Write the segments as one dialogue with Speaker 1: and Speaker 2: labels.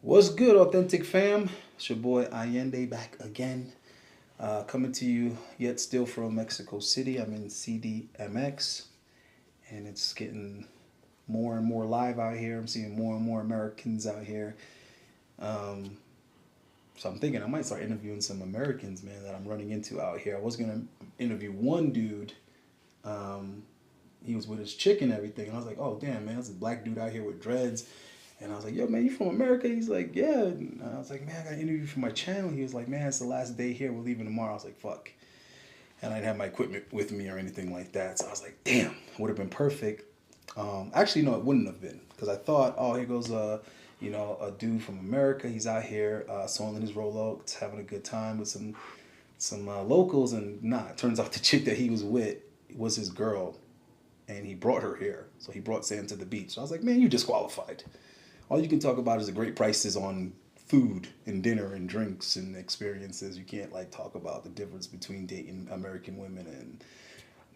Speaker 1: What's good, authentic fam? It's your boy Allende back again. Coming to you yet still from Mexico City. I'm in CDMX and it's getting more and more live out here. I'm seeing more and more Americans out here. Um, so I'm thinking I might start interviewing some Americans, man, that I'm running into out here. I was gonna interview one dude. Um, he was with his chick and everything, and I was like, oh damn, man, that's a black dude out here with dreads. And I was like, yo, man, you from America? He's like, yeah. And I was like, man, I got an interview for my channel. He was like, man, it's the last day here. We're leaving tomorrow. I was like, fuck. And I didn't have my equipment with me or anything like that. So I was like, damn, would have been perfect. Actually, no, it wouldn't have been. Because I thought, oh, here goes a dude from America. He's out here soiling his Rolex, having a good time with some locals. And nah, it turns out the chick that he was with was his girl. And he brought her here. So he brought Sam to the beach. So I was like, man, you disqualified. All you can talk about is the great prices on food and dinner and drinks and experiences. You can't like talk about the difference between dating American women and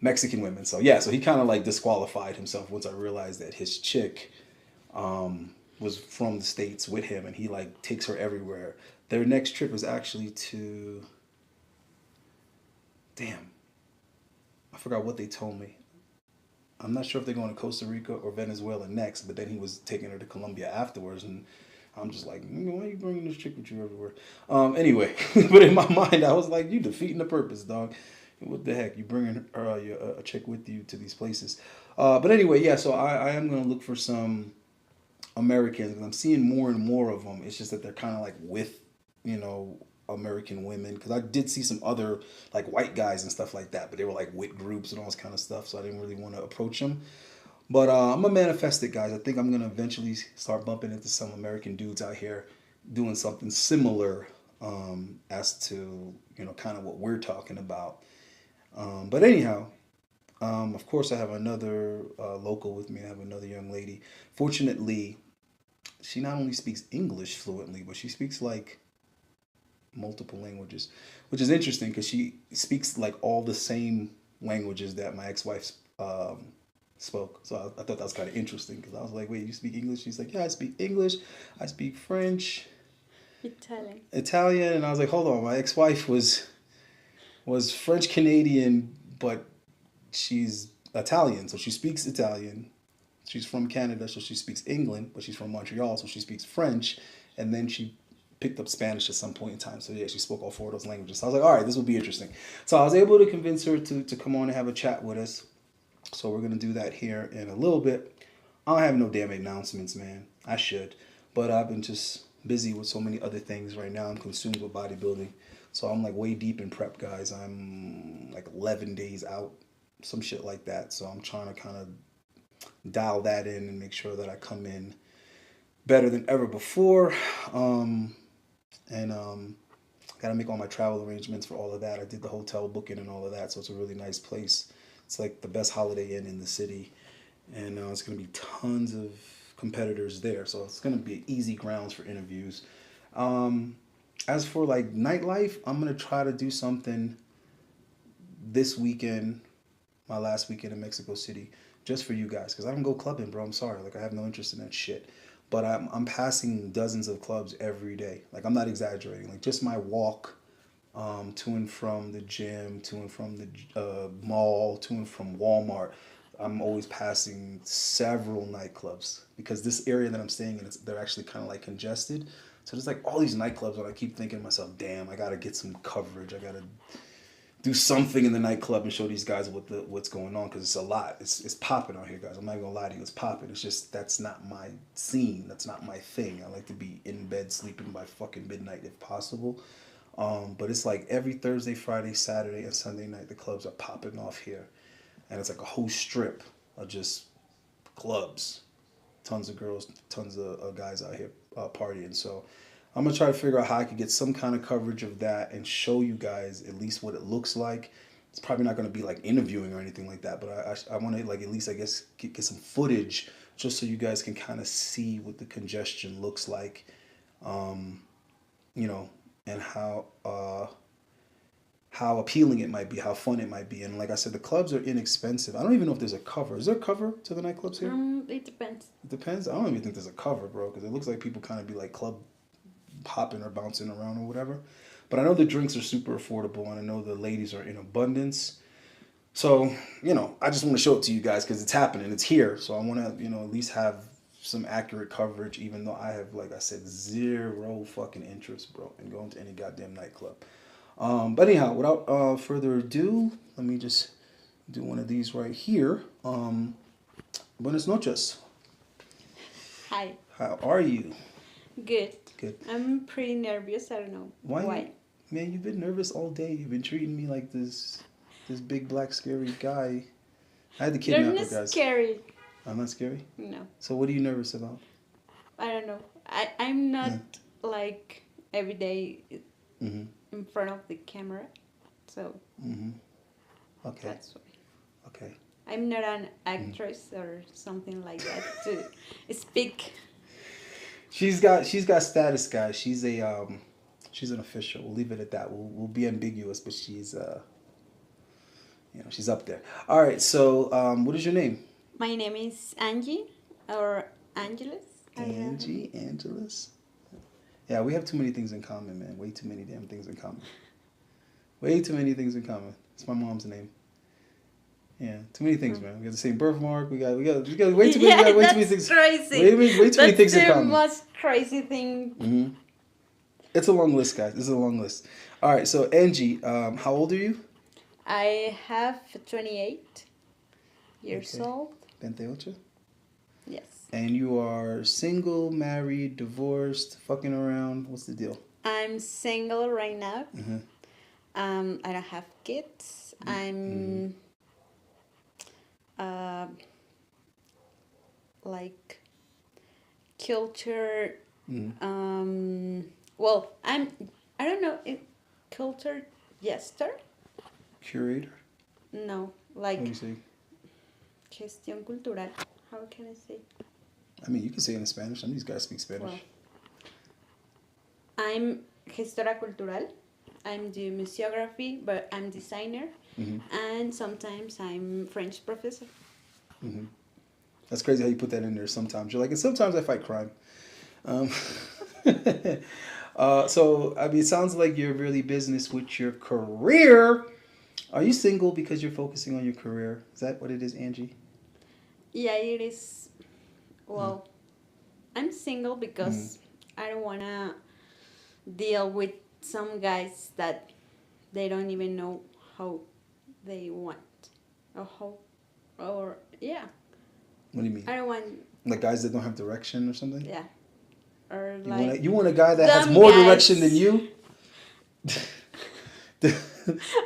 Speaker 1: Mexican women. So yeah, so he kind of like disqualified himself once I realized that his chick was from the States with him and he like takes her everywhere. Their next trip is actually to, damn, I forgot what they told me. I'm not sure if they're going to Costa Rica or Venezuela next, but then he was taking her to Colombia afterwards, and I'm just like, why are you bringing this chick with you everywhere? Anyway, but in my mind, I was like, you defeating the purpose, dog. What the heck? You bringing a chick with you to these places? But anyway, yeah. So I am gonna look for some Americans, and I'm seeing more and more of them. It's just that they're kind of like with, you know, American women. Because I did see some other like white guys and stuff like that, but they were like with groups and all this kind of stuff. So I didn't really want to approach them. But I'm a manifested guys. I think I'm gonna eventually start bumping into some American dudes out here doing something similar as to kind of what we're talking about. But anyhow, of course, I have another local with me. I have another young lady. Fortunately, she not only speaks English fluently, but she speaks like multiple languages, which is interesting because she speaks like all the same languages that my ex-wife spoke. So I thought that was kind of interesting because I was like, wait, you speak English? She's like, yeah, I speak English. I speak French,
Speaker 2: Italian.
Speaker 1: Italian. And I was like, hold on, my ex-wife was French Canadian, but she's Italian, so she speaks Italian. She's from Canada, so she speaks England, but she's from Montreal, so she speaks French. And then she picked up Spanish at some point in time. So yeah, she spoke all four of those languages. So I was like, all right, this will be interesting. So I was able to convince her to come on and have a chat with us. So we're gonna do that here in a little bit. I don't have no damn announcements, man. I should, but I've been just busy with so many other things right now. I'm consumed with bodybuilding, so I'm like way deep in prep, guys. I'm like 11 days out, some shit like that. So I'm trying to kind of dial that in and make sure that I come in better than ever before. And got to make all my travel arrangements for all of that. I did the hotel booking and all of that, so it's a really nice place. It's like the best Holiday Inn in the city, and it's going to be tons of competitors there, so it's going to be easy grounds for interviews. Um, as for like nightlife, I'm going to try to do something this weekend, my last weekend in Mexico City, just for you guys, because I don't go clubbing, bro. I'm sorry, like I have no interest in that shit. But I'm passing dozens of clubs every day. Like I'm not exaggerating. Like just my walk to and from the gym, to and from the mall, to and from Walmart. I'm always passing several nightclubs because this area that I'm staying in, they're actually kind of like congested. So there's like all these nightclubs, and I keep thinking to myself, damn, I gotta get some coverage. I gotta do something in the nightclub and show these guys what's going on because it's a lot. It's popping out here, guys. I'm not gonna lie to you, it's popping. It's just that's not my scene. That's not my thing. I like to be in bed sleeping by fucking midnight if possible. But it's like every Thursday, Friday, Saturday, and Sunday night the clubs are popping off here, and it's like a whole strip of just clubs. Tons of girls, tons of guys out here partying. So I'm gonna try to figure out how I could get some kind of coverage of that and show you guys at least what it looks like. It's probably not gonna be like interviewing or anything like that, but I want to like at least I guess get some footage just so you guys can kind of see what the congestion looks like, um, you know, and how appealing it might be, how fun it might be. And like I said, the clubs are inexpensive. I don't even know if there's a cover. Is there a cover to the nightclubs here?
Speaker 2: It depends.
Speaker 1: It depends. I don't even think there's a cover, bro, because it looks like people kind of be like club hopping or bouncing around or whatever. But I know the drinks are super affordable, and I know the ladies are in abundance. So, I just want to show it to you guys because it's happening. It's here. So I want to, at least have some accurate coverage, even though I have, like I said, zero fucking interest, bro, in going to any goddamn nightclub. But anyhow, without further ado, let me just do one of these right here. Buenas noches.
Speaker 2: Hi.
Speaker 1: How are you?
Speaker 2: Good.
Speaker 1: Good.
Speaker 2: I'm pretty nervous. I don't know why.
Speaker 1: Man, you've been nervous all day. You've been treating me like this big black scary guy. I had to kidnap her, guys.
Speaker 2: You're not scary.
Speaker 1: I'm not scary?
Speaker 2: No.
Speaker 1: So what are you nervous about?
Speaker 2: I don't know. I'm not like every day
Speaker 1: Mm-hmm.
Speaker 2: in front of the camera. So
Speaker 1: Okay.
Speaker 2: that's why.
Speaker 1: Okay.
Speaker 2: I'm not an actress or something like that to speak.
Speaker 1: She's got status, guys. She's an official. We'll leave it at that. We'll be ambiguous, but she's she's up there. All right. So what is your name?
Speaker 2: My name is Angie or Angeles.
Speaker 1: Angie, Angeles. Yeah, we have too many things in common, man. Way too many damn things in common. Way too many things in common. It's my mom's name. Yeah, too many things, man. We got the same birthmark. We got way too many. Way too many things.
Speaker 2: Crazy.
Speaker 1: Way too many things in common.
Speaker 2: That's the most crazy thing.
Speaker 1: Mm-hmm. It's a long list, guys. This is a long list. All right, so Angie, how old are you?
Speaker 2: I have 28 years old.
Speaker 1: 28?
Speaker 2: Yes.
Speaker 1: And you are single, married, divorced, fucking around. What's the deal?
Speaker 2: I'm single right now.
Speaker 1: Mm-hmm.
Speaker 2: I don't have kids. I'm like culture. Well, I don't know if culture jester.
Speaker 1: Curator?
Speaker 2: No, like
Speaker 1: What do you say?
Speaker 2: gestión cultural. How can I say?
Speaker 1: I mean, you can say it in Spanish. Some of these guys speak Spanish.
Speaker 2: Well, I'm gestora cultural. I'm the museography, but I'm designer, and sometimes I'm French professor.
Speaker 1: Mm-hmm. That's crazy how you put that in there. Sometimes you're like, and sometimes I fight crime. So I mean, it sounds like you're really business with your career. Are you single because you're focusing on your career? Is that what it is, Angie?
Speaker 2: Yeah, it is. Well, I'm single because I don't want to deal with some guys that they don't even know how they want or yeah.
Speaker 1: What do you mean?
Speaker 2: I don't want
Speaker 1: like guys that don't have direction or something?
Speaker 2: Yeah. Or
Speaker 1: you want a guy that has more direction than you?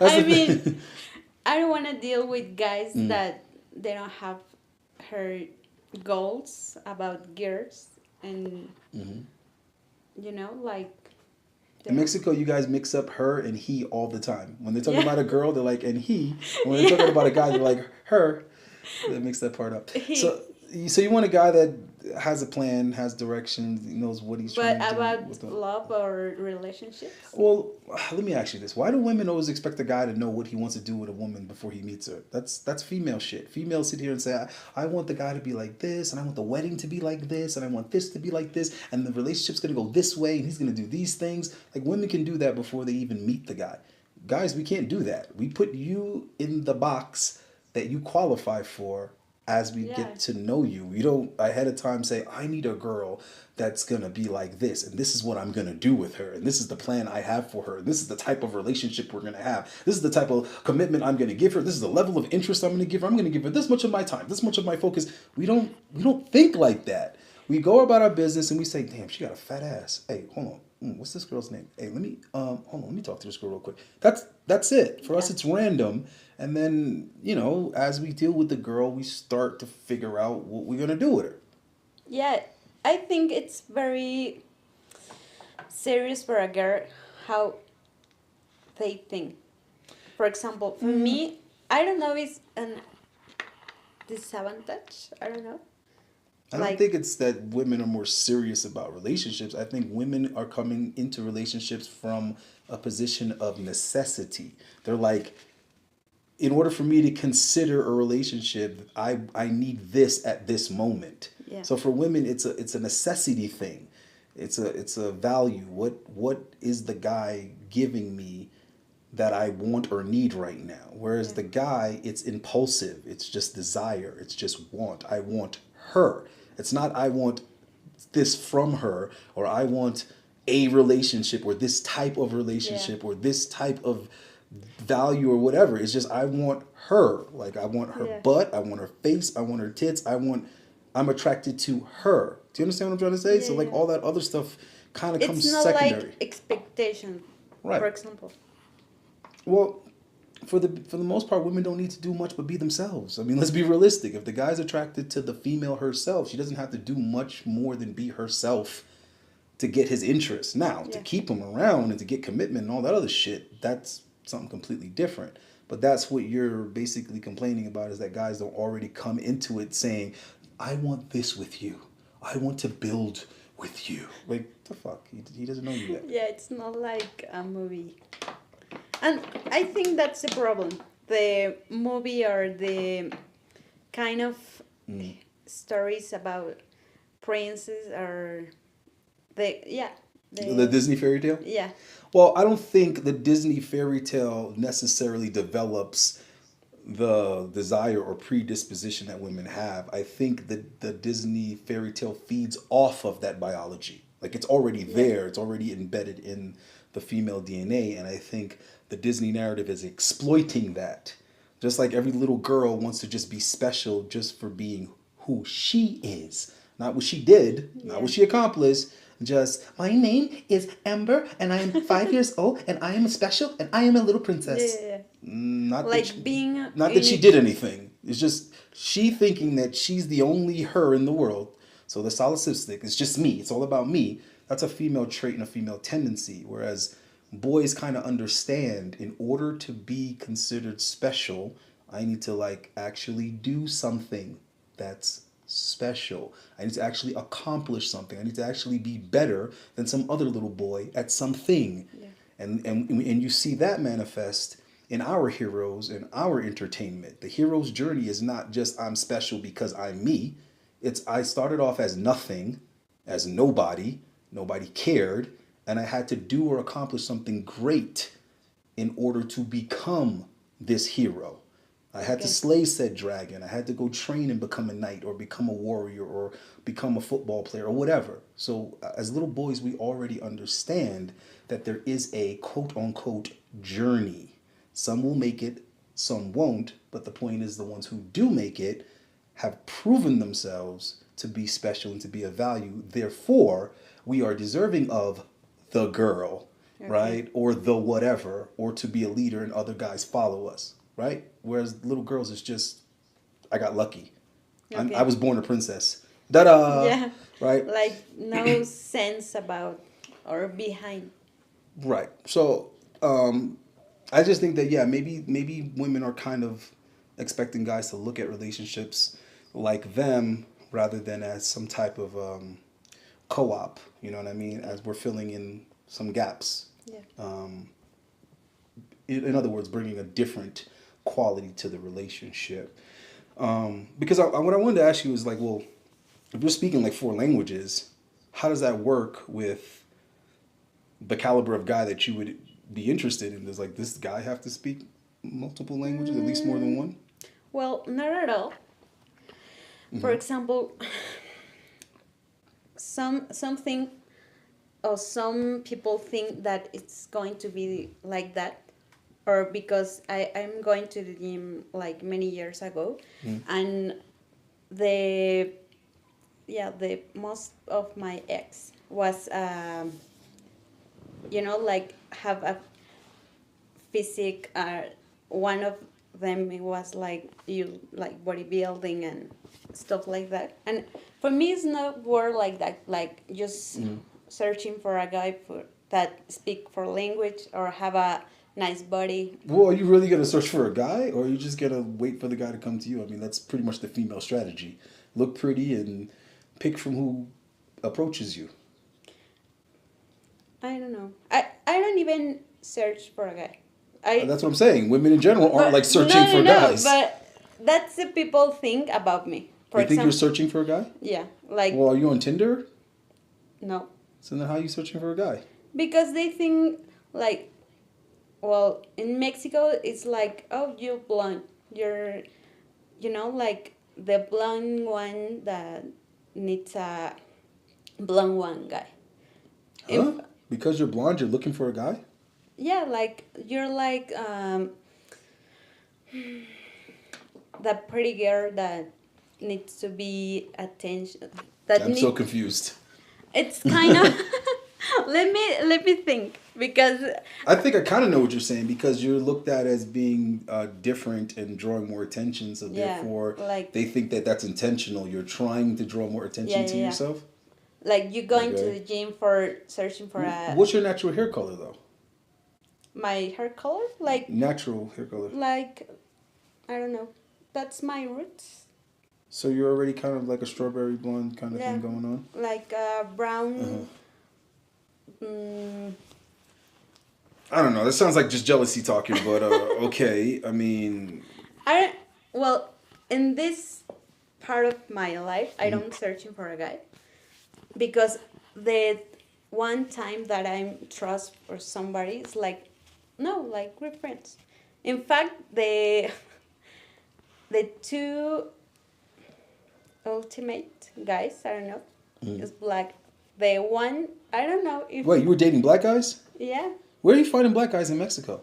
Speaker 2: I mean, I don't want to deal with guys that they don't have her goals about girls and like
Speaker 1: in Mexico, you guys mix up her and he all the time. When they're talking about a girl, they're like, and he. And when they're talking about a guy, they're like, her. They mix that part up. So you want a guy that has a plan, has direction, knows what he's trying to do.
Speaker 2: But about love or relationships?
Speaker 1: Well, let me ask you this. Why do women always expect a guy to know what he wants to do with a woman before he meets her? That's female shit. Females sit here and say, I want the guy to be like this, and I want the wedding to be like this, and I want this to be like this, and the relationship's going to go this way, and he's going to do these things. Like, women can do that before they even meet the guy. Guys, we can't do that. We put you in the box that you qualify for as we get to know you. We don't ahead of time say, I need a girl that's going to be like this, and this is what I'm going to do with her, and this is the plan I have for her, and this is the type of relationship we're going to have. This is the type of commitment I'm going to give her. This is the level of interest I'm going to give her. I'm going to give her this much of my time, this much of my focus. We don't think like that. We go about our business and we say, damn, she got a fat ass. Hey, hold on. What's this girl's name? Hey, let me talk to this girl real quick. That's it. For us, it's random. And then, as we deal with the girl, we start to figure out what we're going to do with her.
Speaker 2: Yeah, I think it's very serious for a girl how they think. For example, for me, I don't know if it's an disadvantage. I don't know.
Speaker 1: I don't think it's that women are more serious about relationships. I think women are coming into relationships from a position of necessity. They're like, in order for me to consider a relationship, I need this at this moment.
Speaker 2: Yeah.
Speaker 1: So for women, it's a necessity thing. It's a value. What is the guy giving me that I want or need right now? Whereas
Speaker 2: Yeah.
Speaker 1: the guy, it's impulsive. It's just desire. It's just want. I want her. It's not I want this from her, or I want a relationship, or this type of
Speaker 2: Yeah.
Speaker 1: relationship, or this type of value, or whatever. It's just I want her. Like I want her
Speaker 2: Yeah.
Speaker 1: butt, I want her face, I want her tits, I'm attracted to her. Do you understand what I'm trying to say?
Speaker 2: Yeah.
Speaker 1: So like
Speaker 2: Yeah.
Speaker 1: all that other stuff kind of
Speaker 2: It's
Speaker 1: comes
Speaker 2: not
Speaker 1: secondary.
Speaker 2: like expectation,
Speaker 1: Right.
Speaker 2: for example.
Speaker 1: Well, for the most part, women don't need to do much but be themselves. I mean, let's be realistic. If the guy's attracted to the female herself, she doesn't have to do much more than be herself to get his interest. Now, to
Speaker 2: Yeah.
Speaker 1: keep him around and to get commitment and all that other shit, that's something completely different. But that's what you're basically complaining about, is that guys don't already come into it saying, I want this with you. I want to build with you. Like, the fuck? He doesn't know you yet.
Speaker 2: Yeah, it's not like a movie. And I think that's the problem. The movie or the kind of stories about princes or
Speaker 1: The Disney fairy tale?
Speaker 2: yeah.
Speaker 1: Well, I don't think the Disney fairy tale necessarily develops the desire or predisposition that women have. I think the Disney fairy tale feeds off of that biology. Like it's already there, it's already embedded in the female DNA. And I think the Disney narrative is exploiting that. Just like every little girl wants to just be special just for being who she is, not what she did, not what she accomplished. Just, my name is Amber, and I am 5 years old, and I am special, and I am a little princess.
Speaker 2: Yeah.
Speaker 1: Not
Speaker 2: Like
Speaker 1: that she,
Speaker 2: being
Speaker 1: not that she did anything. It's just she thinking that she's the only her in the world. So the solipsistic, it's just me. It's all about me. That's a female trait and a female tendency. Whereas boys kind of understand, in order to be considered special, I need to like actually do something that's special. I need to actually accomplish something. I need to actually be better than some other little boy at something.
Speaker 2: Yeah.
Speaker 1: And you see that manifest in our heroes and our entertainment. The hero's journey is not just I'm special because I'm me. It's I started off as nothing, as nobody cared, and I had to do or accomplish something great in order to become this hero. I had to slay said dragon. I had to go train and become a knight or become a warrior or become a football player or whatever. So as little boys, we already understand that there is a quote unquote journey. Some will make it, some won't. But the point is the ones who do make it have proven themselves to be special and to be of value. Therefore, we are deserving of the girl, right? Or the whatever, or to be a leader and other guys follow us. Right? Whereas little girls, it's just, I got lucky. I was born a princess. Da-da!
Speaker 2: Yeah.
Speaker 1: Right?
Speaker 2: Like no sense about or behind.
Speaker 1: Right. So, I just think that, yeah, maybe women are kind of expecting guys to look at relationships like them rather than as some type of co-op, you know what I mean? As we're filling in some gaps.
Speaker 2: Yeah.
Speaker 1: In other words, bringing a different quality to the relationship. Because what I wanted to ask you is like, well, if you're speaking like 4 languages, how does that work with the caliber of guy that you would be interested in? Does like this guy have to speak multiple languages, at least more than one?
Speaker 2: Well, not at all. For example, some people think that it's going to be like that, or because I'm going to the gym like many years ago, and the most of my ex was like have a physique. One of them was like bodybuilding and stuff like that, and for me it's not word like that, like just searching for a guy that speak 4 language or have a nice body.
Speaker 1: Well, are you really going to search for a guy, or are you just going to wait for the guy to come to you? I mean, that's pretty much the female strategy. Look pretty and pick from who approaches you.
Speaker 2: I don't know. I don't even search for a guy.
Speaker 1: That's what I'm saying. Women in general aren't like searching for guys.
Speaker 2: But that's the people think about me.
Speaker 1: You think you're searching for a guy?
Speaker 2: Yeah, like.
Speaker 1: Well, are you on Tinder?
Speaker 2: No.
Speaker 1: So then how are you searching for a guy?
Speaker 2: Because they think like, well, in Mexico it's like, oh, you're blonde, you're, like the blonde one that needs a blonde one guy.
Speaker 1: Huh? Because you're blonde, you're looking for a guy?
Speaker 2: Yeah, like you're like the pretty girl that needs to be attention.
Speaker 1: I'm so confused.
Speaker 2: It's kind of let me think, because
Speaker 1: I think I kind of know what you're saying, because you're looked at as being different and drawing more attention, so therefore
Speaker 2: like,
Speaker 1: they think that that's intentional. You're trying to draw more attention to yourself.
Speaker 2: Like you going to the gym for searching for a.
Speaker 1: What's your natural hair color though?
Speaker 2: My hair color, like
Speaker 1: natural hair color.
Speaker 2: Like, I don't know. That's my roots.
Speaker 1: So you're already kind of like a strawberry blonde kind of thing going on?
Speaker 2: Like brown.
Speaker 1: I don't know. That sounds like just jealousy talking, but okay. I mean...
Speaker 2: Well, in this part of my life, I don't searching for a guy. Because the one time that I'm trust for somebody, it's like, no, like we're friends. In fact, the two ultimate guys, I don't know, is black. The one, I don't know if...
Speaker 1: Wait, you were dating black guys?
Speaker 2: Yeah.
Speaker 1: Where are you finding black guys in Mexico?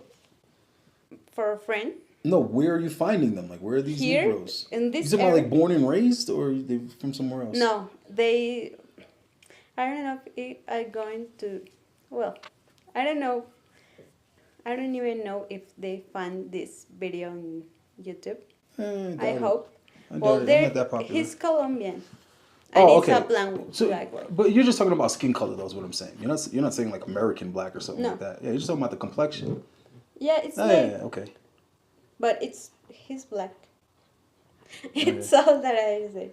Speaker 2: For a friend.
Speaker 1: No, where are you finding them? Like, where are these
Speaker 2: Here,
Speaker 1: Negroes?
Speaker 2: in this
Speaker 1: You talking about like born and raised, or are they from somewhere else?
Speaker 2: No, they... I don't know if I'm going to... Well, I don't know. I don't even know if they find this video on YouTube. I hope. Well,
Speaker 1: not that popular.
Speaker 2: He's Colombian. And
Speaker 1: okay.
Speaker 2: It's a black one.
Speaker 1: But you're just talking about skin color, though, is what I'm saying. You're not saying like American black or something like that. Yeah, you're just talking about the complexion.
Speaker 2: Yeah, it's
Speaker 1: okay.
Speaker 2: But he's black. It's all that I say.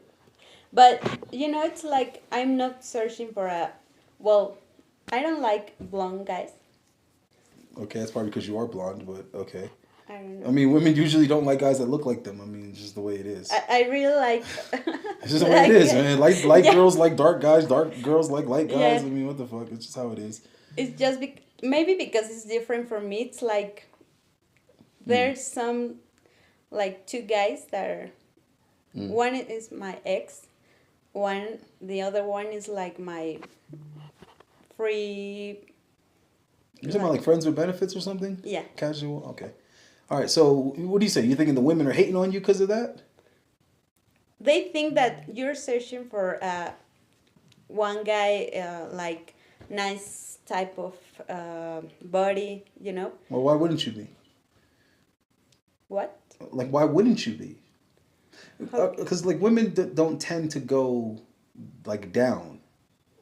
Speaker 2: But, it's like I'm not searching for a... Well, I don't like blonde guys.
Speaker 1: Okay, that's probably because you are blonde, but okay.
Speaker 2: I don't know.
Speaker 1: I mean, women usually don't like guys that look like them. I mean, it's just the way it is.
Speaker 2: I really like...
Speaker 1: It's just the way it is, man. Light girls like dark guys, dark girls like light guys. Yeah. I mean, what the fuck? It's just how it is.
Speaker 2: It's just... Maybe because it's different for me. It's like... There's some... Like, two guys that are... One is my ex. The other one is like my free...
Speaker 1: You're talking about like friends with benefits or something?
Speaker 2: Yeah.
Speaker 1: Casual? Okay. All right, so what do you say? You thinking the women are hating on you because of that?
Speaker 2: They think that you're searching for one guy, like nice type of body, Well,
Speaker 1: why wouldn't you be?
Speaker 2: What?
Speaker 1: Like, why wouldn't you be? Because like women don't tend to go like down.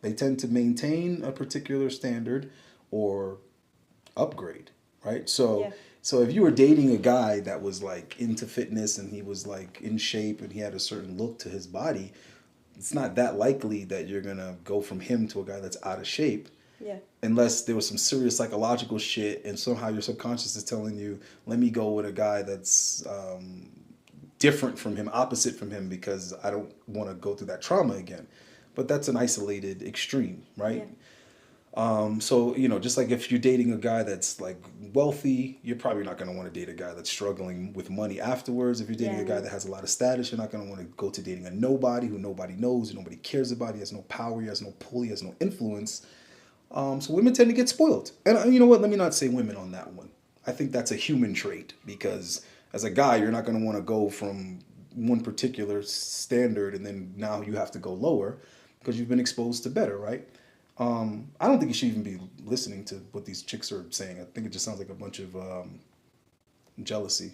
Speaker 1: They tend to maintain a particular standard or upgrade, right? So if you were dating a guy that was like into fitness and he was like in shape and he had a certain look to his body, it's not that likely that you're gonna go from him to a guy that's out of shape.
Speaker 2: Yeah.
Speaker 1: Unless there was some serious psychological shit and somehow your subconscious is telling you, let me go with a guy that's different from him, opposite from him, because I don't want to go through that trauma again. But that's an isolated extreme, right?
Speaker 2: Yeah.
Speaker 1: So, just like if you're dating a guy that's like wealthy, you're probably not going to want to date a guy that's struggling with money afterwards. If you're dating a guy that has a lot of status, you're not going to want to go to dating a nobody who nobody knows, who nobody cares about. He has no power, he has no pull, he has no influence. So women tend to get spoiled. And you know what? Let me not say women on that one. I think that's a human trait, because as a guy, you're not going to want to go from one particular standard and then now you have to go lower because you've been exposed to better, right? I don't think you should even be listening to what these chicks are saying. I think it just sounds like a bunch of jealousy.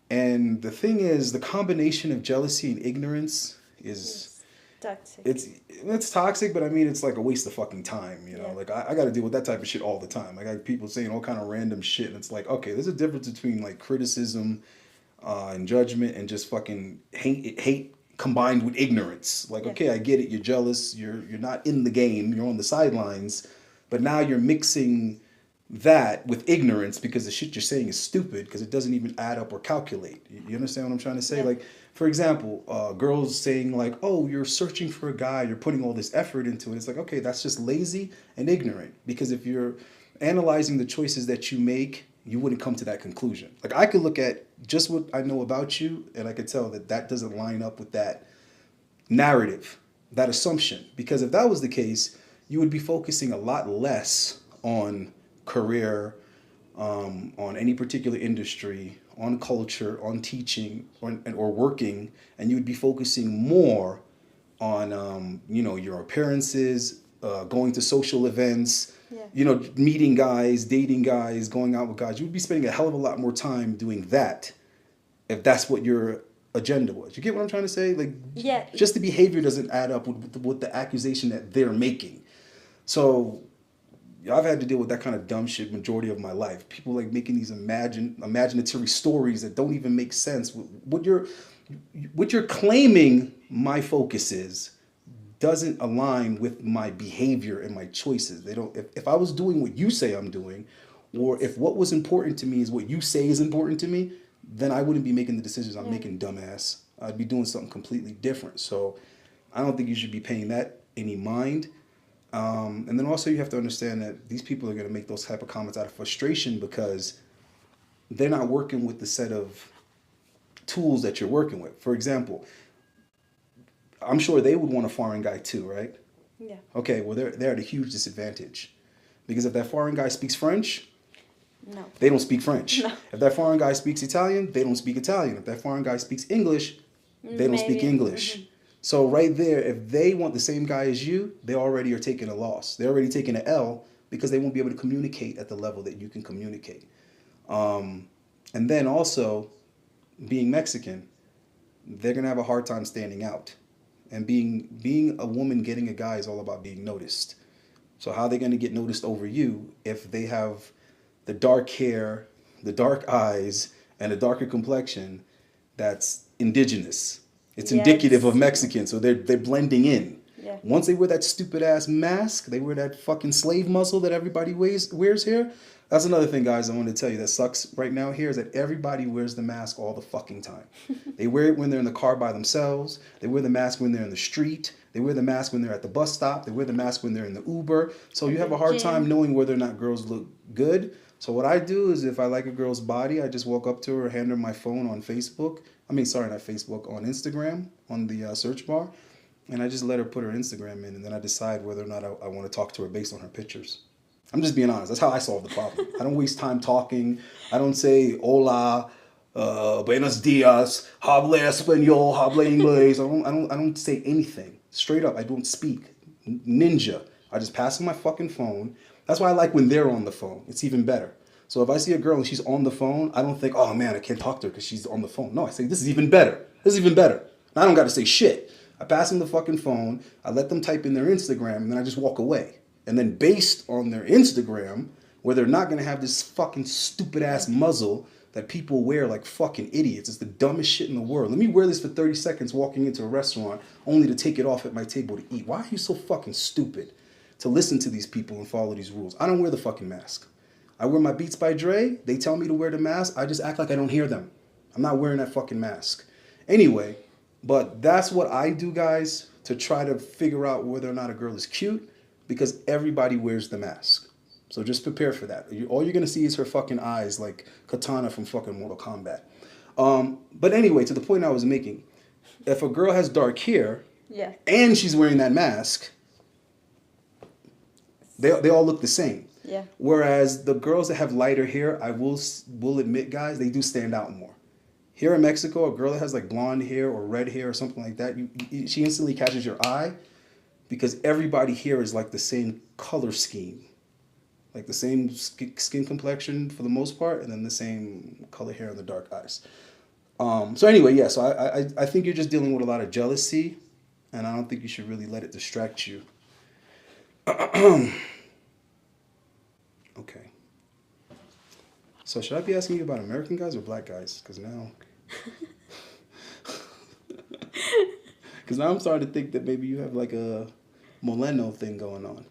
Speaker 1: And the thing is, the combination of jealousy and ignorance is
Speaker 2: toxic.
Speaker 1: It's toxic, but I mean, it's like a waste of fucking time, Like I got to deal with that type of shit all the time. I got people saying all kind of random shit, and it's like, okay, there's a difference between like criticism and judgment and just fucking hate combined with ignorance. Like, okay, I get it. You're jealous. You're not in the game. You're on the sidelines, but now you're mixing that with ignorance because the shit you're saying is stupid because it doesn't even add up or calculate. You understand what I'm trying to say?
Speaker 2: Yeah.
Speaker 1: Like, for example, girls saying like, "Oh, you're searching for a guy, you're putting all this effort into it." It's like, okay, that's just lazy and ignorant because if you're analyzing the choices that you make, you wouldn't come to that conclusion. Like, I could look at just what I know about you and I could tell that that doesn't line up with that narrative, that assumption. Because if that was the case, you would be focusing a lot less on career, on any particular industry, on culture, on teaching, or working, and you would be focusing more on your appearances, going to social events,
Speaker 2: Yeah.
Speaker 1: meeting guys, dating guys, going out with guys. You would be spending a hell of a lot more time doing that if that's what your agenda was. You get what I'm trying to say? Like,
Speaker 2: Yeah.
Speaker 1: just the behavior doesn't add up with the accusation that they're making. So I've had to deal with that kind of dumb shit majority of my life. People like making these imaginatory stories that don't even make sense. What you're claiming my focus is doesn't align with my behavior and my choices. They don't. If I was doing what you say I'm doing, or if what was important to me is what you say is important to me, then I wouldn't be making the decisions I'm making, dumbass. I'd be doing something completely different. So I don't think you should be paying that any mind. And then also you have to understand that these people are going to make those type of comments out of frustration because they're not working with the set of tools that you're working with. For example, I'm sure they would want a foreign guy too, right?
Speaker 2: Yeah.
Speaker 1: Okay, well they're at a huge disadvantage because if that foreign guy speaks French,
Speaker 2: No.
Speaker 1: they don't speak French.
Speaker 2: No.
Speaker 1: If that foreign guy speaks Italian, they don't speak Italian. If that foreign guy speaks English, they don't speak
Speaker 2: Maybe.
Speaker 1: English.
Speaker 2: Mhm.
Speaker 1: So right there, if they want the same guy as you, they already are taking a loss. They're already taking an L because they won't be able to communicate at the level that you can communicate. And then also, being Mexican, they're gonna have a hard time standing out. And being a woman getting a guy is all about being noticed. So how are they gonna get noticed over you if they have the dark hair, the dark eyes, and a darker complexion that's indigenous? It's indicative of Mexican, so they're blending in.
Speaker 2: Yeah.
Speaker 1: Once they wear that stupid ass mask, they wear that fucking slave muzzle that everybody wears here. That's another thing, guys, I want to tell you that sucks right now here is that everybody wears the mask all the fucking time. They wear it when they're in the car by themselves. They wear the mask when they're in the street. They wear the mask when they're at the bus stop. They wear the mask when they're in the Uber. So you have a hard time knowing whether or not girls look good. So what I do is if I like a girl's body, I just walk up to her, hand her my phone on Facebook. I mean, sorry, not Facebook, on Instagram, on the search bar. And I just let her put her Instagram in, and then I decide whether or not I want to talk to her based on her pictures. I'm just being honest. That's how I solve the problem. I don't waste time talking. I don't say, hola, buenos dias, hable español, hable inglés. I don't say anything. Straight up, I don't speak. Ninja. I just pass them my fucking phone. That's why I like when they're on the phone. It's even better. So if I see a girl and she's on the phone, I don't think, oh man, I can't talk to her because she's on the phone. No, I say, this is even better. This is even better. And I don't got to say shit. I pass them the fucking phone. I let them type in their Instagram, and then I just walk away. And then based on their Instagram, where they're not going to have this fucking stupid ass muzzle that people wear like fucking idiots. It's the dumbest shit in the world. Let me wear this for 30 seconds walking into a restaurant only to take it off at my table to eat. Why are you so fucking stupid to listen to these people and follow these rules? I don't wear the fucking mask. I wear my Beats by Dre. They tell me to wear the mask. I just act like I don't hear them. I'm not wearing that fucking mask. Anyway, but that's what I do, guys, to try to figure out whether or not a girl is cute. Because everybody wears the mask. So just prepare for that. All you're going to see is her fucking eyes like Katana from fucking Mortal Kombat. But anyway, to the point I was making, if a girl has dark hair and she's wearing that mask, they all look the same.
Speaker 2: Yeah.
Speaker 1: Whereas the girls that have lighter hair, I will admit, guys, they do stand out more. Here in Mexico, a girl that has like blonde hair or red hair or something like that, she instantly catches your eye. Because everybody here is like the same color scheme. Like the same skin complexion for the most part, and then the same color hair and the dark eyes. So anyway, yeah, so I think you're just dealing with a lot of jealousy, and I don't think you should really let it distract you. Okay. So should I be asking you about American guys or black guys? Because now I'm starting to think that maybe you have like a Moleno thing going on.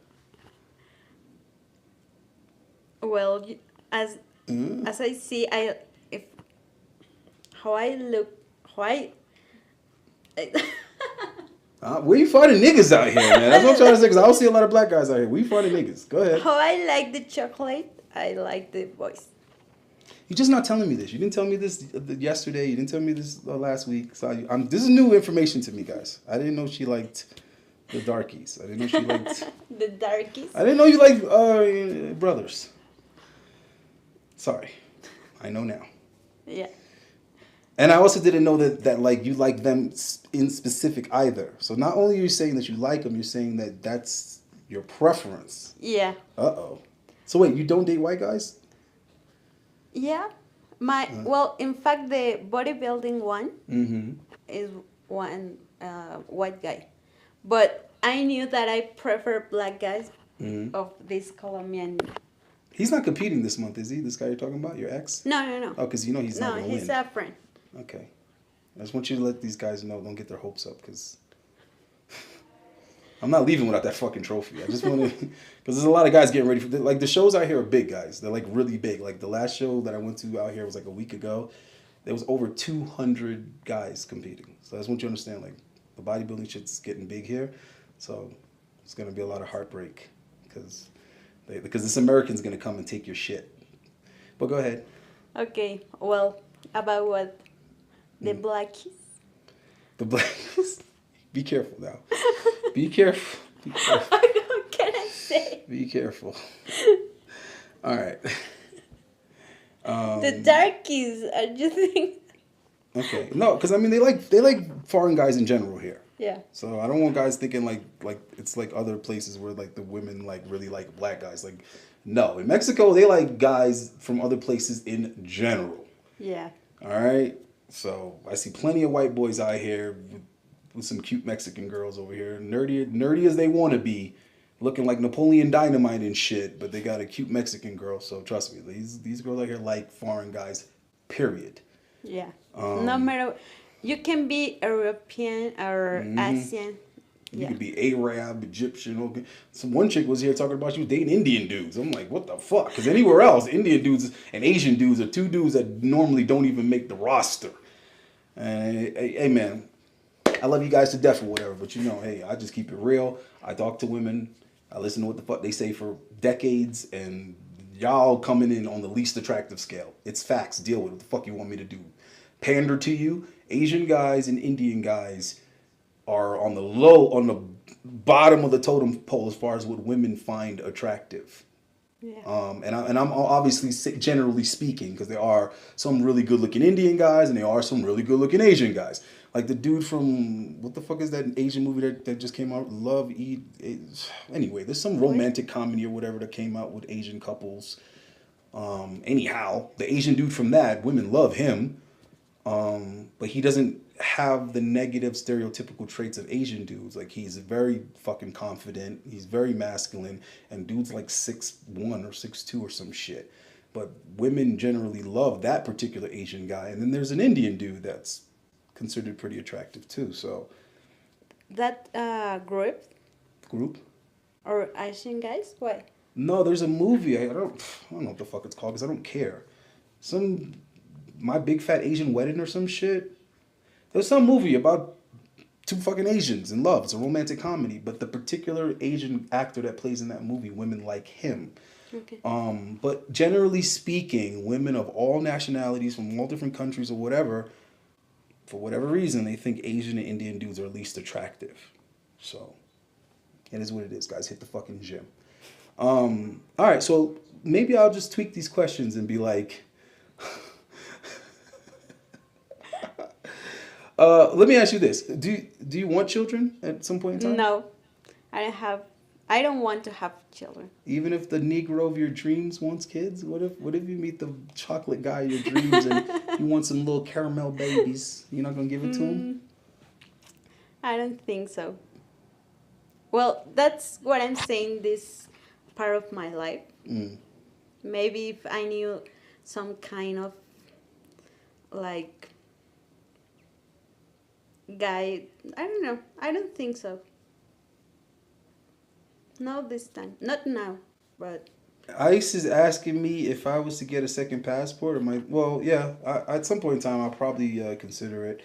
Speaker 2: Well, as I see, if how I look, how I
Speaker 1: Where you finding niggas out here, man? That's what I'm trying to say, because I don't see a lot of black guys out here. Where you finding niggas? Go ahead.
Speaker 2: how I like the chocolate, I like the boys.
Speaker 1: You're just not telling me this. You didn't tell me this yesterday. You didn't tell me this last week. So this is new information to me, guys. I didn't know she liked the darkies. I didn't know she liked...
Speaker 2: The darkies.
Speaker 1: I didn't know you liked brothers. Sorry. I know now.
Speaker 2: Yeah.
Speaker 1: And I also didn't know that like you like them in specific either. So not only are you saying that you like them, you're saying that that's your preference.
Speaker 2: Yeah.
Speaker 1: Uh-oh. So wait, you don't date white guys?
Speaker 2: Yeah. Well, in fact, the bodybuilding one
Speaker 1: Mm-hmm.
Speaker 2: is one white guy, but I knew that I prefer black guys of this Colombian.
Speaker 1: He's not competing this month, is he? This guy you're talking about, your ex?
Speaker 2: No.
Speaker 1: Oh, because you know he's not
Speaker 2: No,
Speaker 1: going to
Speaker 2: he's
Speaker 1: win.
Speaker 2: a friend.
Speaker 1: Okay. I just want you to let these guys know, don't get their hopes up, because I'm not leaving without that fucking trophy. I just want to, because there's a lot of guys getting ready for, like the shows out here are big, guys. They're like really big. Like the last show that I went to out here was like a week ago. There was over 200 guys competing. So I just want you to understand, like the bodybuilding shit's getting big here. So it's going to be a lot of heartbreak because this American's going to come and take your shit. But go ahead.
Speaker 2: Okay, well, about what? The blackies?
Speaker 1: The black. Be careful now. Be careful. Be careful.
Speaker 2: What can I say?
Speaker 1: Be careful. All right.
Speaker 2: The darkies are just think.
Speaker 1: Okay. No, because I mean they like foreign guys in general here.
Speaker 2: Yeah.
Speaker 1: So I don't want guys thinking like it's like other places where like the women like really like black guys. Like no, in Mexico they like guys from other places in general.
Speaker 2: Yeah.
Speaker 1: All right. So I see plenty of white boys out here with some cute Mexican girls over here, nerdy as they want to be, looking like Napoleon Dynamite and shit, but they got a cute Mexican girl. So trust me, these girls out here like foreign guys. Period.
Speaker 2: Yeah. No matter, you can be European or Asian.
Speaker 1: You
Speaker 2: Yeah.
Speaker 1: could be Arab, Egyptian. Okay. Some one chick was here talking about she was dating Indian dudes. I'm like, what the fuck? Because anywhere else, Indian dudes and Asian dudes are two dudes that normally don't even make the roster. And hey, man, I love you guys to death or whatever, but you know, hey, I just keep it real. I talk to women. I listen to what the fuck they say for decades, and y'all coming in on the least attractive scale. It's facts. Deal with it. What the fuck you want me to do? Pander to you? Asian guys and Indian guys are on the bottom of the totem pole as far as what women find attractive.
Speaker 2: Yeah.
Speaker 1: And I'm obviously generally speaking, because there are some really good looking Indian guys and there are some really good looking Asian guys. Like the dude from, what the fuck is that Asian movie that just came out? Love, Eat. Anyway, there's some romantic comedy or whatever that came out with Asian couples. Anyhow, the Asian dude from that, women love him. But he doesn't have the negative stereotypical traits of Asian dudes. Like he's very fucking confident. He's very masculine. And dude's like 6'1" or 6'2" or some shit. But women generally love that particular Asian guy. And then there's an Indian dude that's considered pretty attractive too. So
Speaker 2: That
Speaker 1: group?
Speaker 2: or Asian guys? What?
Speaker 1: No, there's a movie. I don't know what the fuck it's called because I don't care. My Big Fat Asian Wedding or some shit. There's some movie about two fucking Asians in love. It's a romantic comedy, but the particular Asian actor that plays in that movie, women like him.
Speaker 2: Okay.
Speaker 1: But generally speaking, women of all nationalities from all different countries or whatever, for whatever reason, they think Asian and Indian dudes are least attractive. So it is what it is, guys. Hit the fucking gym. All right, so maybe I'll just tweak these questions and be like, let me ask you this: Do you want children at some point in time?
Speaker 2: No, I don't want to have children.
Speaker 1: Even if the Negro of your dreams wants kids, what if you meet the chocolate guy of your dreams and you want some little caramel babies? You're not gonna give it to him?
Speaker 2: I don't think so. Well, that's what I'm saying. This part of my life. Maybe if I knew some kind of like guy, I don't know. I don't think so. Not this time. Not now. But
Speaker 1: ICE is asking me if I was to get a second passport. Or my well, yeah. At some point in time, I'll probably consider it.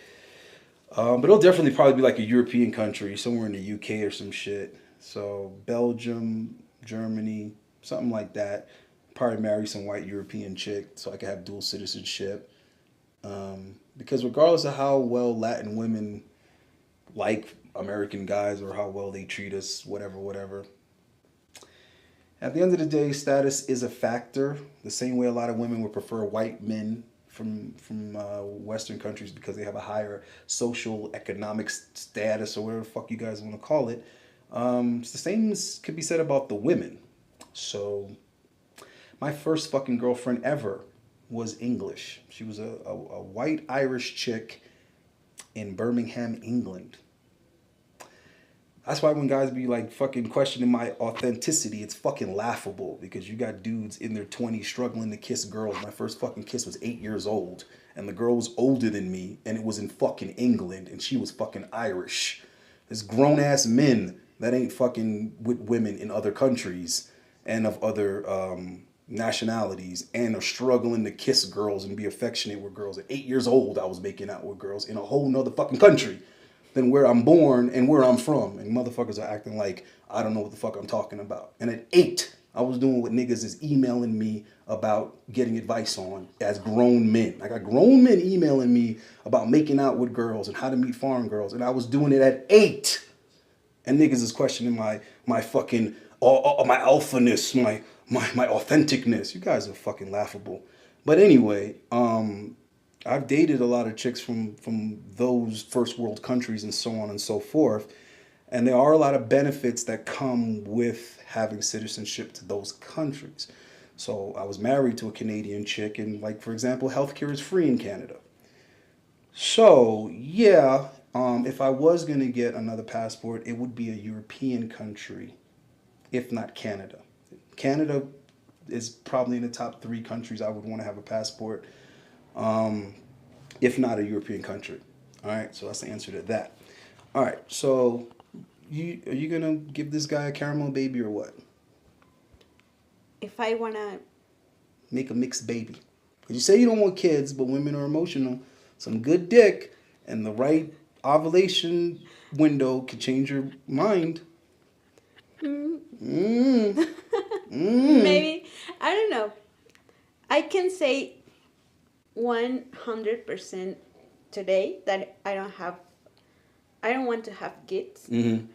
Speaker 1: But it'll definitely probably be like a European country, somewhere in the UK or some shit. So Belgium, Germany, something like that. Probably marry some white European chick so I can have dual citizenship. Because regardless of how well Latin women like American guys or how well they treat us, whatever, whatever. At the end of the day, status is a factor. The same way a lot of women would prefer white men from Western countries because they have a higher social economic status or whatever the fuck you guys want to call it. It's the same could be said about the women. So my first fucking girlfriend ever was English. She was a white Irish chick in Birmingham, England. That's why when guys be like fucking questioning my authenticity, it's fucking laughable because you got dudes in their 20s struggling to kiss girls. My first fucking kiss was 8 years old, and the girl was older than me, and it was in fucking England, and she was fucking Irish. There's grown ass men that ain't fucking with women in other countries and of other nationalities and are struggling to kiss girls and be affectionate with girls. At 8 years old, I was making out with girls in a whole nother fucking country than where I'm born and where I'm from. And motherfuckers are acting like I don't know what the fuck I'm talking about. And at 8, I was doing what niggas is emailing me about getting advice on as grown men. I got grown men emailing me about making out with girls and how to meet foreign girls. And I was doing it at 8. And niggas is questioning my fucking my alphaness, my authenticness. You guys are fucking laughable. But anyway, I've dated a lot of chicks from those first world countries and so on and so forth. And there are a lot of benefits that come with having citizenship to those countries. So I was married to a Canadian chick, and like for example, healthcare is free in Canada. So yeah, if I was gonna get another passport, it would be a European country, if not Canada. Canada is probably in the top 3 countries I would want to have a passport, if not a European country. All right, so that's the answer to that. All right, so are you gonna give this guy a caramel baby or what?
Speaker 2: If I wanna,
Speaker 1: Make a mixed baby. Because you say you don't want kids, but women are emotional. Some good dick and the right ovulation window could change your mind.
Speaker 2: maybe, I don't know. I can say 100% today that I don't want to have kids.
Speaker 1: Mm-hmm.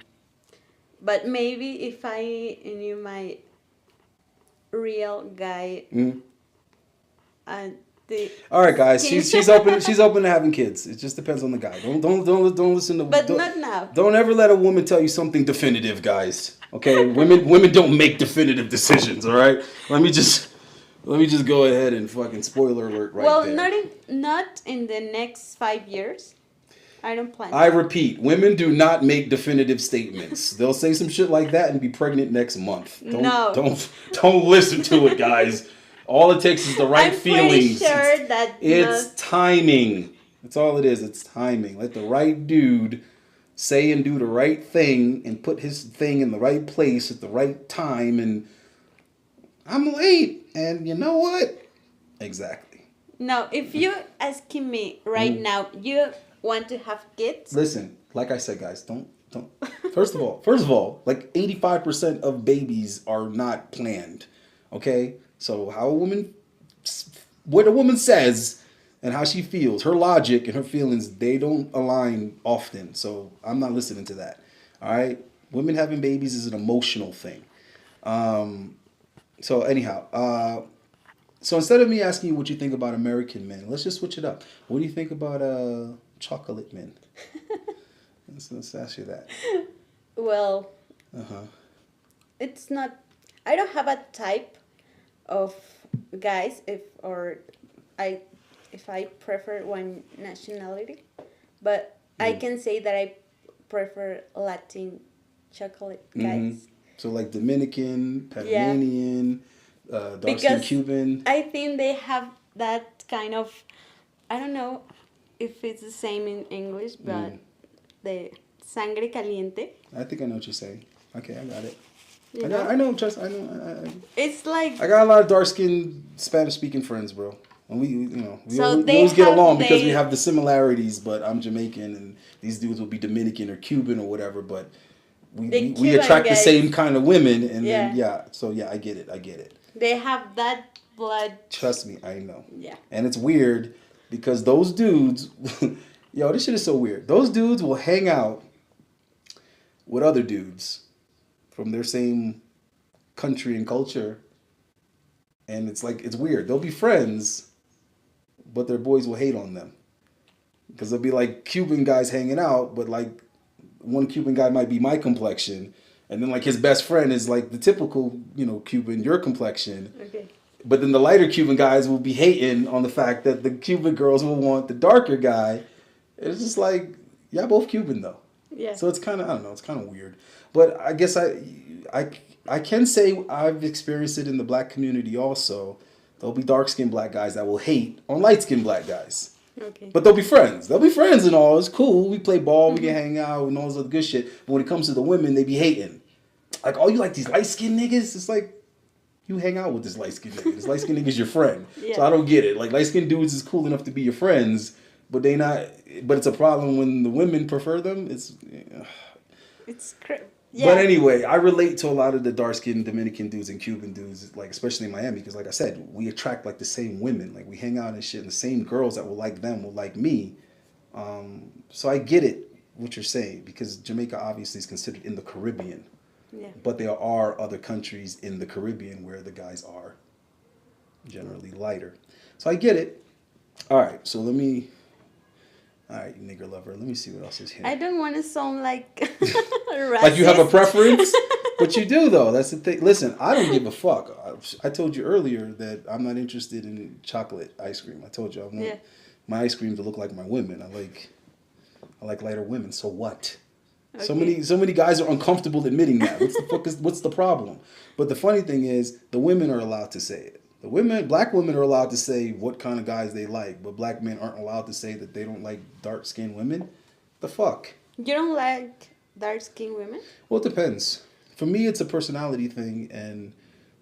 Speaker 2: But maybe if I knew my real guy,
Speaker 1: Mm-hmm.
Speaker 2: and the
Speaker 1: All right, guys. She's open. She's open to having kids. It just depends on the guy. Don't listen to.
Speaker 2: but not now.
Speaker 1: Don't ever let a woman tell you something definitive, guys. Okay, women don't make definitive decisions. All right. Let me just go ahead and fucking spoiler alert right
Speaker 2: Well,
Speaker 1: there.
Speaker 2: not in the next 5 years. I don't plan.
Speaker 1: I repeat, women do not make definitive statements. They'll say some shit like that and be pregnant next month. Don't listen to it, guys. All it takes is the right feelings.
Speaker 2: I'm pretty sure
Speaker 1: it's timing. That's all it is. It's timing. Let the right dude say and do the right thing and put his thing in the right place at the right time. And I'm late. And you know what? Exactly.
Speaker 2: No, if you asking me right now, you want to have kids?
Speaker 1: Listen, like I said, guys, don't. First of all, like 85% of babies are not planned. Okay? So what a woman says and how she feels, her logic and her feelings, they don't align often. So I'm not listening to that. All right? Women having babies is an emotional thing. So anyhow, so instead of me asking you what you think about American men, let's just switch it up. What do you think about chocolate men? let's ask you that.
Speaker 2: Well, it's not. I don't have a type of guys if I prefer one nationality, but I can say that I prefer Latin chocolate guys.
Speaker 1: So like Dominican, Panamanian, dark skin
Speaker 2: Because
Speaker 1: Cuban.
Speaker 2: I think they have that kind of, I don't know if it's the same in English, but the sangre caliente.
Speaker 1: I think I know what you're saying. Okay, I got it.
Speaker 2: You know?
Speaker 1: I know. Just I know.
Speaker 2: It's like
Speaker 1: I got a lot of dark skinned Spanish speaking friends, bro. And we
Speaker 2: so they
Speaker 1: always get
Speaker 2: have
Speaker 1: along because we
Speaker 2: they
Speaker 1: have the similarities. But I'm Jamaican, and these dudes will be Dominican or Cuban or whatever. But
Speaker 2: the
Speaker 1: we
Speaker 2: Cuban
Speaker 1: attract the
Speaker 2: guys,
Speaker 1: same kind of women, and
Speaker 2: yeah,
Speaker 1: then yeah. So yeah, I get it. I get it.
Speaker 2: they have that blood.
Speaker 1: Trust me, I know.
Speaker 2: Yeah.
Speaker 1: And it's weird because those dudes, yo, this shit is so weird. Those dudes will hang out with other dudes from their same country and culture. And it's like, it's weird. They'll be friends, but their boys will hate on them. Because they'll be like Cuban guys hanging out, but like one Cuban guy might be my complexion. And then like his best friend is like the typical, Cuban, your complexion.
Speaker 2: Okay.
Speaker 1: But then the lighter Cuban guys will be hating on the fact that the Cuban girls will want the darker guy. It's just like, y'all both Cuban though.
Speaker 2: Yeah.
Speaker 1: So it's kind of, I don't know, it's kind of weird. But I guess I can say I've experienced it in the black community also. There'll be dark-skinned black guys that will hate on light-skinned black guys.
Speaker 2: Okay.
Speaker 1: But they'll be friends. They'll be friends and all. It's cool. We play ball. We can hang out and all this other good shit. But when it comes to the women, they be hating. Like, oh, you like these light-skinned niggas? It's like, you hang out with this light-skinned nigga. This light-skinned nigga's your friend. Yeah. So I don't get it. Like, light-skinned dudes is cool enough to be your friends, but they not. But it's a problem when the women prefer them. It's yeah. But anyway, I relate to a lot of the dark-skinned Dominican dudes and Cuban dudes, like especially in Miami, because like I said, we attract like the same women. Like we hang out and shit, and the same girls that will like them will like me. So I get it what you're saying, because Jamaica obviously is considered in the Caribbean.
Speaker 2: Yeah.
Speaker 1: But there are other countries in the Caribbean where the guys are generally lighter. So I get it. All right, so all right, nigger lover, let me see what else is here.
Speaker 2: I don't want to sound like racist.
Speaker 1: Like you have a preference? But you do, though. That's the thing. Listen, I don't give a fuck. I told you earlier that I'm not interested in chocolate ice cream. I told you I want my ice cream to look like my women. I like lighter women. So what? Okay. So many guys are uncomfortable admitting that. What's the problem? But the funny thing is, the women are allowed to say it. Black women are allowed to say what kind of guys they like, but black men aren't allowed to say that they don't like dark-skinned women. The fuck?
Speaker 2: You don't like dark-skinned women?
Speaker 1: Well, it depends. For me, it's a personality thing, and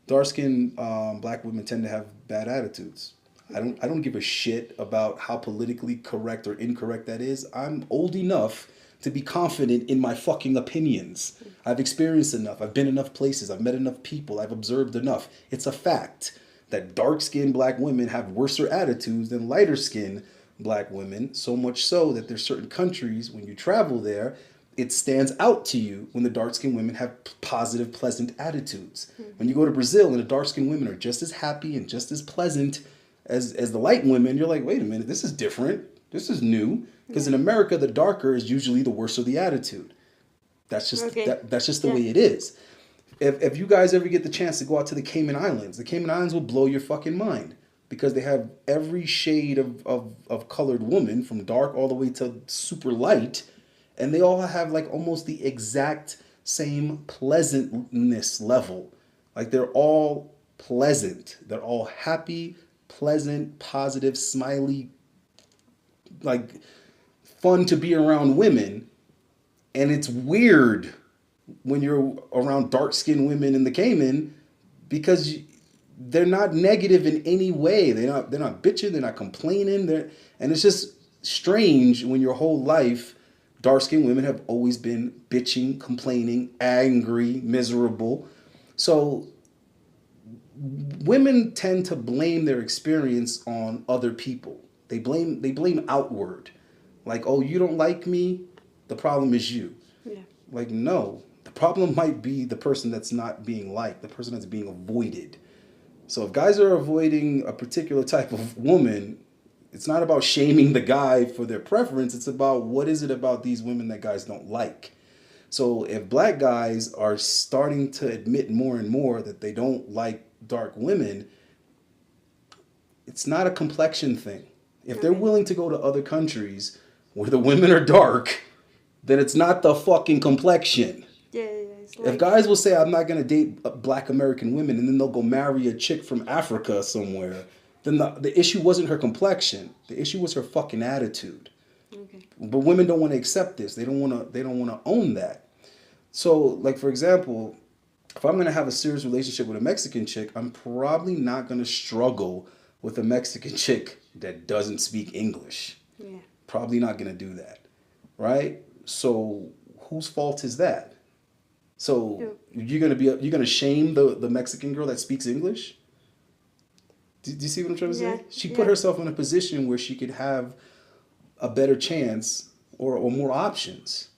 Speaker 1: dark-skinned black women tend to have bad attitudes. I don't give a shit about how politically correct or incorrect that is. I'm old enough to be confident in my fucking opinions. I've experienced enough. I've been enough places. I've met enough people. I've observed enough. It's a fact that dark-skinned black women have worser attitudes than lighter-skinned black women, so much so that there's certain countries, when you travel there, it stands out to you when the dark-skinned women have positive, pleasant attitudes. Mm-hmm. When you go to Brazil and the dark-skinned women are just as happy and just as pleasant as the light women, you're like, wait a minute, this is different. This is new. Because in America, the darker is usually the worse of the attitude. That's just that's just the way it is. If you guys ever get the chance to go out to the Cayman Islands will blow your fucking mind, because they have every shade of colored woman, from dark all the way to super light, and they all have like almost the exact same pleasantness level. Like they're all pleasant. They're all happy, pleasant, positive, smiley, like fun to be around women. And it's weird when you're around dark-skinned women in the Cayman, because they're not negative in any way. They're not bitching. They're not complaining. And it's just strange when your whole life, dark-skinned women have always been bitching, complaining, angry, miserable. So women tend to blame their experience on other people. They blame outward. Like, oh, you don't like me? The problem is you. Yeah. Like, no. The problem might be the person that's not being liked, the person that's being avoided. So if guys are avoiding a particular type of woman, it's not about shaming the guy for their preference. It's about what is it about these women that guys don't like. So if black guys are starting to admit more and more that they don't like dark women, it's not a complexion thing. If they're willing to go to other countries where the women are dark, then it's not the fucking complexion. Yeah. Like, if guys will say, I'm not going to date black American women, and then they'll go marry a chick from Africa somewhere, then the issue wasn't her complexion. The issue was her fucking attitude. Okay. But women don't want to accept this. They don't want to own that. So, like, for example, if I'm going to have a serious relationship with a Mexican chick, I'm probably not going to struggle with a Mexican chick that doesn't speak English.
Speaker 2: Yeah.
Speaker 1: Probably not going to do that. Right? So whose fault is that? So you're going to shame the Mexican girl that speaks English? Do you see what I'm trying to say? She put herself in a position where she could have a better chance or more options.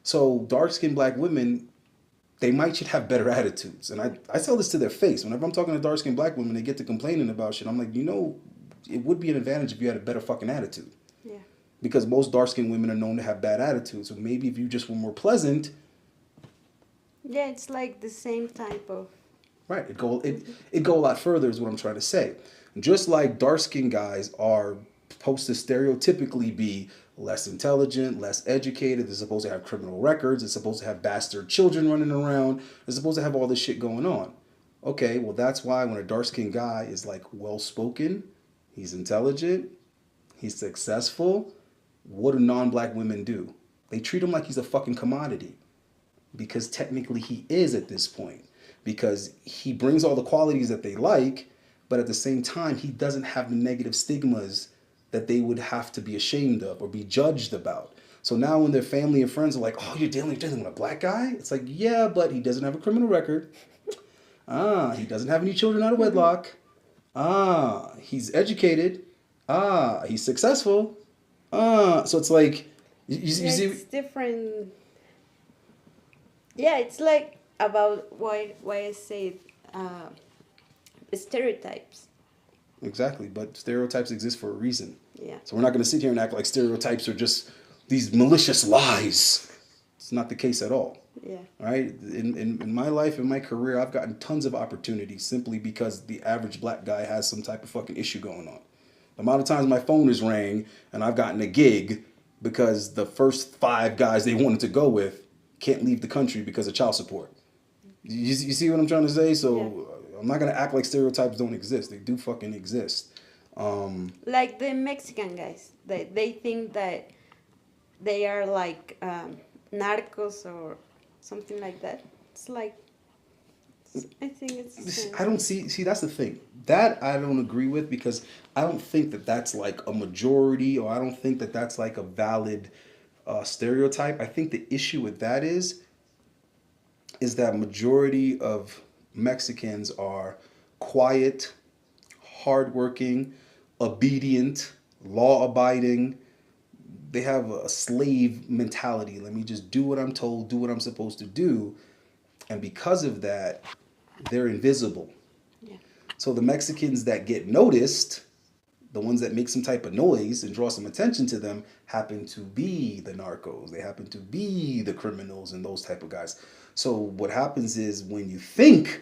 Speaker 1: So dark-skinned black women, they might should have better attitudes. And I tell this to their face. Whenever I'm talking to dark-skinned black women, they get to complaining about shit. I'm like, it would be an advantage if you had a better fucking attitude.
Speaker 2: Yeah.
Speaker 1: Because most dark-skinned women are known to have bad attitudes. So maybe if you just were more pleasant.
Speaker 2: Yeah, it's like the same type of.
Speaker 1: Right. It go a lot further is what I'm trying to say. Just like dark-skinned guys are supposed to stereotypically be less intelligent, less educated. They're supposed to have criminal records. They're supposed to have bastard children running around. They're supposed to have all this shit going on. Okay, well, that's why when a dark-skinned guy is like well-spoken, he's intelligent, he's successful, what do non-black women do? They treat him like he's a fucking commodity. Because technically he is at this point. Because he brings all the qualities that they like, but at the same time, he doesn't have the negative stigmas that they would have to be ashamed of or be judged about. So now when their family and friends are like, oh, you're dealing with a black guy? It's like, yeah, but he doesn't have a criminal record. He doesn't have any children out of wedlock. He's educated. He's successful. So it's like, you see?
Speaker 2: It's different. Yeah, it's like about why I say stereotypes.
Speaker 1: Exactly, but stereotypes exist for a reason.
Speaker 2: Yeah.
Speaker 1: So we're not going to sit here and act like stereotypes are just these malicious lies. It's not the case at all.
Speaker 2: Yeah.
Speaker 1: Right? In my life, in my career, I've gotten tons of opportunities simply because the average black guy has some type of fucking issue going on. The amount of times my phone has rang and I've gotten a gig because the first 5 guys they wanted to go with can't leave the country because of child support. You see what I'm trying to say? So I'm not going to act like stereotypes don't exist. They do fucking exist.
Speaker 2: Like the Mexican guys, they think that they are like narcos or something like that. It's like, I think it's the same.
Speaker 1: I don't see, that's the thing. That I don't agree with because I don't think that that's like a majority or I don't think that that's like a valid stereotype. I think the issue with that is that majority of Mexicans are quiet, hardworking, obedient, law-abiding. They have a slave mentality. Let me just do what I'm told, do what I'm supposed to do. And because of that, they're invisible.
Speaker 2: Yeah.
Speaker 1: So the Mexicans that get noticed, the ones that make some type of noise and draw some attention to them, happen to be the narcos. They happen to be the criminals and those type of guys. So what happens is when you think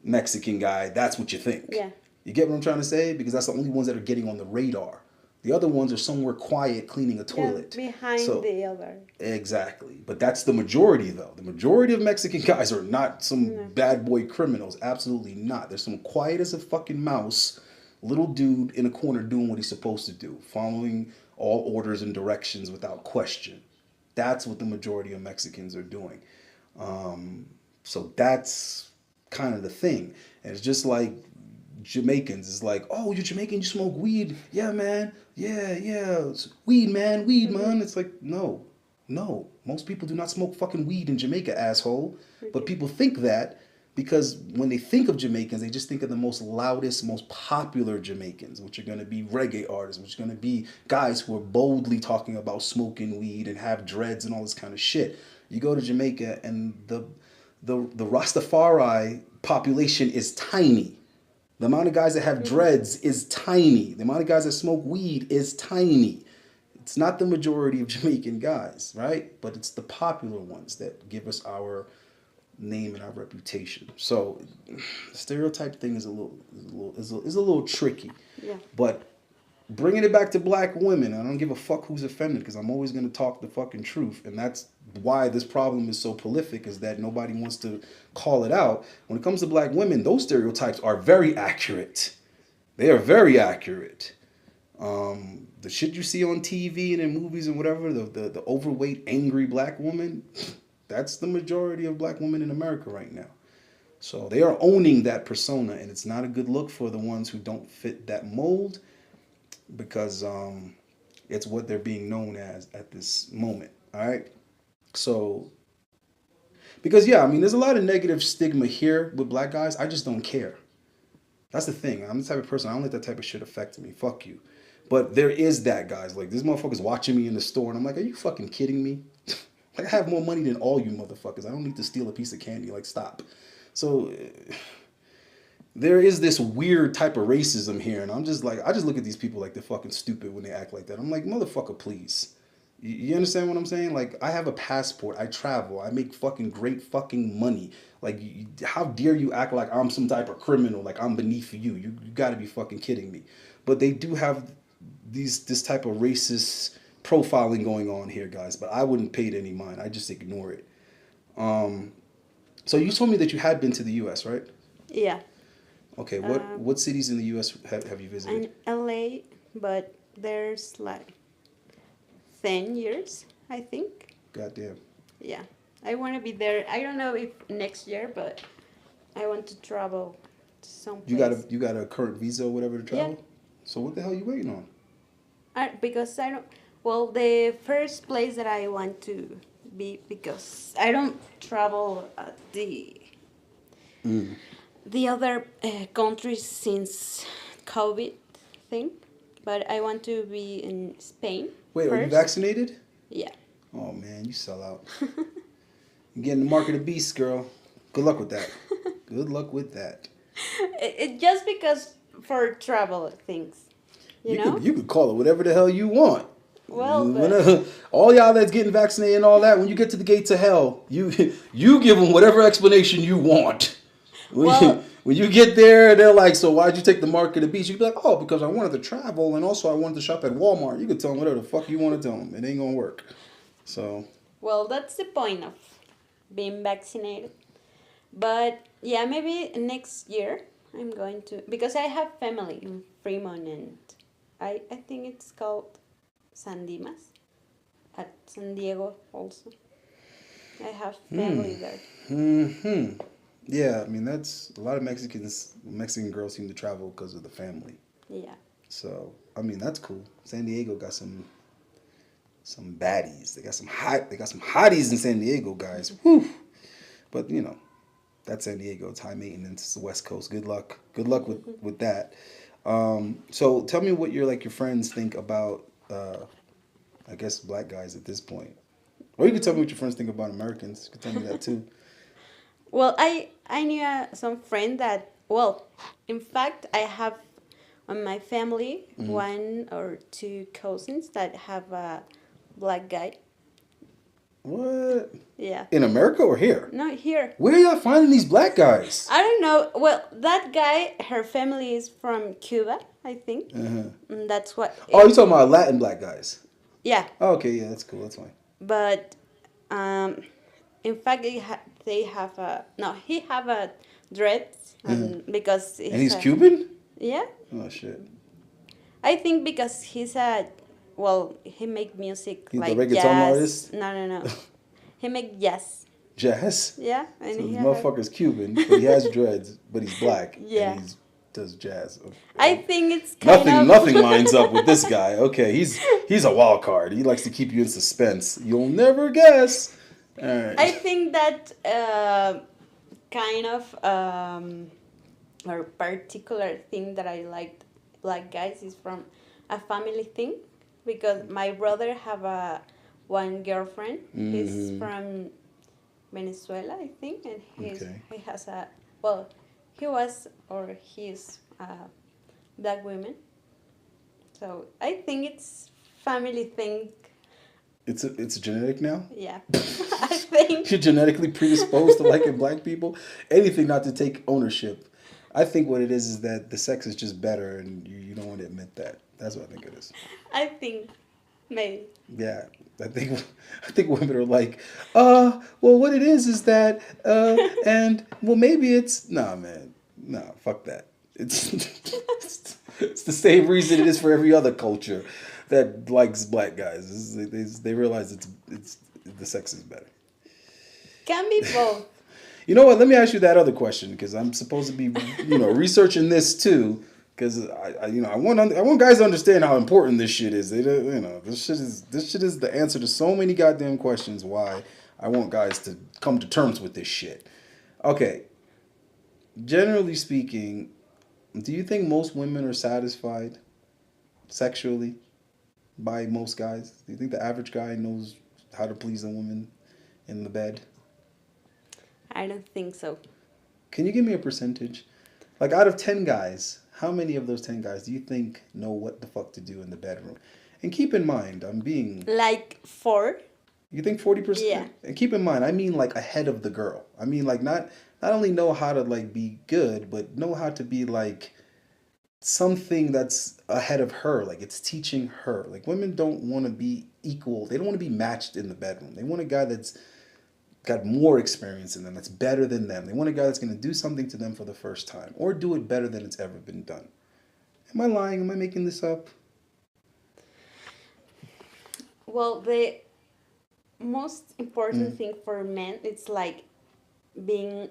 Speaker 1: Mexican guy, that's what you think.
Speaker 2: Yeah.
Speaker 1: You get what I'm trying to say? Because that's the only ones that are getting on the radar. The other ones are somewhere quiet cleaning a toilet.
Speaker 2: Yeah, behind the other.
Speaker 1: Exactly. But that's the majority, though. The majority of Mexican guys are not some bad boy criminals. Absolutely not. They're some quiet as a fucking mouse, little dude in a corner doing what he's supposed to do, following all orders and directions without question. That's what the majority of Mexicans are doing. So that's kind of the thing. And it's just like Jamaicans. It's like, oh, you're Jamaican, you smoke weed. Yeah, man. Yeah. It's weed, man. It's like, no. Most people do not smoke fucking weed in Jamaica, asshole. But people think that because when they think of Jamaicans, they just think of the most loudest, most popular Jamaicans, which are going to be reggae artists, which are going to be guys who are boldly talking about smoking weed and have dreads and all this kind of shit. You go to Jamaica and the Rastafari population is tiny. The amount of guys that have dreads is tiny. The amount of guys that smoke weed is tiny. It's not the majority of Jamaican guys, right? But it's the popular ones that give us our name and our reputation. So the stereotype thing is a little tricky.
Speaker 2: Yeah.
Speaker 1: But bringing it back to black women, I don't give a fuck who's offended because I'm always going to talk the fucking truth. And that's why this problem is so prolific, is that nobody wants to call it out. When it comes to black women, those stereotypes are very accurate. They are very accurate. The shit you see on TV and in movies and whatever, the overweight, angry black woman, that's the majority of black women in America right now. So they are owning that persona, and it's not a good look for the ones who don't fit that mold because it's what they're being known as at this moment. All right. So, because yeah, I mean, there's a lot of negative stigma here with black guys. I just don't care. That's the thing. I'm the type of person, I don't let that type of shit affect me. Fuck you. But there is that, guys. Like, this motherfucker's watching me in the store, and I'm like, are you fucking kidding me? Like, I have more money than all you motherfuckers. I don't need to steal a piece of candy. Like, stop. So, there is this weird type of racism here, and I'm just like, I just look at these people like they're fucking stupid when they act like that. I'm like, motherfucker, please. You understand what I'm saying? Like, I have a passport. I travel. I make fucking great fucking money. Like, how dare you act like I'm some type of criminal, like I'm beneath you? You got to be fucking kidding me. But they do have this type of racist profiling going on here, guys. But I wouldn't pay it any mind. I just ignore it. So you told me that you had been to the U.S., right?
Speaker 2: Yeah.
Speaker 1: Okay. What cities in the U.S. have you visited?
Speaker 2: In LA, but there's like 10 years, I think.
Speaker 1: Goddamn.
Speaker 2: Yeah. I want to be there. I don't know if next year, but I want to travel to some place.
Speaker 1: You got a current visa or whatever to travel?
Speaker 2: Yeah.
Speaker 1: So what the hell are you waiting on?
Speaker 2: Because I don't. Well, the first place that I want to be, because I don't travel the other countries since COVID thing, but I want to be in Spain.
Speaker 1: Wait,
Speaker 2: first.
Speaker 1: Are you vaccinated?
Speaker 2: Yeah.
Speaker 1: Oh man, you sell out. You're getting the mark of the beast, girl. Good luck with that. Good luck with that.
Speaker 2: It just because for travel things, you know.
Speaker 1: You could call it whatever the hell you want.
Speaker 2: Well, but
Speaker 1: all y'all that's getting vaccinated and all that, when you get to the gates of hell, you give them whatever explanation you want. When you get there, they're like, so why'd you take the mark of the beast? You'd be like, oh, because I wanted to travel and also I wanted to shop at Walmart. You could tell them whatever the fuck you want to tell them. It ain't going to work. So.
Speaker 2: Well, that's the point of being vaccinated. But yeah, maybe next year I'm going to, because I have family in Fremont and I think it's called San Dimas at San Diego also. I have family there.
Speaker 1: Mm-hmm. Yeah, I mean, that's a lot of Mexican girls seem to travel because of the family.
Speaker 2: Yeah.
Speaker 1: So, I mean, that's cool. San Diego got some baddies. They got some hotties in San Diego, guys. Whew. But, you know, that's San Diego. It's high maintenance. It's the West Coast. Good luck. Good luck with that. So tell me what your friends think about, I guess, black guys at this point. Or you can tell me what your friends think about Americans. You can tell me that too.
Speaker 2: Well, I knew some friend that, well, in fact, I have on my family one or two cousins that have a black guy.
Speaker 1: What?
Speaker 2: Yeah.
Speaker 1: In America or here?
Speaker 2: No, here.
Speaker 1: Where are y'all finding these black guys?
Speaker 2: I don't know. Well, that guy, her family is from Cuba, I think.
Speaker 1: Uh-huh.
Speaker 2: And that's what.
Speaker 1: Oh, you're talking about Latin black guys?
Speaker 2: Yeah.
Speaker 1: Oh, okay, yeah, that's cool. That's fine.
Speaker 2: But, in fact, they have a he have a dreads because
Speaker 1: he's Cuban?
Speaker 2: Yeah.
Speaker 1: Oh shit.
Speaker 2: I think because he's he make music
Speaker 1: he's
Speaker 2: like
Speaker 1: the reggaeton
Speaker 2: jazz.
Speaker 1: artist?
Speaker 2: No. He make jazz.
Speaker 1: Jazz?
Speaker 2: Yeah. And
Speaker 1: so
Speaker 2: he
Speaker 1: the motherfucker's Cuban, but he has dreads, but he's black.
Speaker 2: Yeah.
Speaker 1: And he does jazz. Okay.
Speaker 2: I think it's kind of
Speaker 1: nothing lines up with this guy. Okay, he's a wild card. He likes to keep you in suspense. You'll never guess. All right.
Speaker 2: I think that kind of or particular thing that I liked black guys is from a family thing, because my brother have one girlfriend. He's from Venezuela, I think, and he has he was or he's a black woman. So I think it's family thing.
Speaker 1: It's genetic now?
Speaker 2: Yeah. I think
Speaker 1: you're genetically predisposed to liking black people. Anything not to take ownership. I think what it is that the sex is just better and you don't want to admit that. That's what I think it is.
Speaker 2: I think maybe.
Speaker 1: Yeah. I think women are like, well, what it is that, and, well, maybe it's, nah, man. Nah, fuck that. It's the same reason it is for every other culture that likes black guys. They realize it's the sex is better.
Speaker 2: Can be both.
Speaker 1: You know what? Let me ask you that other question because I'm supposed to be, researching this too. Because I want guys to understand how important this shit is. This shit is the answer to so many goddamn questions. Why I want guys to come to terms with this shit. Okay. Generally speaking, do you think most women are satisfied sexually by most guys? Do you think the average guy knows how to please a woman in the bed?
Speaker 2: I don't think so.
Speaker 1: Can you give me a percentage? Like out of 10 guys, how many of those 10 guys do you think know what the fuck to do in the bedroom? And keep in mind, I'm being...
Speaker 2: Like 4?
Speaker 1: You think 40%?
Speaker 2: Yeah.
Speaker 1: And keep in mind, I mean like ahead of the girl. I mean like not only know how to like be good, but know how to be like something that's ahead of her. Like it's teaching her. Like women don't want to be equal. They don't want to be matched in the bedroom. They want a guy that's got more experience in them, that's better than them. They want a guy that's going to do something to them for the first time or do it better than it's ever been done. Am I lying? Am I making this up?
Speaker 2: Well, the most important thing for men, it's like being,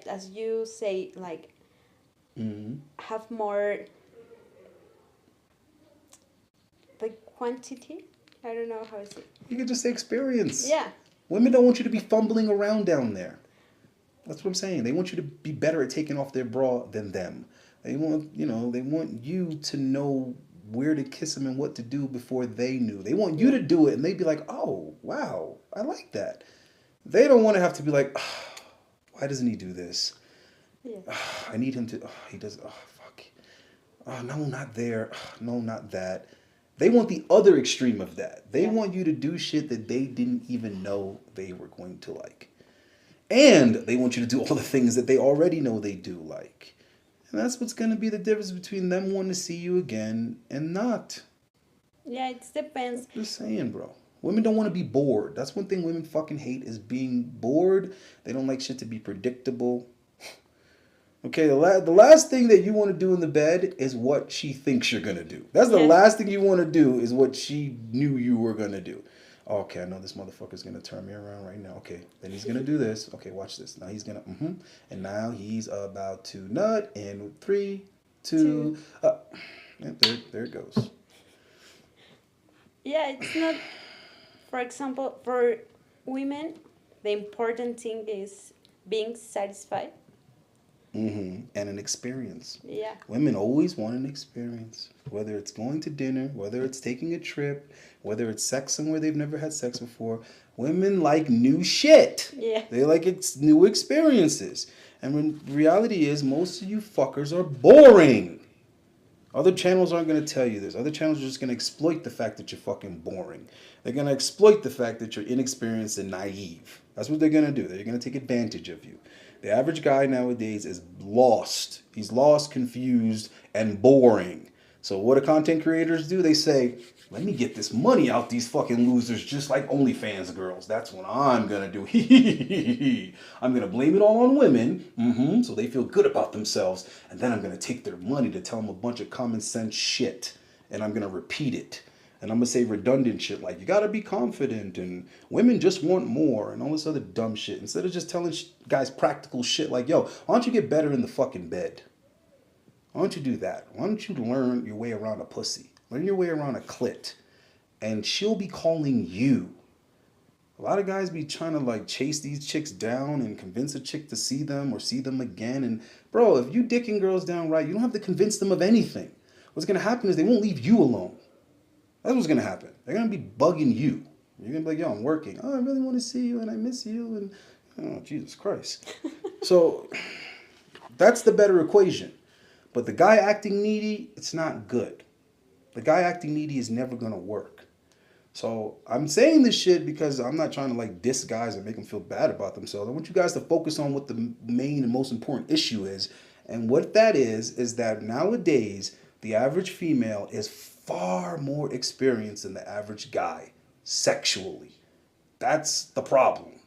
Speaker 2: as you say, like have more the quantity. I don't know how to say.
Speaker 1: You could just say experience.
Speaker 2: Yeah.
Speaker 1: Women don't want you to be fumbling around down there. That's what I'm saying. They want you to be better at taking off their bra than them. They want you to know where to kiss them and what to do before they knew. They want you to do it and they'd be like, oh, wow, I like that. They don't want to have to be like, oh, why doesn't he do this?
Speaker 2: Yeah.
Speaker 1: Oh, I need him to, he does, fuck. Oh, no, not there. Oh, no, not that. They want the other extreme of that. They want you to do shit that they didn't even know they were going to like. And they want you to do all the things that they already know they do like. And that's what's going to be the difference between them wanting to see you again and not.
Speaker 2: Yeah, it depends.
Speaker 1: I'm just saying, bro. Women don't want to be bored. That's one thing women fucking hate is being bored. They don't like shit to be predictable. Okay, the last thing that you want to do in the bed is what she thinks you're going to do. That's the last thing you want to do is what she knew you were going to do. Okay, I know this motherfucker's going to turn me around right now. Okay, then he's going to do this. Okay, watch this. Now he's going to, and now he's about to nut in 3, 2, there it goes.
Speaker 2: Yeah, it's not, for example, for women, the important thing is being satisfied.
Speaker 1: And an experience.
Speaker 2: Yeah.
Speaker 1: Women always want an experience. Whether it's going to dinner, whether it's taking a trip, whether it's sex somewhere they've never had sex before. Women like new shit.
Speaker 2: Yeah.
Speaker 1: They like new experiences. And when reality is, most of you fuckers are boring. Other channels aren't going to tell you this. Other channels are just going to exploit the fact that you're fucking boring. They're going to exploit the fact that you're inexperienced and naive. That's what they're going to do. They're going to take advantage of you. The average guy nowadays is lost. He's lost, confused, and boring. So what do content creators do? They say, let me get this money out these fucking losers just like OnlyFans girls. That's what I'm going to do. I'm going to blame it all on women so they feel good about themselves. And then I'm going to take their money to tell them a bunch of common sense shit. And I'm going to repeat it. And I'm going to say redundant shit like, you got to be confident and women just want more and all this other dumb shit. Instead of just telling guys practical shit like, yo, why don't you get better in the fucking bed? Why don't you do that? Why don't you learn your way around a pussy? Learn your way around a clit. And she'll be calling you. A lot of guys be trying to like chase these chicks down and convince a chick to see them or see them again. And bro, if you dicking girls down right, you don't have to convince them of anything. What's going to happen is they won't leave you alone. That's what's going to happen. They're going to be bugging you. You're going to be like, yo, I'm working. Oh, I really want to see you and I miss you. And oh, Jesus Christ. So that's the better equation. But the guy acting needy, it's not good. The guy acting needy is never going to work. So I'm saying this shit because I'm not trying to like diss guys or make them feel bad about themselves. I want you guys to focus on what the main and most important issue is. And what that is that nowadays the average female is far more experienced than the average guy sexually. That's the problem,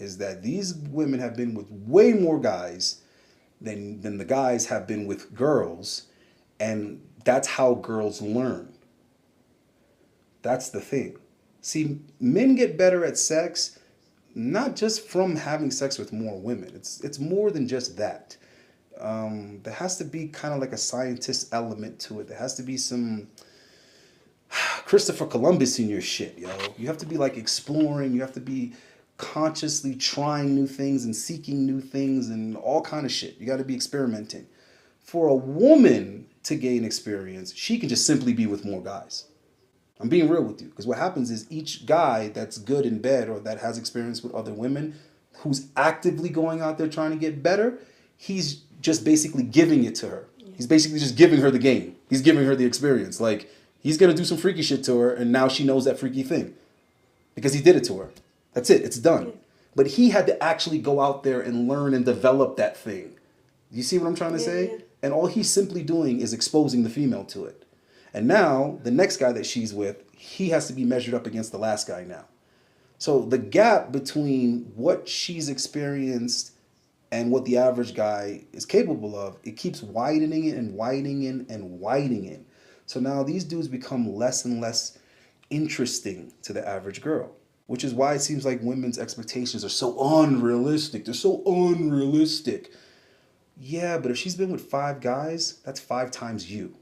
Speaker 1: is that these women have been with way more guys than the guys have been with girls, and that's how girls learn. That's the thing. See, men get better at sex not just from having sex with more women. It's more than just that. There has to be kind of like a scientist element to it. There has to be some Christopher Columbus in your shit, yo. You have to be like exploring. You have to be consciously trying new things and seeking new things and all kind of shit. You got to be experimenting. For a woman to gain experience, she can just simply be with more guys. I'm being real with you, because what happens is each guy that's good in bed or that has experience with other women, who's actively going out there trying to get better, he's just basically giving it to her. He's basically just giving her the game. He's giving her the experience. Like, he's going to do some freaky shit to her, and now she knows that freaky thing because he did it to her. That's it. It's done. But he had to actually go out there and learn and develop that thing. You see what I'm trying to say? Yeah. And all he's simply doing is exposing the female to it. And now, the next guy that she's with, he has to be measured up against the last guy now. So the gap between what she's experienced and what the average guy is capable of, it keeps widening it and widening it and widening it. So now these dudes become less and less interesting to the average girl, which is why it seems like women's expectations are so unrealistic. They're so unrealistic. Yeah, but if she's been with 5 guys, that's 5 times you.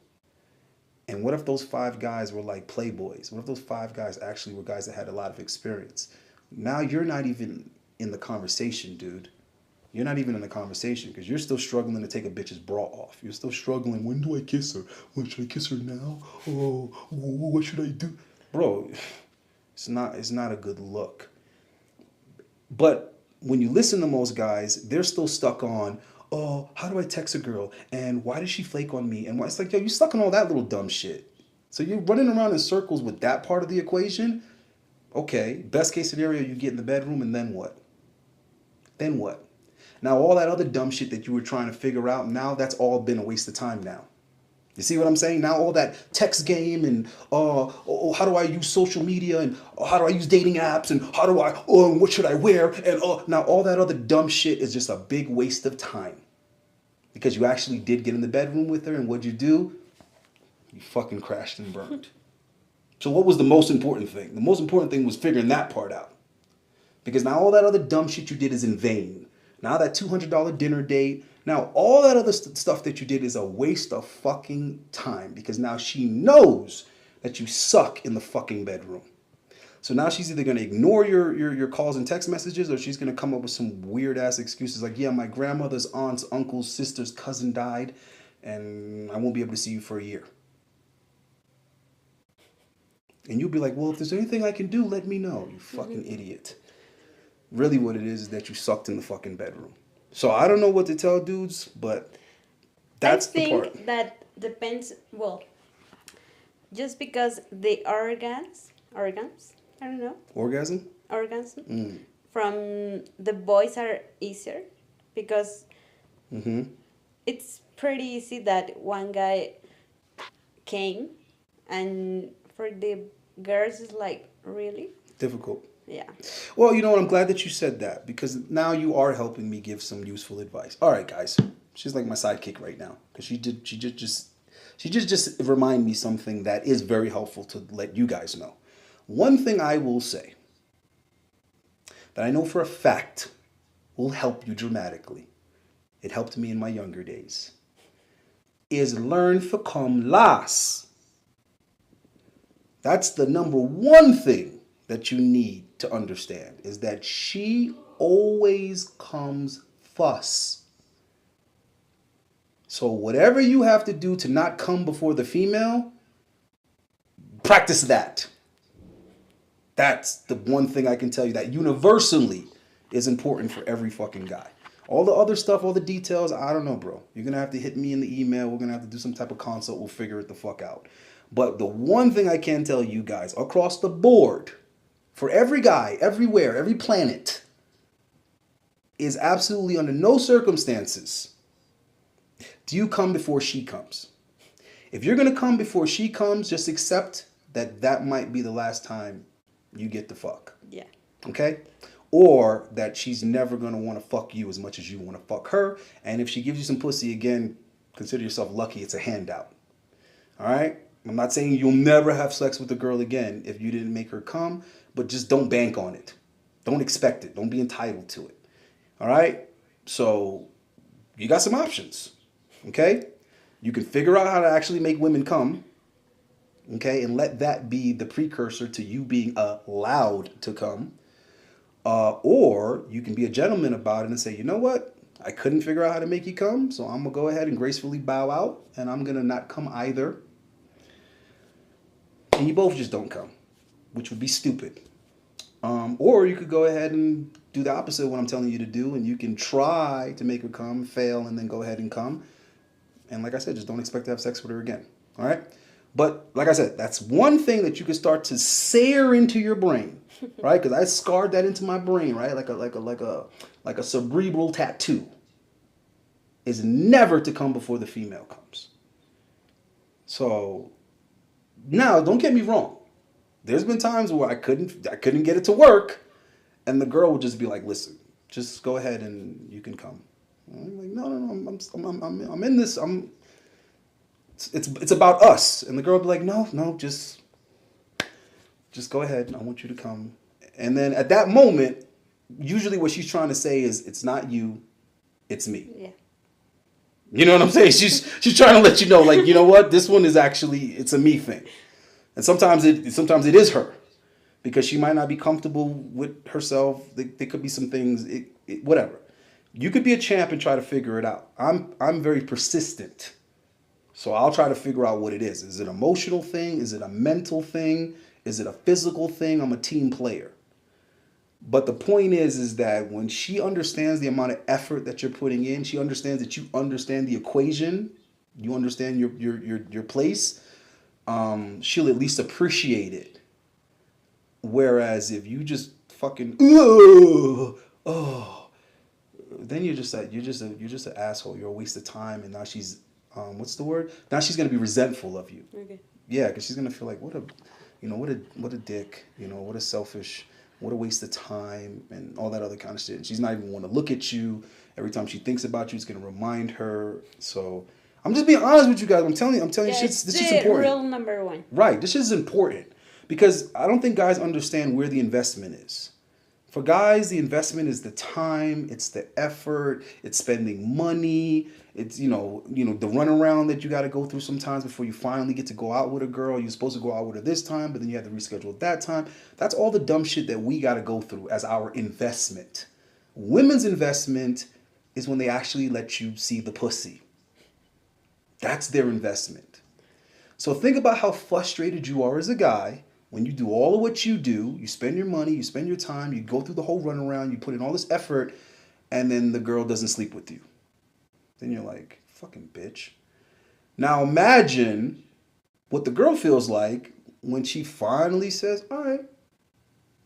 Speaker 1: And what if those 5 guys were like playboys? What if those 5 guys actually were guys that had a lot of experience? Now you're not even in the conversation, dude. You're not even in the conversation because you're still struggling to take a bitch's bra off. You're still struggling. When do I kiss her? When should I kiss her now? Oh, what should I do? Bro, it's not a good look. But when you listen to most guys, they're still stuck on, oh, how do I text a girl? And why does she flake on me? And why? It's like, yo, you stuck on all that little dumb shit. So you're running around in circles with that part of the equation. Okay, best case scenario, you get in the bedroom, and then what? Then what? Now, all that other dumb shit that you were trying to figure out, now that's all been a waste of time now. You see what I'm saying? Now all that text game and how do I use social media and how do I use dating apps and how do I, what should I wear? And now all that other dumb shit is just a big waste of time. Because you actually did get in the bedroom with her, and what'd you do? You fucking crashed and burned. So what was the most important thing? The most important thing was figuring that part out. Because now all that other dumb shit you did is in vain. Now that $200 dinner date, now all that other stuff that you did is a waste of fucking time, because now she knows that you suck in the fucking bedroom. So now she's either going to ignore your calls and text messages, or she's going to come up with some weird ass excuses like, yeah, my grandmother's aunt's uncle's sister's cousin died and I won't be able to see you for a year. And you'll be like, well, if there's anything I can do, let me know, you fucking idiot. Really what it is that you sucked in the fucking bedroom. So I don't know what to tell dudes, but that's the part. I
Speaker 2: think that depends, well, just because the organs, I don't know.
Speaker 1: Orgasm,
Speaker 2: from the boys are easier because it's pretty easy that one guy came, and for the girls it's like, really?
Speaker 1: Difficult.
Speaker 2: Yeah.
Speaker 1: Well, you know what? I'm glad that you said that, because now you are helping me give some useful advice. All right, guys. She's like my sidekick right now, because she just remind me something that is very helpful to let you guys know. One thing I will say that I know for a fact will help you dramatically. It helped me in my younger days. Is learn to come last. That's the number one thing that you need to understand, is that she always comes first. So whatever you have to do to not come before the female, practice that. That's the one thing I can tell you that universally is important for every fucking guy. All the other stuff, all the details, I don't know, bro. You're going to have to hit me in the email. We're going to have to do some type of consult. We'll figure it the fuck out. But the one thing I can tell you guys across the board, for every guy, everywhere, every planet, is absolutely under no circumstances do you come before she comes. If you're going to come before she comes, just accept that that might be the last time you get to fuck.
Speaker 2: Yeah.
Speaker 1: Okay? Or that she's never going to want to fuck you as much as you want to fuck her. And if she gives you some pussy again, consider yourself lucky. It's a handout. All right? I'm not saying you'll never have sex with a girl again if you didn't make her come, but just don't bank on it. Don't expect it. Don't be entitled to it. All right? So you got some options. Okay? You can figure out how to actually make women come. Okay? And let that be the precursor to you being allowed to come. Or you can be a gentleman about it and say, you know what? I couldn't figure out how to make you come, so I'm going to go ahead and gracefully bow out, and I'm going to not come either. And you both just don't come, which would be stupid. Or you could go ahead and do the opposite of what I'm telling you to do, and you can try to make her come, fail, and then go ahead and come. And like I said, just don't expect to have sex with her again. All right? But like I said, that's one thing that you can start to sear into your brain, right? Because I scarred that into my brain, right? Like a cerebral tattoo. Is never to come before the female comes. So now, don't get me wrong. There's been times where I couldn't get it to work, and the girl would just be like, "Listen, just go ahead and you can come." And I'm like, "No, I'm in this. It's about us." And the girl would be like, "No, just go ahead. I want you to come." And then at that moment, usually what she's trying to say is, "It's not you, it's me."
Speaker 2: Yeah.
Speaker 1: You know what I'm saying? She's trying to let you know, like, you know what? This one is actually, it's a me thing. And sometimes it is her, because she might not be comfortable with herself. There could be some things, whatever. You could be a champ and try to figure it out. I'm very persistent. So I'll try to figure out what it is. Is it an emotional thing? Is it a mental thing? Is it a physical thing? I'm a team player. But the point is that when she understands the amount of effort that you're putting in, she understands that you understand the equation, you understand your place, she'll at least appreciate it. Whereas if you just fucking then you're just an asshole. You're a waste of time, and now she's what's the word? Now she's gonna be resentful of you.
Speaker 2: Okay.
Speaker 1: Yeah, because she's gonna feel like what a dick, what a selfish. What a waste of time and all that other kind of shit. And she's not even want to look at you. Every time she thinks about you, it's going to remind her. So I'm just being honest with you guys. I'm telling you, this is important.
Speaker 2: Rule number 1.
Speaker 1: Right. This is important because I don't think guys understand where the investment is. For guys, the investment is the time, it's the effort, it's spending money, it's the runaround that you got to go through sometimes before you finally get to go out with a girl. You're supposed to go out with her this time, but then you have to reschedule at that time. That's all the dumb shit that we got to go through as our investment. Women's investment is when they actually let you see the pussy. That's their investment. So think about how frustrated you are as a guy. When you do all of what you do, you spend your money, you spend your time, you go through the whole runaround, you put in all this effort, and then the girl doesn't sleep with you. Then you're like, fucking bitch. Now imagine what the girl feels like when she finally says, all right,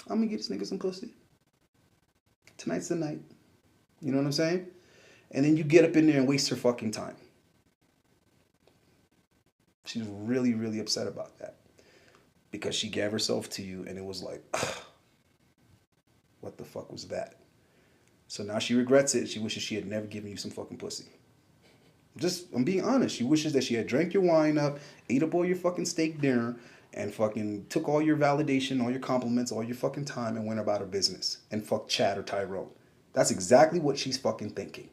Speaker 1: I'm going to get this nigga some pussy. Tonight's the night. You know what I'm saying? And then you get up in there and waste her fucking time. She's really, really upset about that. Because she gave herself to you and it was like, ugh, what the fuck was that? So now she regrets it. She wishes she had never given you some fucking pussy. I'm being honest. She wishes that she had drank your wine up, ate up all your fucking steak dinner, and fucking took all your validation, all your compliments, all your fucking time and went about her business and fucked Chad or Tyrone. That's exactly what she's fucking thinking.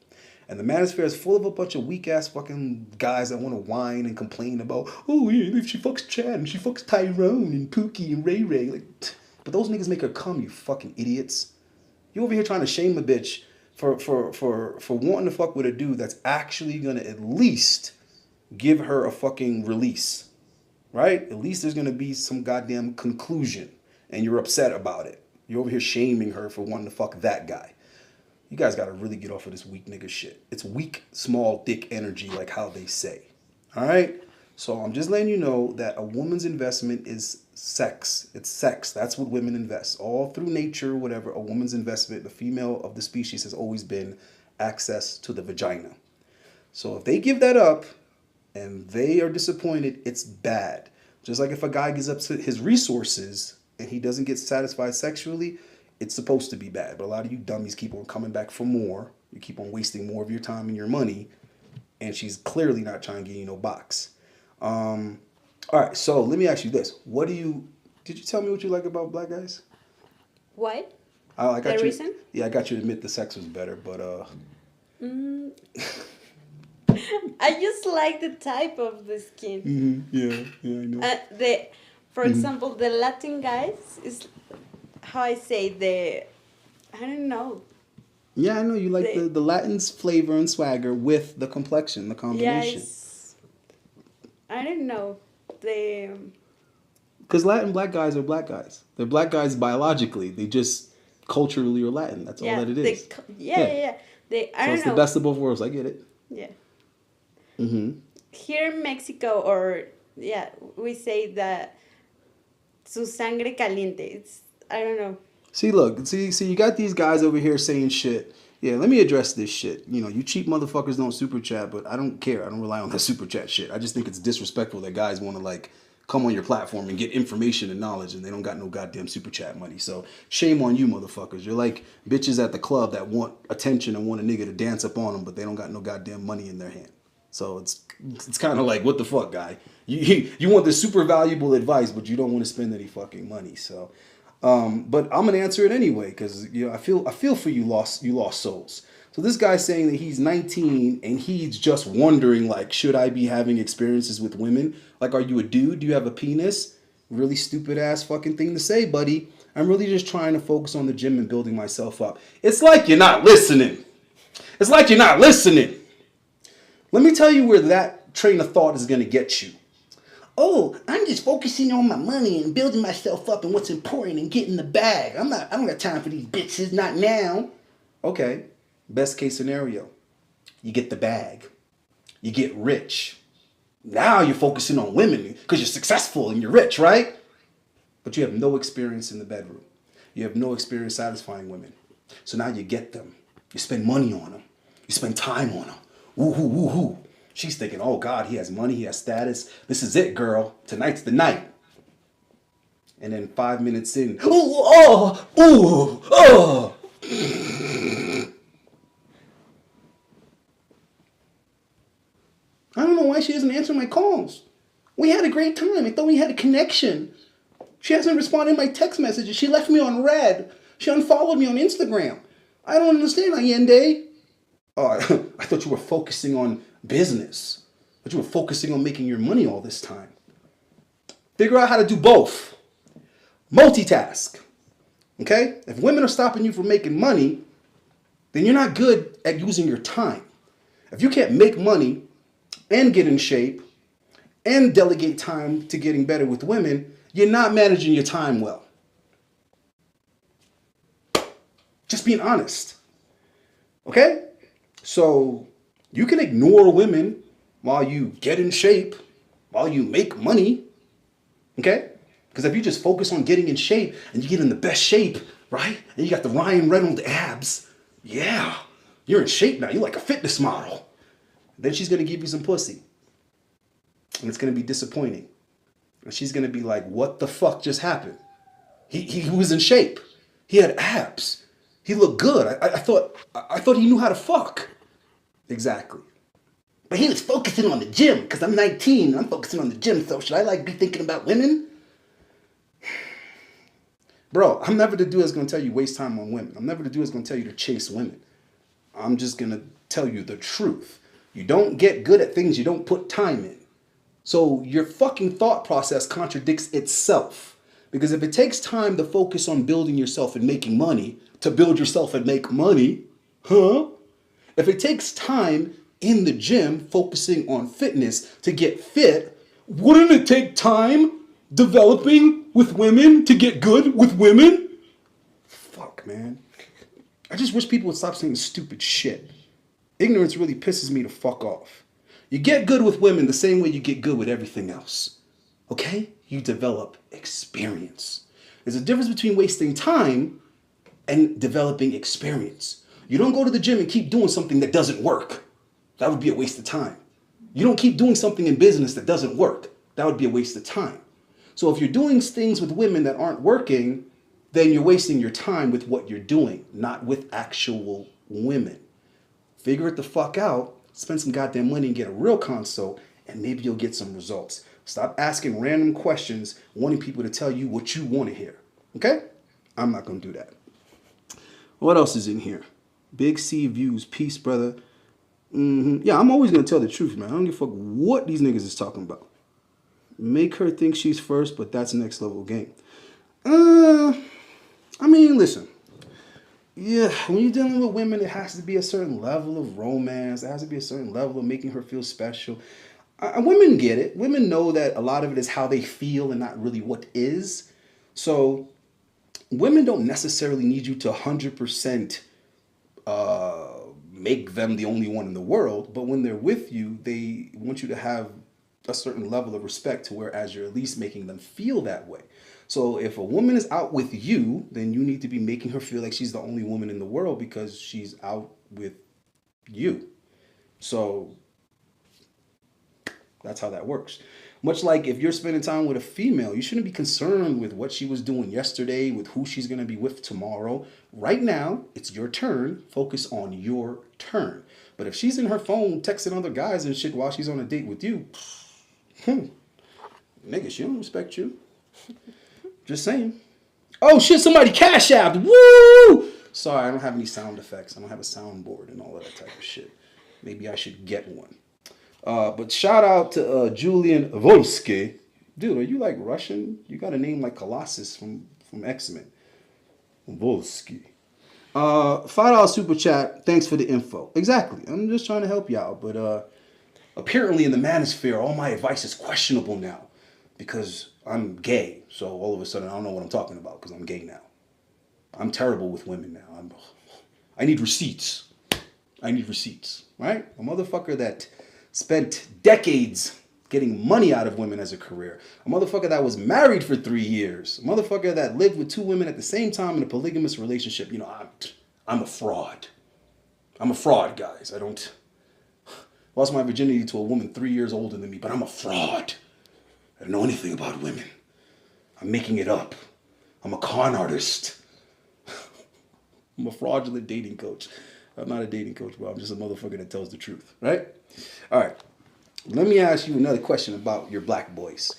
Speaker 1: And the manosphere is full of a bunch of weak-ass fucking guys that want to whine and complain about, oh, yeah, if she fucks Chad and she fucks Tyrone and Pookie and Ray Ray. Like, but those niggas make her come, you fucking idiots. You over here trying to shame a bitch for wanting to fuck with a dude that's actually going to at least give her a fucking release. Right? At least there's going to be some goddamn conclusion. And you're upset about it. You're over here shaming her for wanting to fuck that guy. You guys got to really get off of this weak nigga shit. It's weak, small dick energy, like how they say. All right? So I'm just letting you know that a woman's investment is sex. It's sex. That's what women invest. All through nature, whatever, a woman's investment, the female of the species has always been access to the vagina. So if they give that up and they are disappointed, it's bad. Just like if a guy gives up his resources and he doesn't get satisfied sexually, it's supposed to be bad, but a lot of you dummies keep on coming back for more. You keep on wasting more of your time and your money, and she's clearly not trying to get you no box. All right, so let me ask you this. Did you tell me what you like about black guys?
Speaker 2: What?
Speaker 1: I got
Speaker 2: The
Speaker 1: you.
Speaker 2: reason?
Speaker 1: Yeah, I got you to admit the sex was better, but
Speaker 2: Mm, I just like the type of the skin.
Speaker 1: yeah, I know.
Speaker 2: For example, the Latin guys is how I say I don't know.
Speaker 1: Yeah, I know you like
Speaker 2: The
Speaker 1: the Latin's flavor and swagger with the complexion, the
Speaker 2: yeah,
Speaker 1: combination.
Speaker 2: I don't know the
Speaker 1: Because Latin black guys are black guys. They're black guys biologically. They just culturally are Latin. That's all
Speaker 2: yeah
Speaker 1: that it is.
Speaker 2: yeah. I
Speaker 1: So
Speaker 2: don't
Speaker 1: it's the
Speaker 2: know.
Speaker 1: best of both worlds. I get it.
Speaker 2: Yeah.
Speaker 1: Mm-hmm.
Speaker 2: Here in Mexico, or yeah, we say that su sangre caliente. It's I don't know.
Speaker 1: See, look, see, you got these guys over here saying shit. Yeah, let me address this shit. You know, you cheap motherfuckers don't super chat, but I don't care. I don't rely on that super chat shit. I just think it's disrespectful that guys want to like come on your platform and get information and knowledge, and they don't got no goddamn super chat money. So shame on you, motherfuckers. You're like bitches at the club that want attention and want a nigga to dance up on them, but they don't got no goddamn money in their hand. So it's kind of like, what the fuck, guy? You want the super valuable advice, but you don't want to spend any fucking money. So. But I'm gonna answer it anyway because I feel for you lost souls. So this guy's saying that he's 19 and he's just wondering like, should I be having experiences with women? Like, are you a dude? Do you have a penis? Really stupid ass fucking thing to say, buddy. I'm really just trying to focus on the gym and building myself up. It's like you're not listening. It's like you're not listening. Let me tell you where that train of thought is gonna get you. Oh, I'm just focusing on my money and building myself up and what's important and getting the bag. I don't got time for these bitches, not now. Okay, best case scenario. You get the bag. You get rich. Now you're focusing on women because you're successful and you're rich, right? But you have no experience in the bedroom. You have no experience satisfying women. So now you get them. You spend money on them. You spend time on them. Woo-hoo, woo-hoo. She's thinking, oh God, he has money, he has status. This is it, girl. Tonight's the night. And then 5 minutes in, oh. I don't know why she doesn't answer my calls. We had a great time. I thought we had a connection. She hasn't responded to my text messages. She left me on red. She unfollowed me on Instagram. I don't understand, Allende. Oh, I thought you were focusing on business, but you were focusing on making your money all this time. Figure out how to do both. Multitask. Okay? If women are stopping you from making money, then you're not good at using your time. If you can't make money and get in shape and delegate time to getting better with women, you're not managing your time well. Just being honest. Okay? So you can ignore women while you get in shape, while you make money. Okay? Because if you just focus on getting in shape and you get in the best shape, right? And you got the Ryan Reynolds abs, yeah, you're in shape now. You're like a fitness model. Then she's going to give you some pussy. And it's going to be disappointing. And she's going to be like, what the fuck just happened? He was in shape. He had abs. He looked good. I thought he knew how to fuck. Exactly. But he was focusing on the gym because I'm 19. I'm focusing on the gym. So should I like be thinking about women? Bro, I'm never the dude that's going to tell you waste time on women. I'm never the dude that's going to tell you to chase women. I'm just going to tell you the truth. You don't get good at things you don't put time in. So your fucking thought process contradicts itself. Because if it takes time to focus on building yourself and making money, to build yourself and make money, if it takes time in the gym focusing on fitness to get fit, wouldn't it take time developing with women to get good with women? Fuck, man. I just wish people would stop saying stupid shit. Ignorance really pisses me the fuck off. You get good with women the same way you get good with everything else. Okay? You develop experience. There's a difference between wasting time and developing experience. You don't go to the gym and keep doing something that doesn't work. That would be a waste of time. You don't keep doing something in business that doesn't work. That would be a waste of time. So if you're doing things with women that aren't working, then you're wasting your time with what you're doing, not with actual women. Figure it the fuck out, spend some goddamn money and get a real consult, and maybe you'll get some results. Stop asking random questions, wanting people to tell you what you want to hear. Okay? I'm not going to do that. What else is in here? Big C views. Peace, brother. Yeah, I'm always going to tell the truth, man. I don't give a fuck what these niggas is talking about. Make her think she's first, but that's next level game. I mean, listen. Yeah, when you're dealing with women, it has to be a certain level of romance. There has to be a certain level of making her feel special. Women get it. Women know that a lot of it is how they feel and not really what is. So women don't necessarily need you to 100% make them the only one in the world. But when they're with you, they want you to have a certain level of respect to whereas you're at least making them feel that way. So if a woman is out with you, then you need to be making her feel like she's the only woman in the world because she's out with you. So that's how that works. Much like if you're spending time with a female, you shouldn't be concerned with what she was doing yesterday, with who she's going to be with tomorrow. Right now, it's your turn. Focus on your turn. But if she's in her phone texting other guys and shit while she's on a date with you, nigga, she don't respect you. Just saying. Oh shit, somebody cash apped. Woo! Sorry, I don't have any sound effects. I don't have a soundboard and all of that type of shit. Maybe I should get one. But shout out to Julian Volsky. Dude, are you like Russian? You got a name like Colossus from X-Men. Volsky. $5 super chat. Thanks for the info. Exactly. I'm just trying to help you out. But apparently in the manosphere, all my advice is questionable now. Because I'm gay. So all of a sudden, I don't know what I'm talking about because I'm gay now. I'm terrible with women now. I need receipts. I need receipts. Right? A motherfucker that spent decades getting money out of women as a career. A motherfucker that was married for 3 years. A motherfucker that lived with 2 women at the same time in a polygamous relationship. You know, I'm a fraud. I'm a fraud, guys. I lost my virginity to a woman 3 years older than me, but I'm a fraud. I don't know anything about women. I'm making it up. I'm a con artist. I'm a fraudulent dating coach. I'm not a dating coach, bro. I'm just a motherfucker that tells the truth, right? All right. Let me ask you another question about your black boys.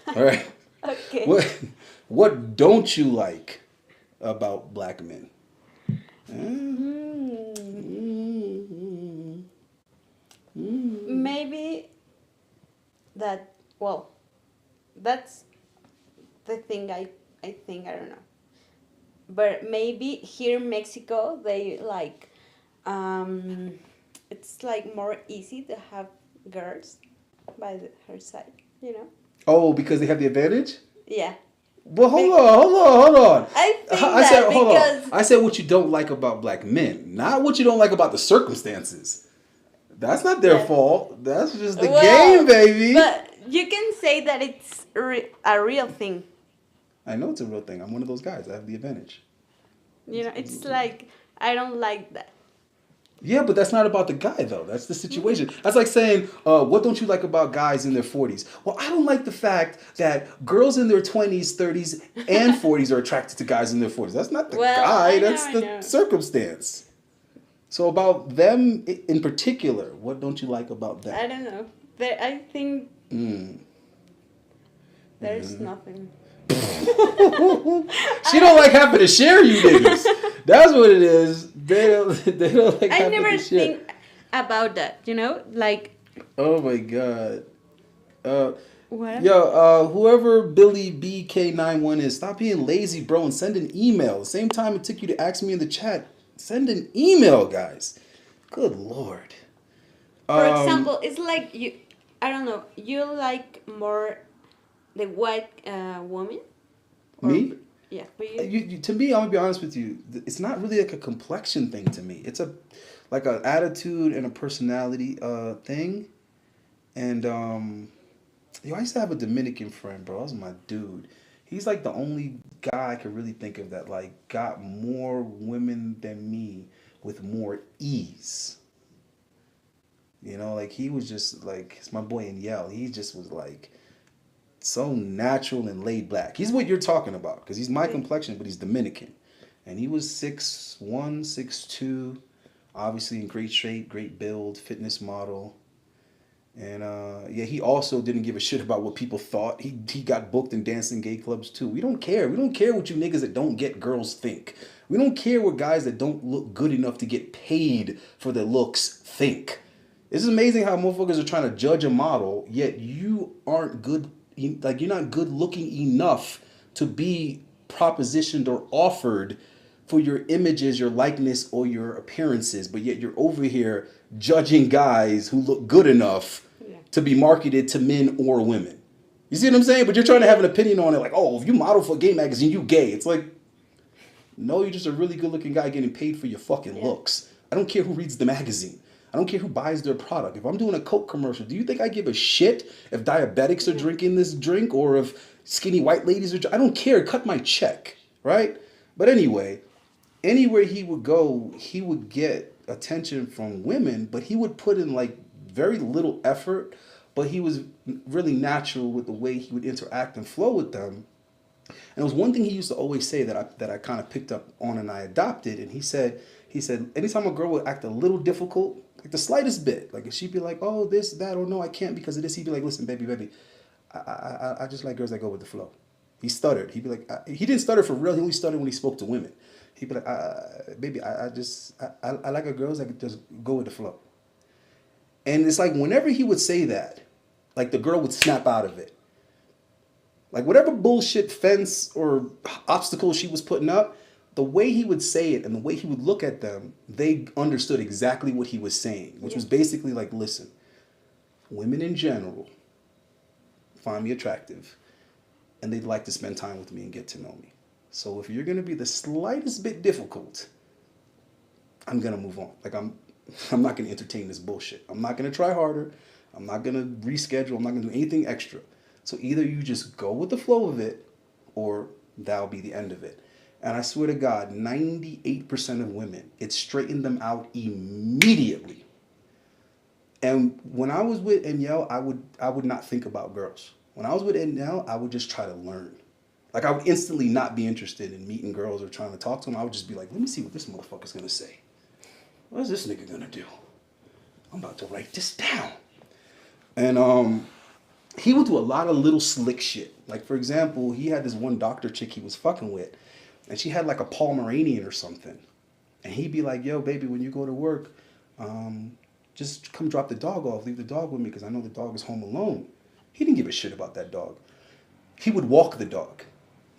Speaker 1: All right?
Speaker 2: Okay.
Speaker 1: What don't you like about black men?
Speaker 2: Maybe that, well, that's the thing I think, I don't know. But maybe here in Mexico, they like, it's like more easy to have girls by her side, you know?
Speaker 1: Oh, because they have the advantage?
Speaker 2: Yeah.
Speaker 1: Well, hold on.
Speaker 2: I said,
Speaker 1: hold on. I said what you don't like about black men, not what you don't like about the circumstances. That's not their fault. That's just the game, baby.
Speaker 2: But you can say that it's a real thing.
Speaker 1: I know it's a real thing. I'm one of those guys. I have the advantage.
Speaker 2: You know, it's like, I don't like that.
Speaker 1: Yeah, but that's not about the guy, though. That's the situation. That's like saying, what don't you like about guys in their 40s? Well, I don't like the fact that girls in their 20s, 30s, and 40s are attracted to guys in their 40s. That's not the guy. That's the circumstance. So about them in particular, what don't you like about them?
Speaker 2: I don't know. I think there's nothing.
Speaker 1: She don't like having to share you niggas. That's what it is. They don't like
Speaker 2: I
Speaker 1: having
Speaker 2: never
Speaker 1: to share.
Speaker 2: think about that, you know? Like,
Speaker 1: oh my god.
Speaker 2: what?
Speaker 1: Yo, whoever Billy BK91 is, stop being lazy, bro, and send an email. The same time it took you to ask me in the chat, send an email, guys. Good lord.
Speaker 2: For example, it's like I don't know, you like more the white woman?
Speaker 1: Me?
Speaker 2: Yeah, for you.
Speaker 1: To me, I'm gonna be honest with you. It's not really like a complexion thing to me. It's like an attitude and a personality thing. And I used to have a Dominican friend, bro. That was my dude. He's like the only guy I could really think of that like got more women than me with more ease. You know, like he was just like, it's my boy in Yale. He just was like so natural and laid back. He's what you're talking about because he's my complexion, but he's Dominican. And he was 6'1", 6'2", obviously in great shape, great build, fitness model. And yeah, he also didn't give a shit about what people thought. He got booked in dancing gay clubs too. We don't care. We don't care what you niggas that don't get girls think. We don't care what guys that don't look good enough to get paid for their looks think. It's amazing how motherfuckers are trying to judge a model, yet you aren't good, like you're not good looking enough to be propositioned or offered for your images, your likeness, or your appearances, but yet you're over here judging guys who look good enough to be marketed to men or women. You see what I'm saying? But you're trying to have an opinion on it, like, oh, if you model for a gay magazine, you gay. It's like, no, you're just a really good looking guy getting paid for your fucking looks. I don't care who reads the magazine. I don't care who buys their product. If I'm doing a Coke commercial, do you think I give a shit if diabetics are drinking this drink or if skinny white ladies are I don't care. Cut my check, right? But anyway, anywhere he would go, he would get attention from women, but he would put in like very little effort, but he was really natural with the way he would interact and flow with them. And it was one thing he used to always say that I kind of picked up on and I adopted. And he said, anytime a girl would act a little difficult, like the slightest bit, like if she'd be like, oh, this, that, or no, I can't because of this, he'd be like, listen, baby, I just like girls that go with the flow. He stuttered. He'd be like, he didn't stutter for real. He only stuttered when he spoke to women. He'd be like, baby, I like a girls that could just go with the flow. And it's like whenever he would say that, like the girl would snap out of it. Like whatever bullshit fence or obstacle she was putting up, the way he would say it and the way he would look at them, they understood exactly what he was saying, which was basically like, listen, women in general find me attractive and they'd like to spend time with me and get to know me. So if you're going to be the slightest bit difficult, I'm going to move on. Like I'm not going to entertain this bullshit. I'm not going to try harder. I'm not going to reschedule. I'm not going to do anything extra. So either you just go with the flow of it or that'll be the end of it. And I swear to God, 98% of women, it straightened them out immediately. And when I was with Danielle, I would not think about girls. When I was with Danielle, I would just try to learn. Like I would instantly not be interested in meeting girls or trying to talk to them. I would just be like, let me see what this motherfucker's gonna say. What is this nigga gonna do? I'm about to write this down. And he would do a lot of little slick shit. Like for example, he had this one doctor chick he was fucking with, and she had like a Pomeranian or something. And he'd be like, yo, baby, when you go to work, just come drop the dog off. Leave the dog with me because I know the dog is home alone. He didn't give a shit about that dog. He would walk the dog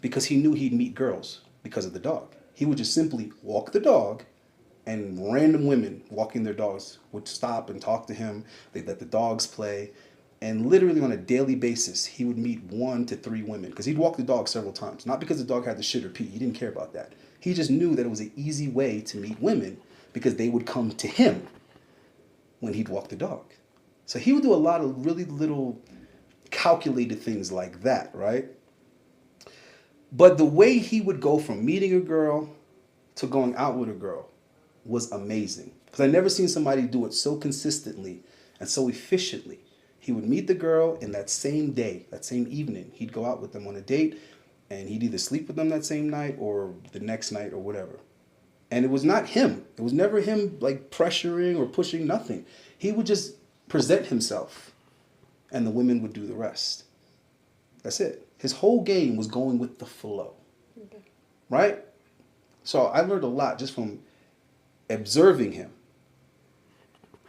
Speaker 1: because he knew he'd meet girls because of the dog. He would just simply walk the dog, and random women walking their dogs would stop and talk to him. They'd let the dogs play. And literally on a daily basis, he would meet 1 to 3 women because he'd walk the dog several times. Not because the dog had the shit or pee. He didn't care about that. He just knew that it was an easy way to meet women because they would come to him when he'd walk the dog. So he would do a lot of really little calculated things like that, right? But the way he would go from meeting a girl to going out with a girl was amazing. Because I never seen somebody do it so consistently and so efficiently. He would meet the girl in that same day, that same evening. He'd go out with them on a date and he'd either sleep with them that same night or the next night or whatever. And it was not him. It was never him like pressuring or pushing, nothing. He would just present himself and the women would do the rest. That's it. His whole game was going with the flow. Okay. Right? So I learned a lot just from observing him.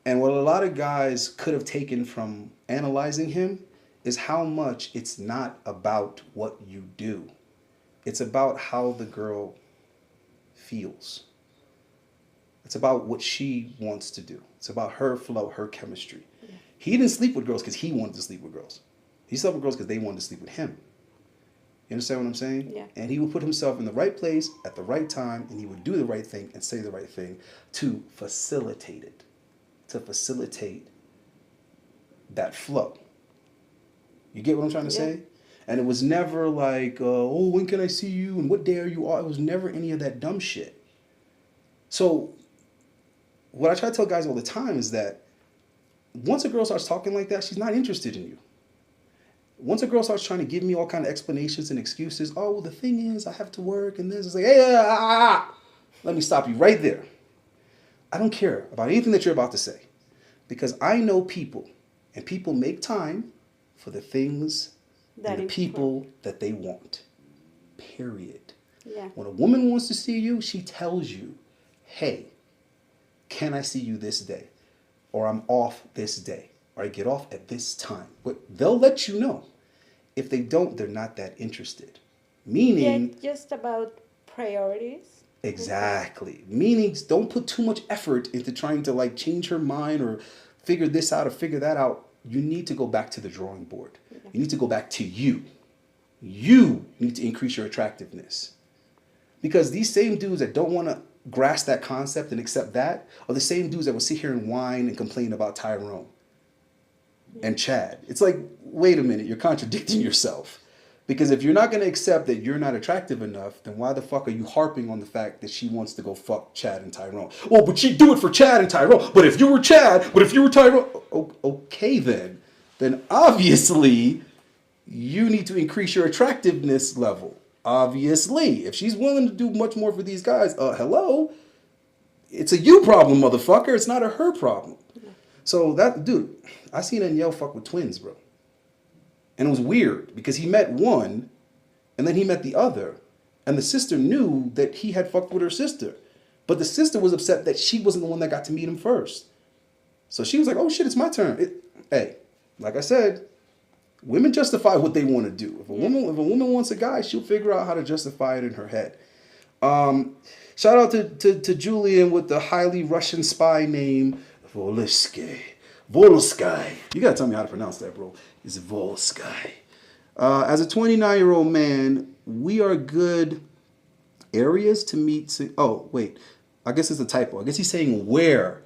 Speaker 1: And what a lot of guys could have taken from analyzing him is how much it's not about what you do. It's about how the girl feels. It's about what she wants to do. It's about her flow, her chemistry. Yeah. He didn't sleep with girls because he wanted to sleep with girls. He slept with girls because they wanted to sleep with him. You understand what I'm saying? Yeah. And he would put himself in the right place at the right time, and he would do the right thing and say the right thing to facilitate it. To facilitate that flow. You get what I'm trying to say? And it was never like, oh, when can I see you? And what day are you on? It was never any of that dumb shit. So what I try to tell guys all the time is that once a girl starts talking like that, she's not interested in you. Once a girl starts trying to give me all kind of explanations and excuses, oh, well, the thing is, I have to work and this. It's like, hey, let me stop you right there. I don't care about anything that you're about to say because I know people And people make time for the things and the people that they want. Period.
Speaker 2: Yeah.
Speaker 1: When a woman wants to see you, she tells you, hey, can I see you this day? Or I'm off this day. Or I get off at this time. But they'll let you know. If they don't, they're not that interested. Meaning...
Speaker 2: Yeah, just about priorities.
Speaker 1: Exactly. Meaning, don't put too much effort into trying to like change her mind or figure this out or figure that out. You need to go back to the drawing board. Yeah. You need to go back to you. You need to increase your attractiveness. Because these same dudes that don't want to grasp that concept and accept that are the same dudes that will sit here and whine and complain about Tyrone and Chad. It's like, wait a minute, you're contradicting yourself. Because if you're not going to accept that you're not attractive enough, then why the fuck are you harping on the fact that she wants to go fuck Chad and Tyrone? Well, but she'd do it for Chad and Tyrone. But if you were Chad, but if you were Tyrone, okay then. Then obviously you need to increase your attractiveness level. Obviously. If she's willing to do much more for these guys, hello? It's a you problem, motherfucker. It's not a her problem. So that, dude, I seen Danielle fuck with twins, bro. And it was weird because he met one and then he met the other. And the sister knew that he had fucked with her sister. But the sister was upset that she wasn't the one that got to meet him first. So she was like, oh shit, it's my turn. Hey, like I said, women justify what they want to do. If a woman wants a guy, she'll figure out how to justify it in her head. Shout out to Julian with the highly Russian spy name, Volsky. Volsky. You gotta tell me how to pronounce that, bro. It's Volsky. As a 29-year-old man, we are good areas to meet. Oh, wait. I guess it's a typo. I guess he's saying where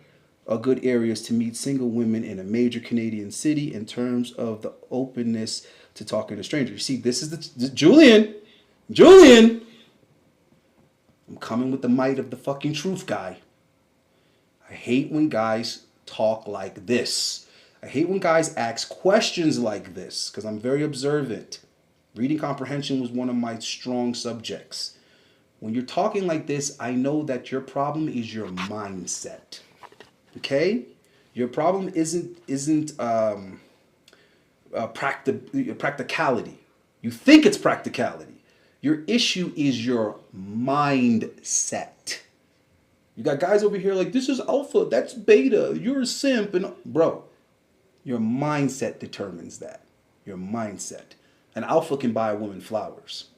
Speaker 1: are good areas to meet single women in a major Canadian city in terms of the openness to talking to strangers. You see, this is the Julian. I'm coming with the might of the fucking truth, guy. I hate when guys talk like this. I hate when guys ask questions like this because I'm very observant. Reading comprehension was one of my strong subjects. When you're talking like this, I know that your problem is your mindset. Okay? Your problem isn't practicality. You think it's practicality. Your issue is your mindset. You got guys over here like, this is alpha, that's beta, you're a simp. And bro, your mindset determines that. Your mindset. An alpha can buy a woman flowers.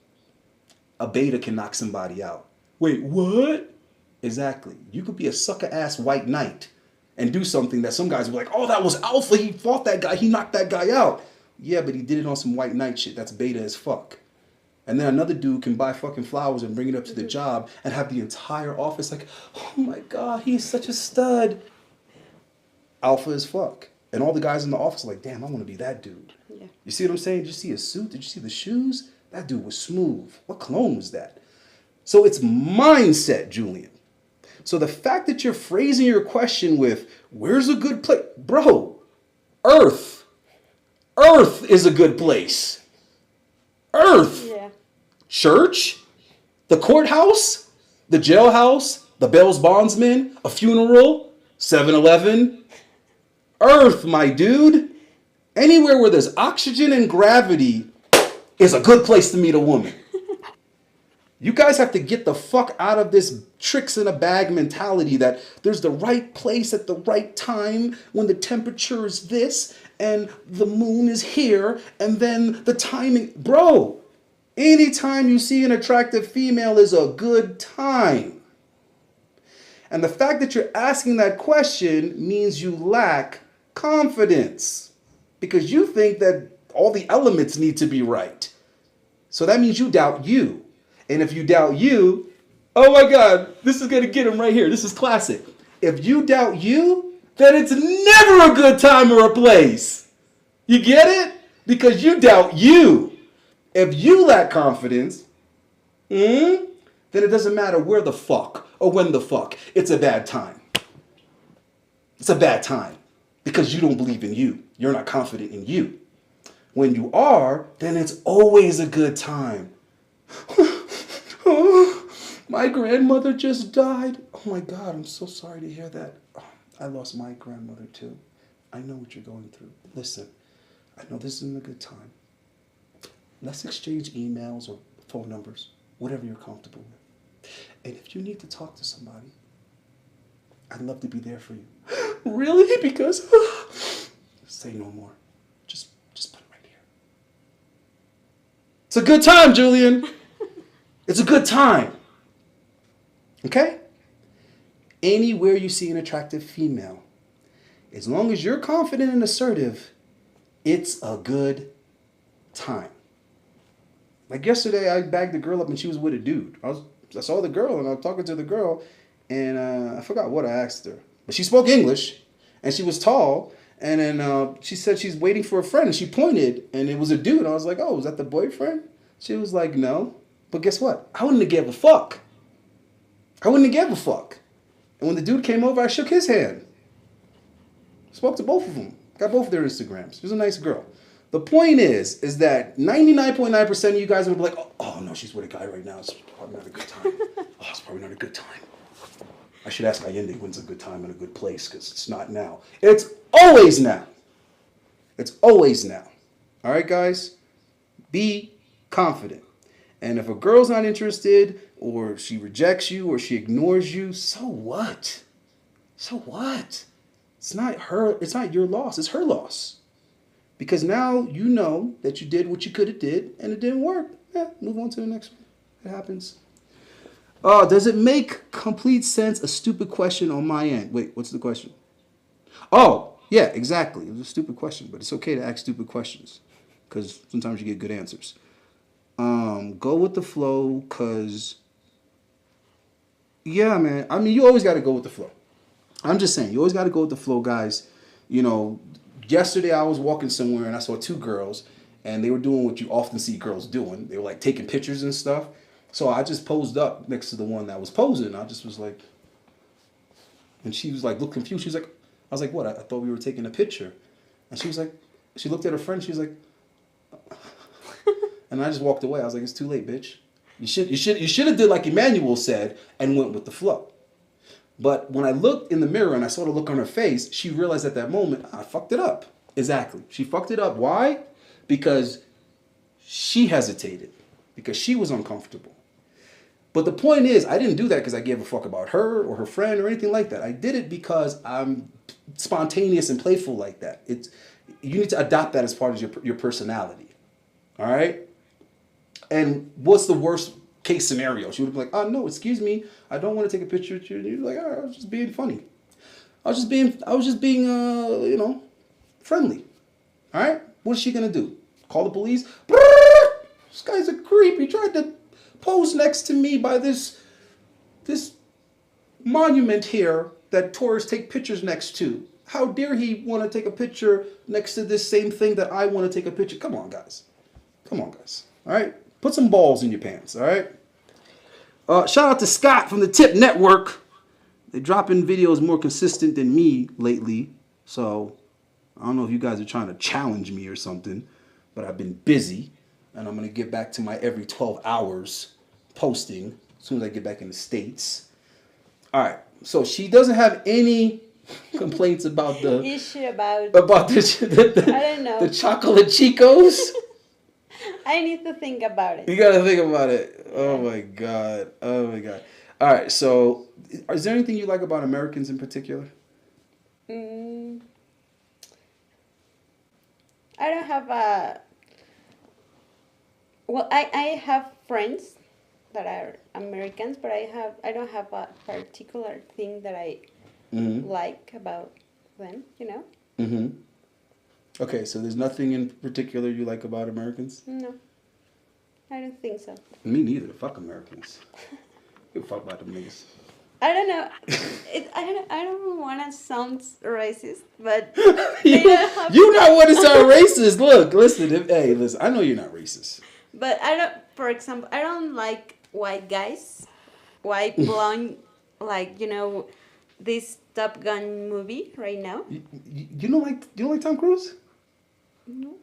Speaker 1: A beta can knock somebody out. Wait, what? Exactly. You could be a sucker-ass white knight and do something that some guys will be like, oh, that was alpha, he fought that guy, he knocked that guy out. Yeah, but he did it on some white knight shit. That's beta as fuck. And then another dude can buy fucking flowers and bring it up to the job and have the entire office like, oh my God, he's such a stud. Alpha as fuck. And all the guys in the office are like, damn, I want to be that dude. Yeah. You see what I'm saying? Did you see his suit? Did you see the shoes? That dude was smooth. What cologne was that? So it's mindset, Julian. So the fact that you're phrasing your question with, where's a good place? Bro, Earth. Earth is a good place. Earth. Yeah. Church, the courthouse, the jailhouse, the bail's bondsman, a funeral, 7-Eleven. Earth, my dude. Anywhere where there's oxygen and gravity is a good place to meet a woman. You guys have to get the fuck out of this tricks in a bag mentality that there's the right place at the right time when the temperature is this and the moon is here and then the timing. Bro, anytime you see an attractive female is a good time. And the fact that you're asking that question means you lack confidence because you think that all the elements need to be right. So that means you doubt you. And if you doubt you, oh my God, this is going to get him right here. This is classic. If you doubt you, then it's never a good time or a place. You get it? Because you doubt you. If you lack confidence, then it doesn't matter where the fuck or when the fuck. It's a bad time. It's a bad time because you don't believe in you. You're not confident in you. When you are, then it's always a good time. Oh, my grandmother just died. Oh my God, I'm so sorry to hear that. Oh, I lost my grandmother too. I know what you're going through. Listen, I know this isn't a good time. Let's exchange emails or phone numbers, whatever you're comfortable with. And if you need to talk to somebody, I'd love to be there for you. Really? Because say no more. Just put it right here. It's a good time, Julian. It's a good time. Okay? Anywhere you see an attractive female, as long as you're confident and assertive, it's a good time. Like yesterday, I bagged the girl up and she was with a dude. I saw the girl and I was talking to the girl and I forgot what I asked her. But she spoke English and she was tall. And then she said she's waiting for a friend and she pointed and it was a dude. I was like, oh, was that the boyfriend? She was like, no. But guess what? I wouldn't have gave a fuck. I wouldn't have gave a fuck. And when the dude came over, I shook his hand. Spoke to both of them. Got both of their Instagrams. She was a nice girl. The point is that 99.9% of you guys would be like, oh no, she's with a guy right now. It's probably not a good time. Oh, it's probably not a good time. I should ask Allende when's a good time and a good place because it's not now. It's always now. It's always now. All right, guys? Be confident. And if a girl's not interested or she rejects you or she ignores you, so what? So what? It's not her, it's not your loss, it's her loss. Because now you know that you did what you could have did and it didn't work. Yeah, move on to the next one. It happens. Does it make complete sense? A stupid question on my end. Wait, what's the question? Oh, yeah, exactly. It was a stupid question, but it's okay to ask stupid questions because sometimes you get good answers. Go with the flow because, yeah, man. I mean, you always got to go with the flow. I'm just saying, you always got to go with the flow, guys. You know, yesterday I was walking somewhere and I saw two girls and they were doing what you often see girls doing. They were like taking pictures and stuff. So I just posed up next to the one that was posing. I just was like, and she was like, look confused. She was like, I was like, what? I thought we were taking a picture. And she was like, she looked at her friend. She was like, and I just walked away. I was like, it's too late, bitch. You should have did like Emmanuel said and went with the flow. But when I looked in the mirror and I saw the look on her face, she realized at that moment, I fucked it up. Exactly. She fucked it up. Why? Because she hesitated. Because she was uncomfortable. But the point is, I didn't do that because I gave a fuck about her or her friend or anything like that. I did it because I'm spontaneous and playful like that. You need to adopt that as part of your personality. All right? And what's the worst case scenario? She would be like, oh, no, excuse me. I don't want to take a picture with you. And you're like, all right, I was just being funny. I was just being, friendly. All right? What's she going to do? Call the police? This guy's a creep. He tried to pose next to me by this monument here that tourists take pictures next to. How dare he want to take a picture next to this same thing that I want to take a picture? Come on, guys. Come on, guys. All right? Put some balls in your pants, all right? Shout out to Scott from the Tip Network. They're dropping videos more consistent than me lately. So I don't know if you guys are trying to challenge me or something, but I've been busy. And I'm going to get back to my every 12 hours posting as soon as I get back in the States. All right. So she doesn't have any complaints about the
Speaker 2: issue about
Speaker 1: the
Speaker 2: I don't know,
Speaker 1: the chocolate Chicos.
Speaker 2: I need to think about it.
Speaker 1: You got to think about it. Oh my God. Oh my God. All right. So is there anything you like about Americans in particular?
Speaker 2: I don't have a... Well, I have friends that are Americans, but I don't have a particular thing that I like about them, you know?
Speaker 1: Mm-hmm. Okay, so there's nothing in particular you like about Americans?
Speaker 2: No, I don't think so.
Speaker 1: Me neither. Fuck Americans. Give a fuck about them niggas.
Speaker 2: I don't know. I don't want to sound racist, but
Speaker 1: you not want to sound racist. Look, listen. Listen. I know you're not racist.
Speaker 2: But I don't. For example, I don't like white guys, white blonde, like this Top Gun movie right now.
Speaker 1: You don't like Tom Cruise?
Speaker 2: No.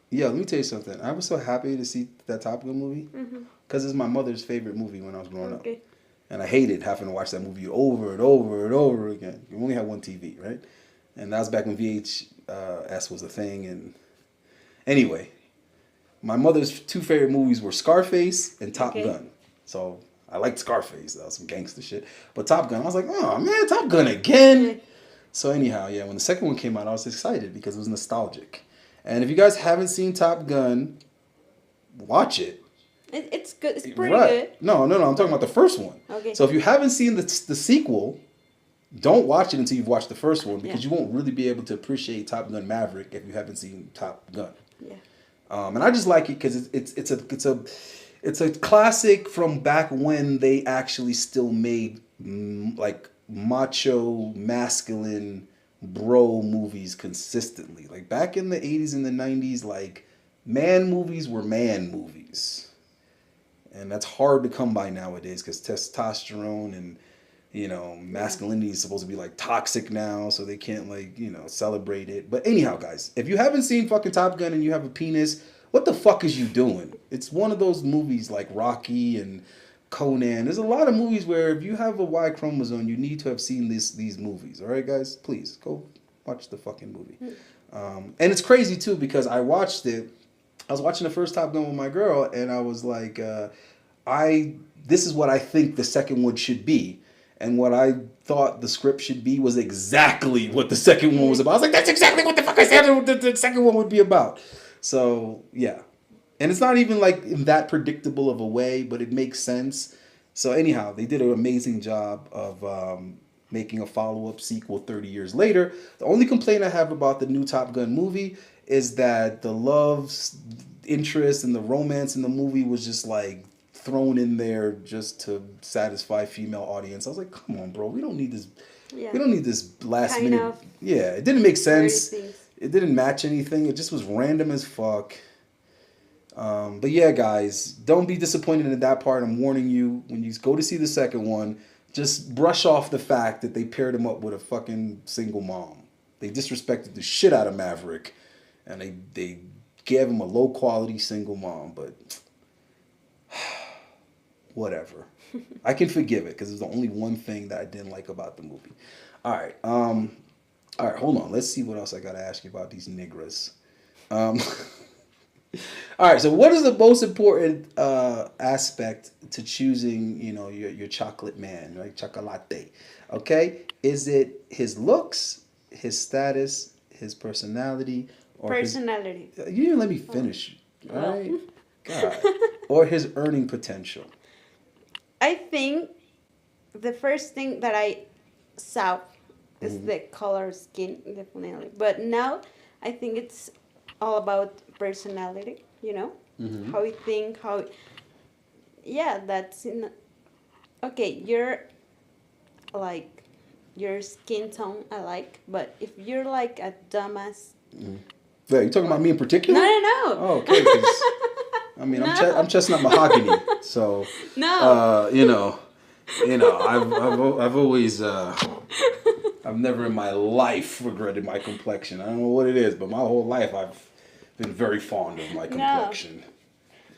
Speaker 1: Yeah, let me tell you something. I was so happy to see that Top Gun movie because it's my mother's favorite movie when I was growing up. And I hated having to watch that movie over and over and over again. You only had one TV, right? And that was back when VHS was a thing. And anyway, my mother's two favorite movies were Scarface and Top Gun. So I liked Scarface. That was some gangster shit. But Top Gun, I was like, oh man, Top Gun again. So anyhow, yeah, when the second one came out, I was excited because it was nostalgic. And if you guys haven't seen Top Gun, watch it.
Speaker 2: It's good. It's pretty good.
Speaker 1: No. I'm talking about the first one.
Speaker 2: Okay.
Speaker 1: So if you haven't seen the sequel, don't watch it until you've watched the first one because you won't really be able to appreciate Top Gun Maverick if you haven't seen Top Gun.
Speaker 2: Yeah.
Speaker 1: And I just like it because it's a classic from back when they actually still made like macho, masculine, bro movies consistently. Like back in the 80s and the 90s, like man movies were man movies. And that's hard to come by nowadays because testosterone and, you know, masculinity is supposed to be like toxic now, so they can't like, you know, celebrate it. But anyhow, guys, if you haven't seen fucking Top Gun and you have a penis, what the fuck is you doing? It's one of those movies like Rocky and Conan. There's a lot of movies where if you have a Y chromosome, you need to have seen these movies. All right, guys, please go watch the fucking movie. And it's crazy too because I watched it. I was watching the first Top Gun with my girl, and I was like, this is what I think the second one should be. And what I thought the script should be was exactly what the second one was about. I was like, that's exactly what the fuck I said the second one would be about. So, yeah. And it's not even like in that predictable of a way, but it makes sense. So anyhow, they did an amazing job of making a follow-up sequel 30 years later. The only complaint I have about the new Top Gun movie is that the love interest and the romance in the movie was just like thrown in there just to satisfy female audience. I was like, come on, bro, we don't need this. Yeah. We don't need this last
Speaker 2: kind
Speaker 1: minute. Yeah, it didn't make sense. It didn't match anything. It just was random as fuck. But yeah, guys, don't be disappointed in that part. I'm warning you, when you go to see the second one, just brush off the fact that they paired him up with a fucking single mom. They disrespected the shit out of Maverick, and they gave him a low quality single mom. But whatever, I can forgive it because there's the only one thing that I didn't like about the movie. All right, hold on. Let's see what else I gotta ask you about these niggas. All right, so what is the most important aspect to choosing, you know, your chocolate man, right? Chocolate. Okay, is it his looks, his status, his personality, or
Speaker 2: personality?
Speaker 1: You didn't let me finish. All right, God, or his earning potential.
Speaker 2: I think the first thing that I saw is the color skin, definitely. But now I think it's all about personality, you know? How you think, that's okay, you're like, your skin tone I like, but if you're like a dumbass.
Speaker 1: Yeah, you talking about me in particular?
Speaker 2: No.
Speaker 1: Oh, okay, 'cause, I mean, no. I'm chestnut mahogany, so
Speaker 2: no.
Speaker 1: I've always I've never in my life regretted my complexion. I don't know what it is, but my whole life I've been very fond of my complexion.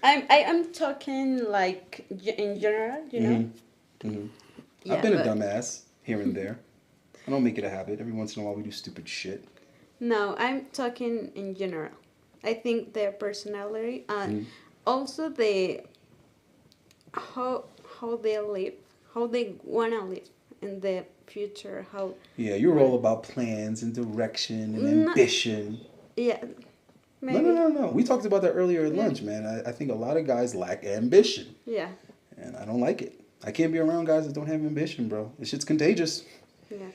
Speaker 2: No. I'm talking like in general, you know.
Speaker 1: Yeah, I've been a dumbass here and there. I don't make it a habit. Every once in a while we do stupid shit.
Speaker 2: No, I'm talking in general. I think their personality and also how they live, how they wanna live in the future.
Speaker 1: Yeah, you're all about plans and direction and ambition.
Speaker 2: Yeah. Maybe.
Speaker 1: No. We talked about that earlier at lunch, man. I think a lot of guys lack ambition.
Speaker 2: Yeah.
Speaker 1: And I don't like it. I can't be around guys that don't have ambition, bro. This shit's contagious.
Speaker 2: Yeah.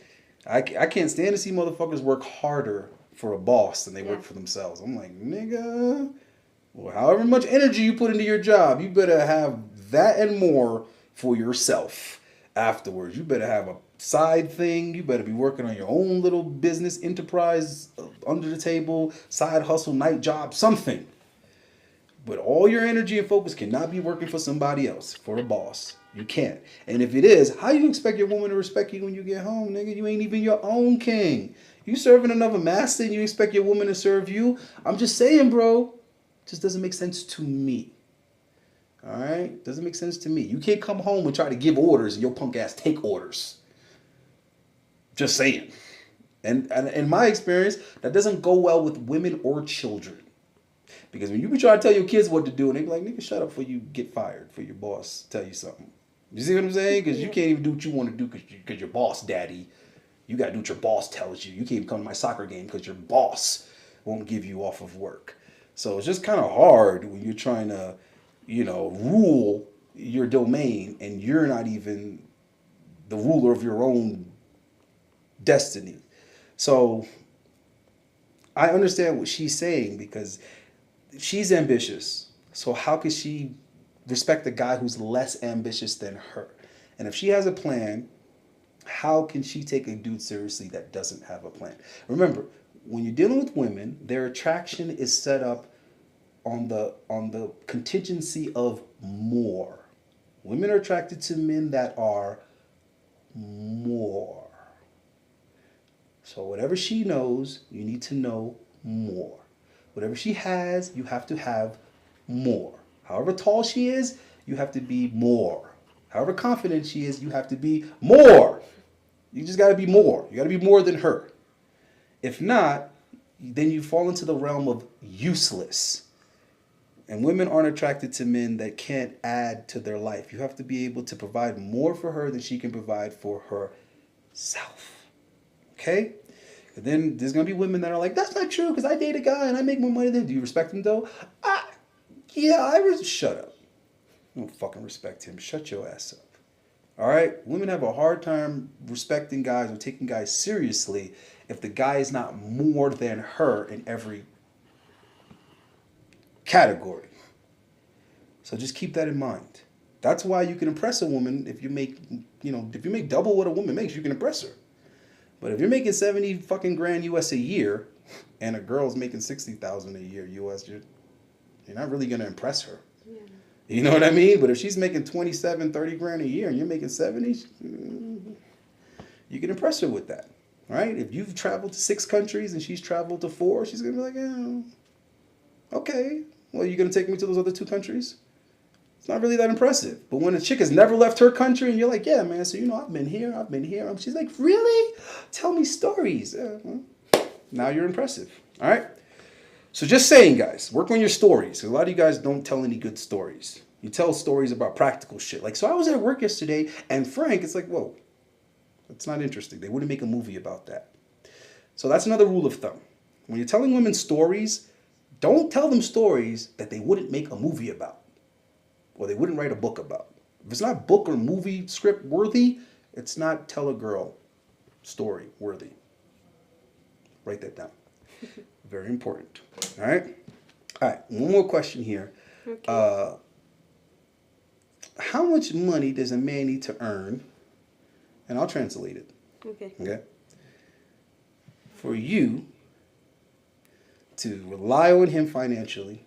Speaker 1: I can't stand to see motherfuckers work harder for a boss than they work for themselves. I'm like, nigga, well, however much energy you put into your job, you better have that and more for yourself afterwards. You better have a side thing. You better be working on your own little business enterprise under the table, side hustle, night job, something. But all your energy and focus cannot be working for somebody else, for a boss. You can't. And if it is, how you expect your woman to respect you when you get home, nigga? You ain't even your own king. You serving another master and you expect your woman to serve you? I'm just saying, bro. It just doesn't make sense to me. All right? Doesn't make sense to me. You can't come home and try to give orders and your punk ass take orders. Just saying. And in my experience, that doesn't go well with women or children. Because when you be trying to tell your kids what to do, and they be like, nigga, shut up before you get fired for your boss tell you something. You see what I'm saying? Because you can't even do what you want to do because your boss, daddy. You got to do what your boss tells you. You can't even come to my soccer game because your boss won't give you off of work. So it's just kind of hard when you're trying to, rule your domain and you're not even the ruler of your own destiny. So I understand what she's saying because she's ambitious. So how could she respect a guy who's less ambitious than her? And if she has a plan, how can she take a dude seriously that doesn't have a plan? Remember, when you're dealing with women, their attraction is set up on the contingency of more. Women are attracted to men that are more. So whatever she knows, you need to know more. Whatever she has, you have to have more. However tall she is, you have to be more. However confident she is, you have to be more. You just got to be more. You got to be more than her. If not, then you fall into the realm of useless. And women aren't attracted to men that can't add to their life. You have to be able to provide more for her than she can provide for herself. Okay? And then there's going to be women that are like, that's not true because I date a guy and I make more money than him. Do you respect him though? Shut up. I don't fucking respect him. Shut your ass up. All right? Women have a hard time respecting guys or taking guys seriously if the guy is not more than her in every category. So just keep that in mind. That's why you can impress a woman if you make double what a woman makes, you can impress her. But if you're making 70 fucking grand US a year and a girl's making 60,000 a year US, you're not really going to impress her. Yeah. You know what I mean? But if she's making 27, 30 grand a year and you're making 70, you can impress her with that. Right? If you've traveled to 6 countries and she's traveled to 4, she's going to be like, okay. Well, you're going to take me to those other 2 countries? It's not really that impressive. But when a chick has never left her country and you're like, yeah, man, so I've been here. She's like, really? Tell me stories. Now you're impressive. All right? So just saying, guys, work on your stories. A lot of you guys don't tell any good stories. You tell stories about practical shit. Like, so I was at work yesterday and Frank, it's like, whoa, that's not interesting. They wouldn't make a movie about that. So that's another rule of thumb. When you're telling women stories, don't tell them stories that they wouldn't make a movie about or they wouldn't write a book about. If it's not book or movie script worthy, it's not tell a girl story worthy. Write that down. Very important. All right? All right, one more question here. Okay. How much money does a man need to earn? And I'll translate it. Okay? For you to rely on him financially.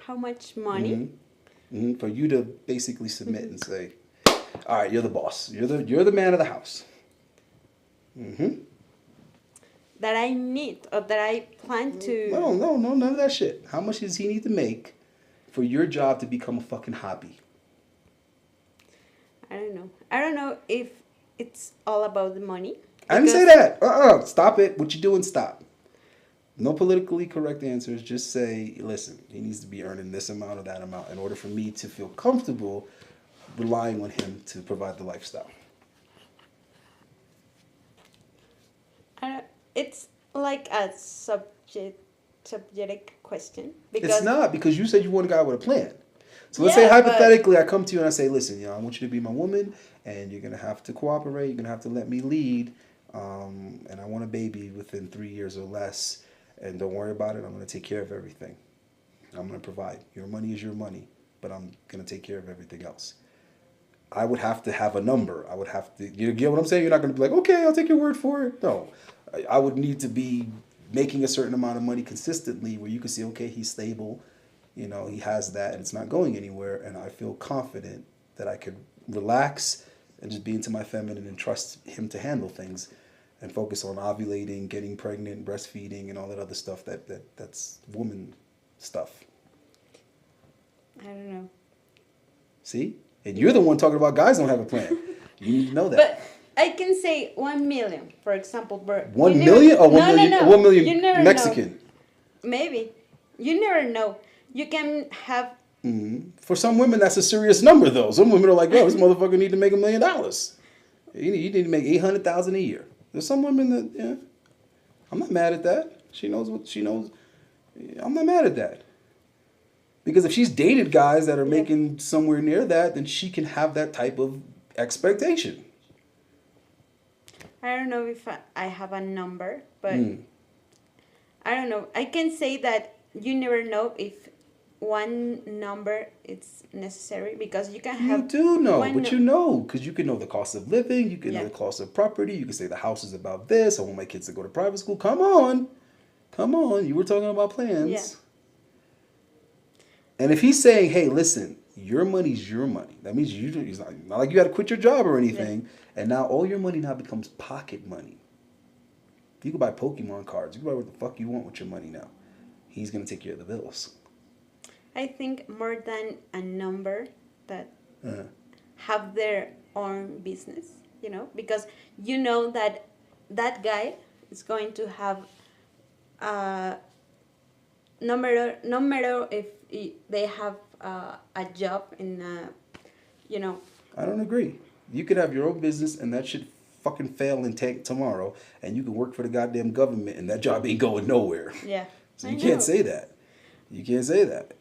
Speaker 2: How much money?
Speaker 1: Mm-hmm. Mm-hmm. For you to basically submit and say, all right, you're the boss. You're the man of the house. Mm-hmm.
Speaker 2: That I need or that I plan to...
Speaker 1: No, none of that shit. How much does he need to make for your job to become a fucking hobby?
Speaker 2: I don't know if it's all about the money.
Speaker 1: I didn't say that. Stop it. What you doing, stop. No politically correct answers. Just say, listen, he needs to be earning this amount or that amount in order for me to feel comfortable relying on him to provide the lifestyle.
Speaker 2: It's like a subjective question. Because
Speaker 1: it's not, because you said you want a guy with a plan. So let's say hypothetically I come to you and I say, listen, I want you to be my woman and you're going to have to cooperate. You're going to have to let me lead. And I want a baby within 3 years or less. And don't worry about it. I'm going to take care of everything. I'm going to provide. Your money is your money, but I'm going to take care of everything else. I would have to have a number. I would have to, you get what I'm saying? You're not going to be like, okay, I'll take your word for it. No, I would need to be making a certain amount of money consistently where you can see, okay, he's stable. He has that and it's not going anywhere. And I feel confident that I could relax and just be into my feminine and trust him to handle things and focus on ovulating, getting pregnant, breastfeeding, and all that other stuff that's woman stuff.
Speaker 2: I don't know.
Speaker 1: See? And you're the one talking about guys don't have a plan. You need to know that.
Speaker 2: But I can say 1 million, for example. But
Speaker 1: 1 million or 1
Speaker 2: no,
Speaker 1: million?
Speaker 2: no, no.
Speaker 1: 1 million
Speaker 2: You never
Speaker 1: Mexican.
Speaker 2: know. Maybe. You never know. You can have.
Speaker 1: For some women, that's a serious number, though. Some women are like, "Yo, this motherfucker need to make $1 million. You need to make 800,000 a year." There's some women that, yeah, I'm not mad at that. She knows what she knows. I'm not mad at that. Because if she's dated guys that are making somewhere near that, then she can have that type of expectation.
Speaker 2: I don't know if I have a number, but I don't know. I can say that you never know if one number is necessary because you can have.
Speaker 1: You do know,
Speaker 2: one
Speaker 1: but you know, because you can know the cost of living, you can know
Speaker 2: Yeah.
Speaker 1: the cost of property, you can say the house is about this, I want my kids to go to private school. Come on. You were talking about plans.
Speaker 2: Yeah.
Speaker 1: And if he's saying, hey, listen, your money's your money, that means it's not like you got to quit your job or anything, and now all your money now becomes pocket money. You can buy Pokemon cards, you can buy what the fuck you want with your money now. He's going to take care of the bills.
Speaker 2: I think more than a number that have their own business, because you know that that guy is going to have no matter if they have a job in
Speaker 1: I don't agree. You could have your own business and that shit fucking fail and tank tomorrow, and you can work for the goddamn government and that job ain't going nowhere.
Speaker 2: Yeah.
Speaker 1: So you can't say that. You can't say that.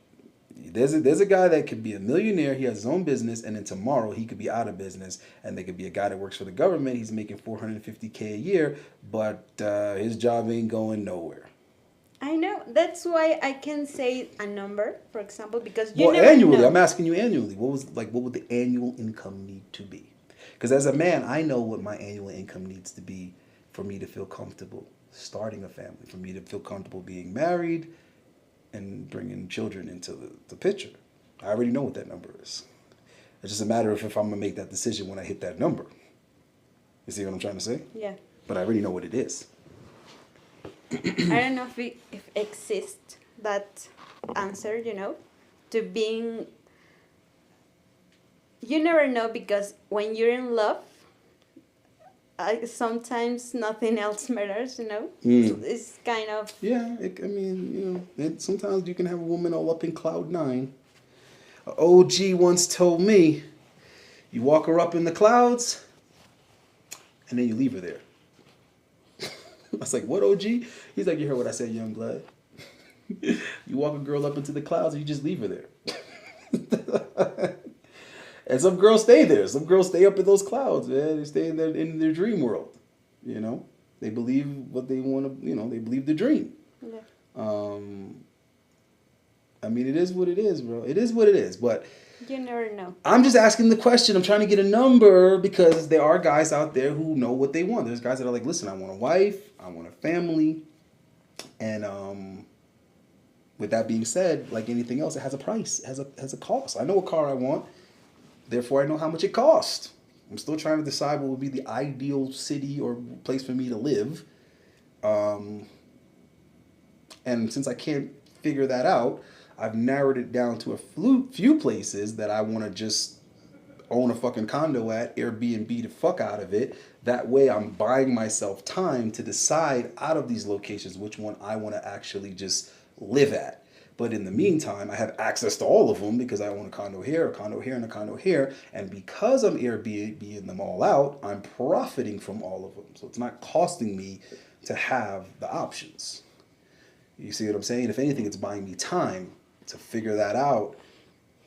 Speaker 1: There's a guy that could be a millionaire, he has his own business, and then tomorrow he could be out of business, and there could be a guy that works for the government, he's making $450K a year, but his job ain't going nowhere.
Speaker 2: I know. That's why I can say a number, for example, because
Speaker 1: Well,
Speaker 2: never
Speaker 1: annually,
Speaker 2: know.
Speaker 1: I'm asking you annually. What would the annual income need to be? Because as a man, I know what my annual income needs to be for me to feel comfortable starting a family, for me to feel comfortable being married and bringing children into the picture. I already know what that number is. It's just a matter of if I'm going to make that decision when I hit that number. You see what I'm trying to say?
Speaker 2: Yeah.
Speaker 1: But I already know what it is.
Speaker 2: I don't know if exists that answer, to being. You never know because when you're in love, sometimes nothing else matters, It's kind of.
Speaker 1: Yeah, sometimes you can have a woman all up in cloud 9. An OG once told me, you walk her up in the clouds, and then you leave her there. I was like, what, OG? He's like, you heard what I said, young blood. You walk a girl up into the clouds and you just leave her there. And some girls stay there. Some girls stay up in those clouds, man. They stay in their dream world. They believe what they want to, they believe the dream.
Speaker 2: Yeah.
Speaker 1: It is what it is, bro. It is what it is. But
Speaker 2: you never know.
Speaker 1: I'm just asking the question. I'm trying to get a number because there are guys out there who know what they want. There's guys that are like, listen, I want a wife, I want a family, and with that being said, like anything else, it has a price, it has a cost. I know what car I want, therefore I know how much it costs. I'm still trying to decide what would be the ideal city or place for me to live, and since I can't figure that out, I've narrowed it down to a few places that I want to just own a fucking condo at, Airbnb the fuck out of it. That way I'm buying myself time to decide out of these locations which one I want to actually just live at. But in the meantime, I have access to all of them because I own a condo here, and a condo here. And because I'm Airbnb-ing them all out, I'm profiting from all of them. So it's not costing me to have the options. You see what I'm saying? If anything, it's buying me time to figure that out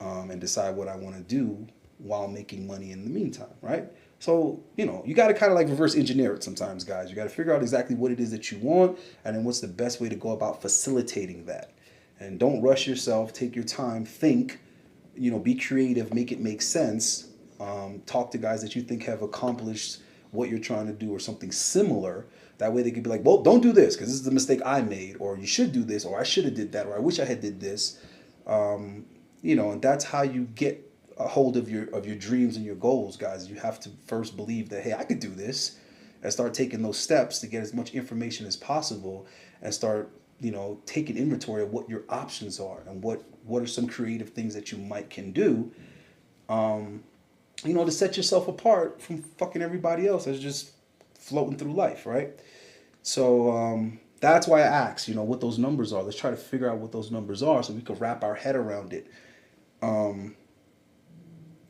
Speaker 1: and decide what I want to do while making money in the meantime, right? So, you got to kind of like reverse engineer it sometimes, guys. You got to figure out exactly what it is that you want and then what's the best way to go about facilitating that. And don't rush yourself. Take your time. Think, be creative. Make it make sense. Talk to guys that you think have accomplished what you're trying to do or something similar. That way they could be like, well, don't do this because this is the mistake I made, or you should do this, or I should have did that, or I wish I had did this. And that's how you get a hold of your dreams and your goals, guys. You have to first believe that, hey, I could do this, and start taking those steps to get as much information as possible and start, taking inventory of what your options are and what are some creative things that you can do. to set yourself apart from fucking everybody else that's just floating through life, right? So that's why I asked, what those numbers are. Let's try to figure out what those numbers are so we can wrap our head around it.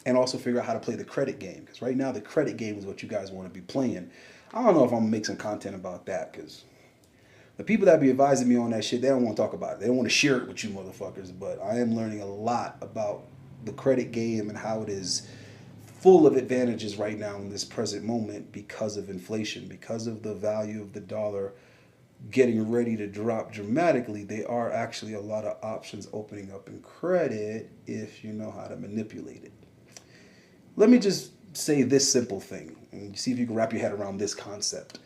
Speaker 1: And also figure out how to play the credit game. Because right now the credit game is what you guys want to be playing. I don't know if I'm going to make some content about that because the people that be advising me on that shit, they don't want to talk about it. They don't want to share it with you motherfuckers. But I am learning a lot about the credit game and how it is full of advantages right now in this present moment because of inflation, because of the value of the dollar getting ready to drop dramatically. There are actually a lot of options opening up in credit if you know how to manipulate it. Let me just say this simple thing and see if you can wrap your head around this concept.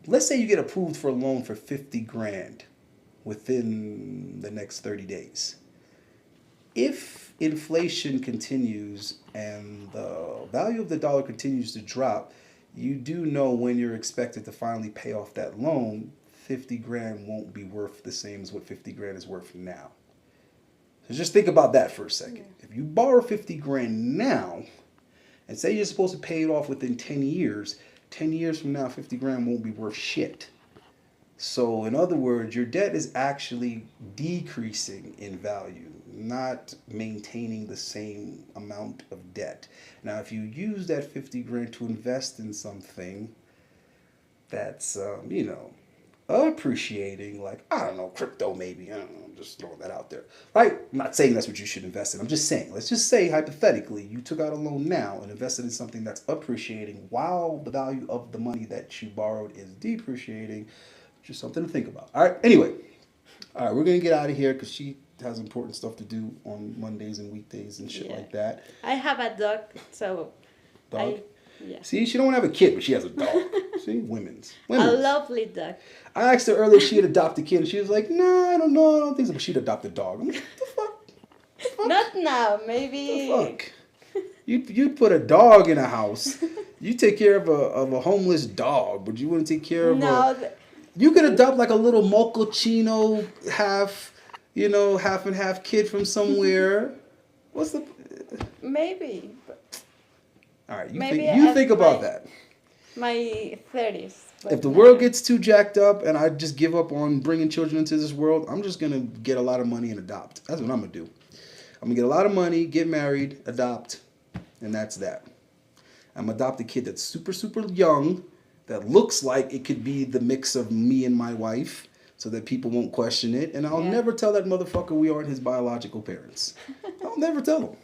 Speaker 1: Let's say you get approved for a loan for 50 grand within the next 30 days. If inflation continues and the value of the dollar continues to drop, you do know when you're expected to finally pay off that loan, 50 grand won't be worth the same as what 50 grand is worth now. So just think about that for a second. Yeah. If you borrow 50 grand now, and say you're supposed to pay it off within 10 years, 10 years from now, 50 grand won't be worth shit. So in other words, your debt is actually decreasing in value, not maintaining the same amount of debt. Now, if you use that 50 grand to invest in something that's, appreciating, like, I don't know, crypto maybe, I don't know, I'm just throwing that out there, right? I'm not saying that's what you should invest in. I'm just saying, let's just say hypothetically, you took out a loan now and invested in something that's appreciating while the value of the money that you borrowed is depreciating. Just something to think about. All right, anyway, all right, we're going to get out of here because she has important stuff to do on Mondays and weekdays and shit like that.
Speaker 2: I have a dog, so...
Speaker 1: Dog? Yeah. See, she don't want to have a kid, but she has a dog. See, women's.
Speaker 2: A lovely dog.
Speaker 1: I asked her earlier if she'd adopt a kid, and she was like, "No, I don't know. I don't think so." But she'd adopt a dog. I'm like, the fuck?
Speaker 2: Not now, maybe.
Speaker 1: The fuck? You'd put a dog in a house. You take care of a homeless dog, but you wouldn't take care of You could adopt like a little mochaccino half and half kid from somewhere. What's the?
Speaker 2: Maybe.
Speaker 1: All right, you think about that.
Speaker 2: My 30s.
Speaker 1: If the world gets too jacked up and I just give up on bringing children into this world, I'm just going to get a lot of money and adopt. That's what I'm going to do. I'm going to get a lot of money, get married, adopt, and that's that. I'm going to adopt a kid that's super, super young, that looks like it could be the mix of me and my wife so that people won't question it. And I'll never tell that motherfucker we aren't his biological parents. I'll never tell him.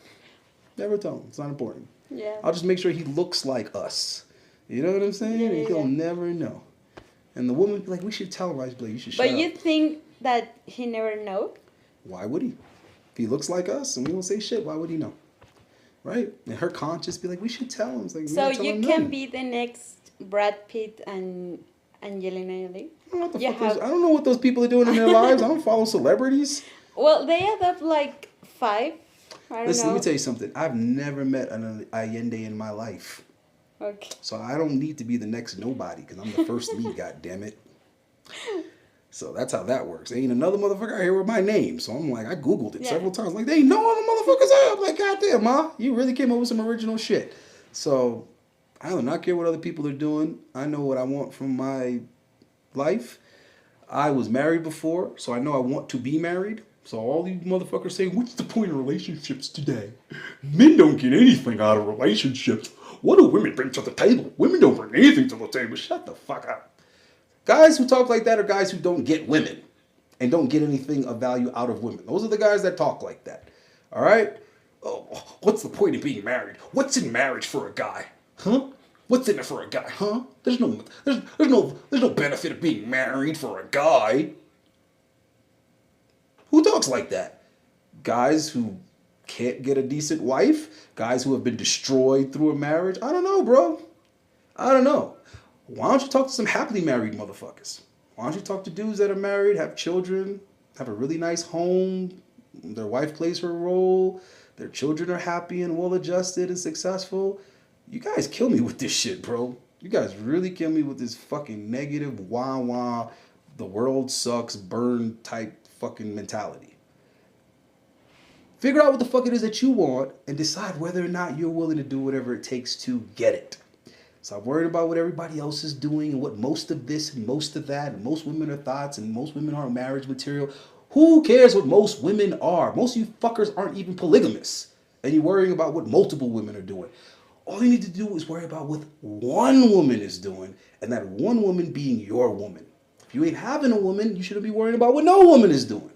Speaker 1: Never tell him. It's not important.
Speaker 2: Yeah.
Speaker 1: I'll just make sure he looks like us. You know what I'm saying? And he'll never know. And the woman would be like, we should tell him. I should be like, you should shut up.
Speaker 2: But you think that he never know?
Speaker 1: Why would he? If he looks like us and we don't say shit, why would he know? Right? And her conscience be like, we should tell him. It's like,
Speaker 2: so you can be the next Brad Pitt and Angelina Jolie?
Speaker 1: I don't know what those people are doing in their lives. I don't follow celebrities.
Speaker 2: Well, they adopt like 5.
Speaker 1: Listen, let me tell you something. I've never met an Allende in my life.
Speaker 2: Okay.
Speaker 1: So I don't need to be the next nobody because I'm the first me, goddammit. So that's how that works. Ain't another motherfucker out here with my name. So I'm like, I Googled it several times. Like, there ain't no other motherfuckers out. I'm like, goddamn, Ma, you really came up with some original shit. So I do not care what other people are doing. I know what I want from my life. I was married before, so I know I want to be married. So all these motherfuckers saying, what's the point of relationships today? Men don't get anything out of relationships. What do women bring to the table? Women don't bring anything to the table. Shut the fuck up. Guys who talk like that are guys who don't get women and don't get anything of value out of women. Those are the guys that talk like that. All right? Oh, what's the point of being married? What's in marriage for a guy? Huh? What's in it for a guy? Huh? There's no benefit of being married for a guy. Who talks like that? Guys who can't get a decent wife? Guys who have been destroyed through a marriage? I don't know, bro. I don't know. Why don't you talk to some happily married motherfuckers? Why don't you talk to dudes that are married, have children, have a really nice home, their wife plays her role, their children are happy and well-adjusted and successful? You guys kill me with this shit, bro. You guys really kill me with this fucking negative wah-wah, the world sucks, burn type fucking mentality. Figure out what the fuck it is that you want and decide whether or not you're willing to do whatever it takes to get it. Stop worrying about what everybody else is doing and what most of this and most of that and most women are thoughts and most women are marriage material. Who cares what most women are? Most of you fuckers aren't even polygamous. And you're worrying about what multiple women are doing. All you need to do is worry about what one woman is doing, and that one woman being your woman. If you ain't having a woman, you shouldn't be worrying about what no woman is doing.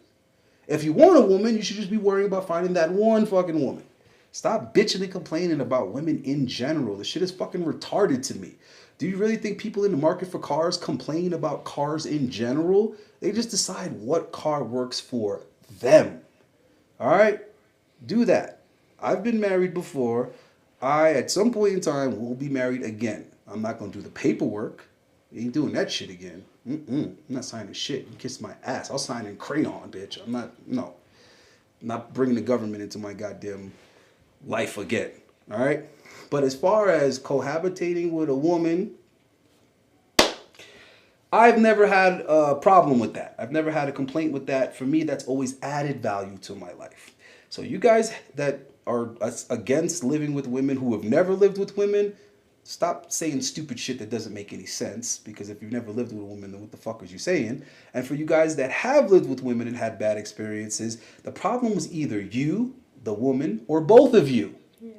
Speaker 1: If you want a woman, you should just be worrying about finding that one fucking woman. Stop bitching and complaining about women in general. This shit is fucking retarded to me. Do you really think people in the market for cars complain about cars in general? They just decide what car works for them. All right? Do that. I've been married before. I, at some point in time, will be married again. I'm not going to do the paperwork. Ain't doing that shit again. I'm not signing shit. You kiss my ass. I'll sign in crayon, bitch. I'm not bringing the government into my goddamn life again. All right? But as far as cohabitating with a woman, I've never had a problem with that. I've never had a complaint with that. For me, that's always added value to my life. So you guys that are against living with women who have never lived with women, stop saying stupid shit that doesn't make any sense, because if you've never lived with a woman, then what the fuck is you saying? And for you guys that have lived with women and had bad experiences, the problem was either you, the woman, or both of you.
Speaker 2: Yeah.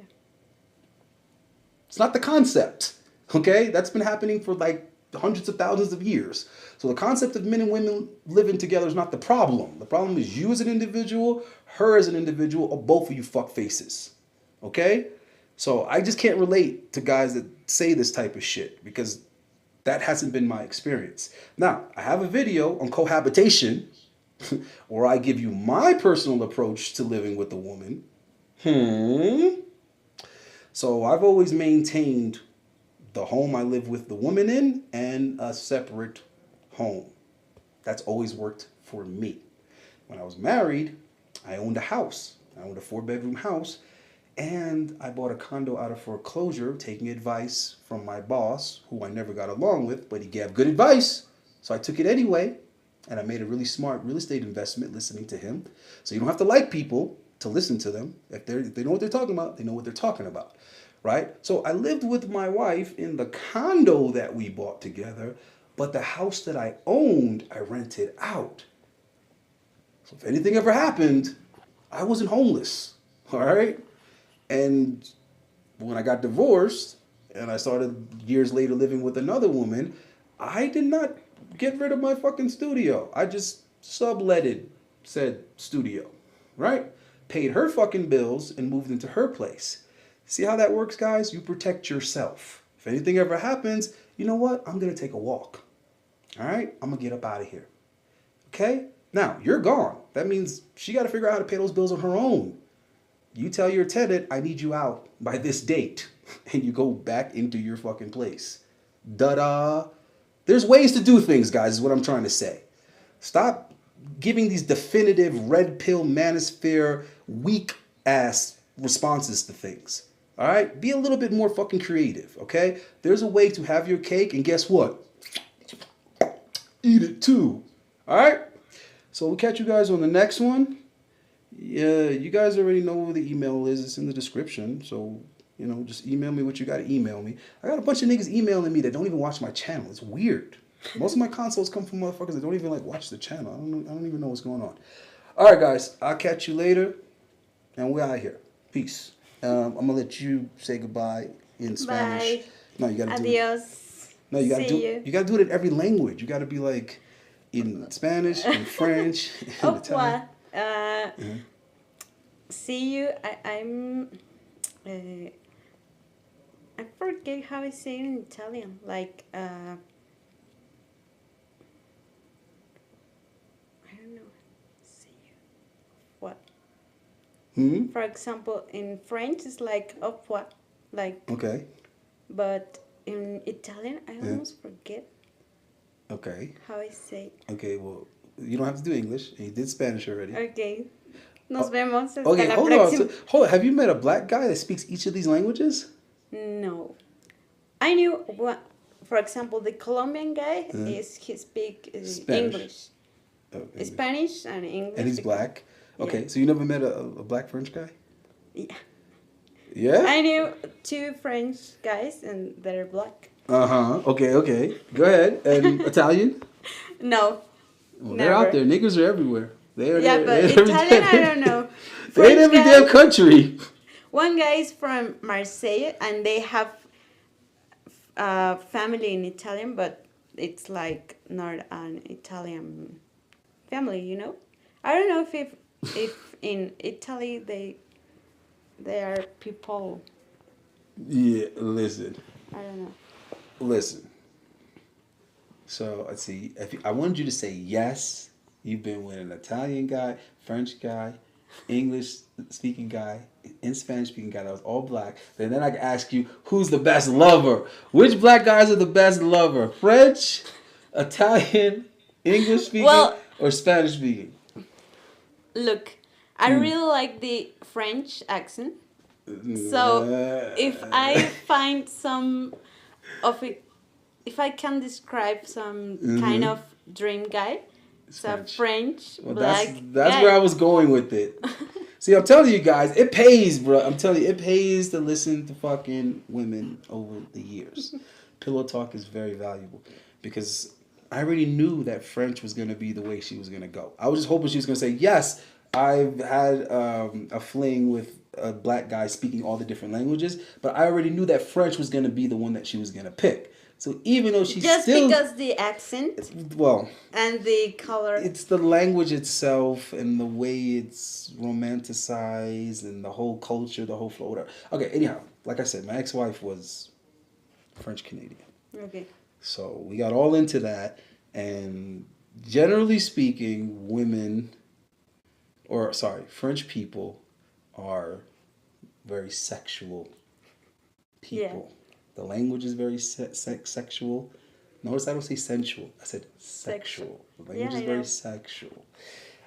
Speaker 1: It's not the concept, okay? That's been happening for like hundreds of thousands of years. So the concept of men and women living together is not the problem. The problem is you as an individual, her as an individual, or both of you fuck faces, okay? So I just can't relate to guys that say this type of shit, because that hasn't been my experience. Now, I have a video on cohabitation where I give you my personal approach to living with a woman. So I've always maintained the home I live with the woman in and a separate home. That's always worked for me. When I was married, I owned a house. I owned a 4-bedroom house. And I bought a condo out of foreclosure, taking advice from my boss, who I never got along with, but he gave good advice. So I took it anyway. And I made a really smart real estate investment listening to him. So you don't have to like people to listen to them. If they know what they're talking about, they know what they're talking about. Right? So I lived with my wife in the condo that we bought together, but the house that I owned, I rented out. So if anything ever happened, I wasn't homeless. All right? And when I got divorced and I started years later living with another woman, I did not get rid of my fucking studio. I just subletted said studio, right? Paid her fucking bills and moved into her place. See how that works, guys? You protect yourself. If anything ever happens, you know what? I'm going to take a walk. All right? I'm going to get up out of here. Okay? Now, you're gone. That means she got to figure out how to pay those bills on her own. You tell your tenant, I need you out by this date. And you go back into your fucking place. Da-da. There's ways to do things, guys, is what I'm trying to say. Stop giving these definitive red pill manosphere weak ass responses to things. All right? Be a little bit more fucking creative, okay? There's a way to have your cake, and guess what? Eat it too. All right? So we'll catch you guys on the next one. Yeah, you guys already know where the email is. It's in the description. So, you know, just email me what you got to email me. I got a bunch of niggas emailing me that don't even watch my channel. It's weird. Most of my consults come from motherfuckers that don't even like watch the channel. I don't even know what's going on. All right, guys. I'll catch you later. And we're out here. Peace. I'm going to let you say goodbye in Spanish.
Speaker 2: Bye.
Speaker 1: No, you got to do
Speaker 2: Adios.
Speaker 1: it. No, you got to do it. You got to do it in every language. You got to be like in Spanish, in French, in Italian.
Speaker 2: See you. I forget how I say it in Italian. Like, I don't know. See you. What? For example, in French, it's like au revoir. Like.
Speaker 1: Okay.
Speaker 2: But in Italian, I almost forget.
Speaker 1: Okay.
Speaker 2: How I say it.
Speaker 1: Okay, well, you don't have to do English. You did Spanish already.
Speaker 2: Okay. Nos vemos. Hasta
Speaker 1: Okay,
Speaker 2: la
Speaker 1: hold
Speaker 2: próxima.
Speaker 1: on. Hold on. Have you met a black guy that speaks each of these languages?
Speaker 2: No. I knew, for example, the Colombian guy, he speaks English.
Speaker 1: Okay.
Speaker 2: Spanish and English.
Speaker 1: And he's black? Okay,
Speaker 2: Yeah.
Speaker 1: so you never met a black French guy?
Speaker 2: Yeah.
Speaker 1: Yeah?
Speaker 2: I knew two French guys and they're black.
Speaker 1: Uh-huh. Okay, okay. Go ahead. And Italian?
Speaker 2: No,
Speaker 1: Well, they're out
Speaker 2: never.
Speaker 1: there. Niggas are everywhere.
Speaker 2: Yeah, but
Speaker 1: They're every
Speaker 2: Italian, I don't know.
Speaker 1: They in
Speaker 2: French
Speaker 1: every
Speaker 2: guy,
Speaker 1: damn country.
Speaker 2: one guy is from Marseille and they have family in Italian, but it's like not an Italian family, you know? I don't know if in Italy they are people.
Speaker 1: Yeah, listen.
Speaker 2: I don't know.
Speaker 1: Listen. So, let's see. I wanted you to say yes. You've been with an Italian guy, French guy, English speaking guy, and Spanish speaking guy that was all black. And then I can ask you, who's the best lover? Which black guys are the best lover? French, Italian, English speaking,
Speaker 2: Well,
Speaker 1: or Spanish speaking?
Speaker 2: look, I really like the French accent. So if I find some of it, if I can describe some kind of dream guy, it's a French
Speaker 1: Well,
Speaker 2: black
Speaker 1: that's
Speaker 2: guy.
Speaker 1: where I was going with it. See, I'm telling you guys, it pays, bro. I'm telling you, it pays to listen to fucking women over the years. Pillow talk is very valuable because I already knew that French was going to be the way she was going to go. I was just hoping she was going to say, yes, I've had a fling with a black guy speaking all the different languages, but I already knew that French was going to be the one that she was going to pick. So even though she's
Speaker 2: just
Speaker 1: still...
Speaker 2: because the accent
Speaker 1: Well...
Speaker 2: and the color.
Speaker 1: It's the language itself and the way it's romanticized and the whole culture, the whole flow, whatever. Okay, anyhow, like I said, my ex-wife was French-Canadian.
Speaker 2: Okay.
Speaker 1: So we got all into that. And generally speaking, French people are very sexual people.
Speaker 2: Yeah.
Speaker 1: The language is very sexual. Notice I don't say sensual. I said sexual. The language is very sexual.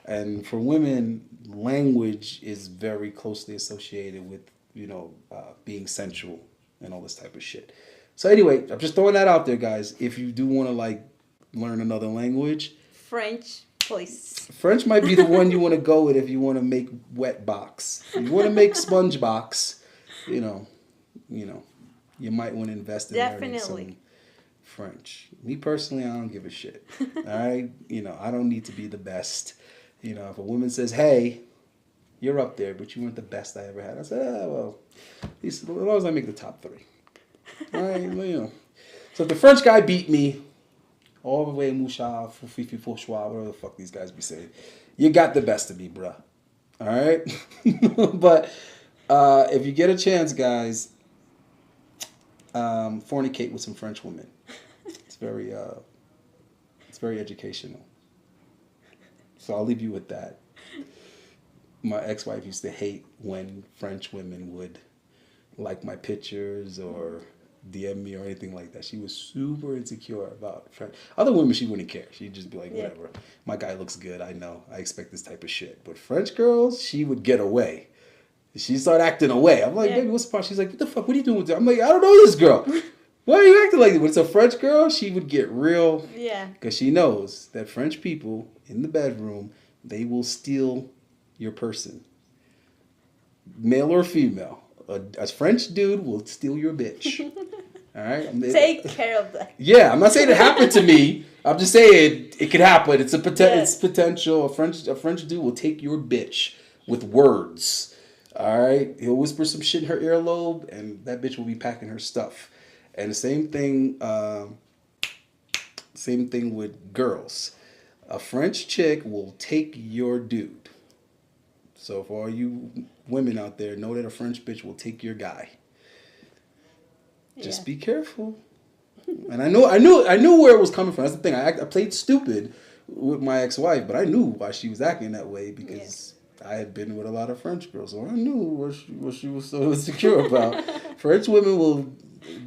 Speaker 1: And for women, language is very closely associated with, being sensual and all this type of shit. So anyway, I'm just throwing that out there, guys. If you do want to, learn another language.
Speaker 2: Please.
Speaker 1: French might be the one you want to go with if you want to make wet box. If you want to make sponge box, you might want to invest in learning some French. Me personally, I don't give a shit. All right? I don't need to be the best. If a woman says, hey, you're up there, but you weren't the best I ever had. I said, well, at least as long as I make the top 3. All right? So if the French guy beat me, all the way moucha, fifi, fourchois, whatever the fuck these guys be saying, you got the best of me, bruh. All right? But if you get a chance, guys, fornicate with some French women. It's very educational. So I'll leave you with that. My ex-wife used to hate when French women would like my pictures or DM me or anything like that. She was super insecure about French. Other women, she wouldn't care. She'd just be like, whatever. My guy looks good. I know. I expect this type of shit. But French girls, she would get away. She started acting away. I'm like, baby, what's the problem? She's like, what the fuck? What are you doing with her? I'm like, I don't know this girl. Why are you acting like this? When it's a French girl, she would get real. Yeah. Because she knows that French people in the bedroom, they will steal your person. Male or female. A French dude will steal your bitch. All right?
Speaker 2: Take care of that.
Speaker 1: Yeah, I'm not saying it happened to me. I'm just saying it could happen. It's it's potential. A French dude will take your bitch with words. All right? He'll whisper some shit in her earlobe, and that bitch will be packing her stuff. And the same thing with girls. A French chick will take your dude. So for all you women out there, know that a French bitch will take your guy. Just be careful. And I knew where it was coming from. That's the thing. I played stupid with my ex-wife, but I knew why she was acting that way because I had been with a lot of French girls, so I knew what she was so insecure about. French women will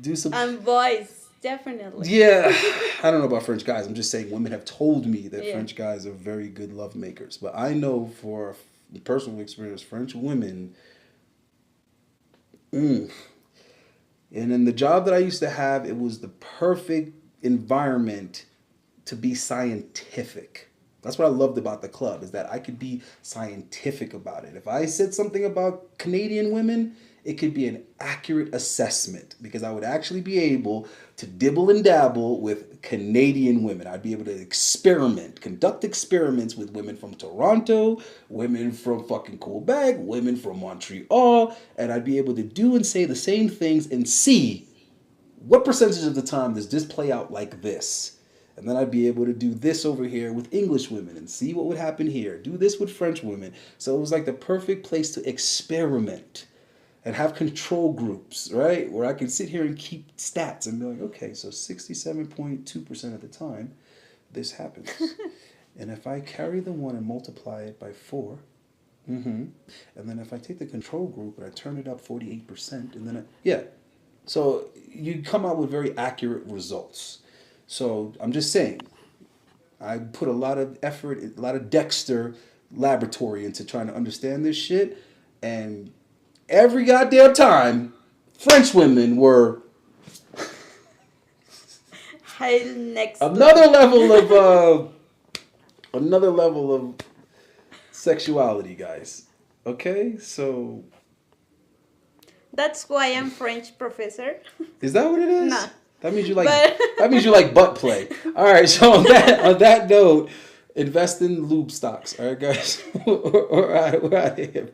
Speaker 1: do some.
Speaker 2: And boys, definitely.
Speaker 1: Yeah, I don't know about French guys. I'm just saying women have told me that French guys are very good love makers, but I know for personal experience, French women. And in the job that I used to have, it was the perfect environment to be scientific. That's what I loved about the club, is that I could be scientific about it. If I said something about Canadian women, it could be an accurate assessment, because I would actually be able to dibble and dabble with Canadian women. I'd be able to conduct experiments with women from Toronto, women from fucking Quebec, women from Montreal, and I'd be able to do and say the same things and see what percentage of the time does this play out like this. And then I'd be able to do this over here with English women and see what would happen here. Do this with French women. So it was like the perfect place to experiment and have control groups, right? Where I could sit here and keep stats and be like, okay, so 67.2% of the time, this happens. And if I carry the 1 and multiply it by 4, and then if I take the control group and I turn it up 48%, and then, so you come out with very accurate results. So I'm just saying, I put a lot of effort, a lot of Dexter laboratory into trying to understand this shit, and every goddamn time, French women were another level of sexuality, guys. Okay, so
Speaker 2: that's why I'm French professor.
Speaker 1: Is that what it is?
Speaker 2: No.
Speaker 1: That means you like that means you like butt play. All right, so on that note, invest in lube stocks. All right, guys. We're out of here.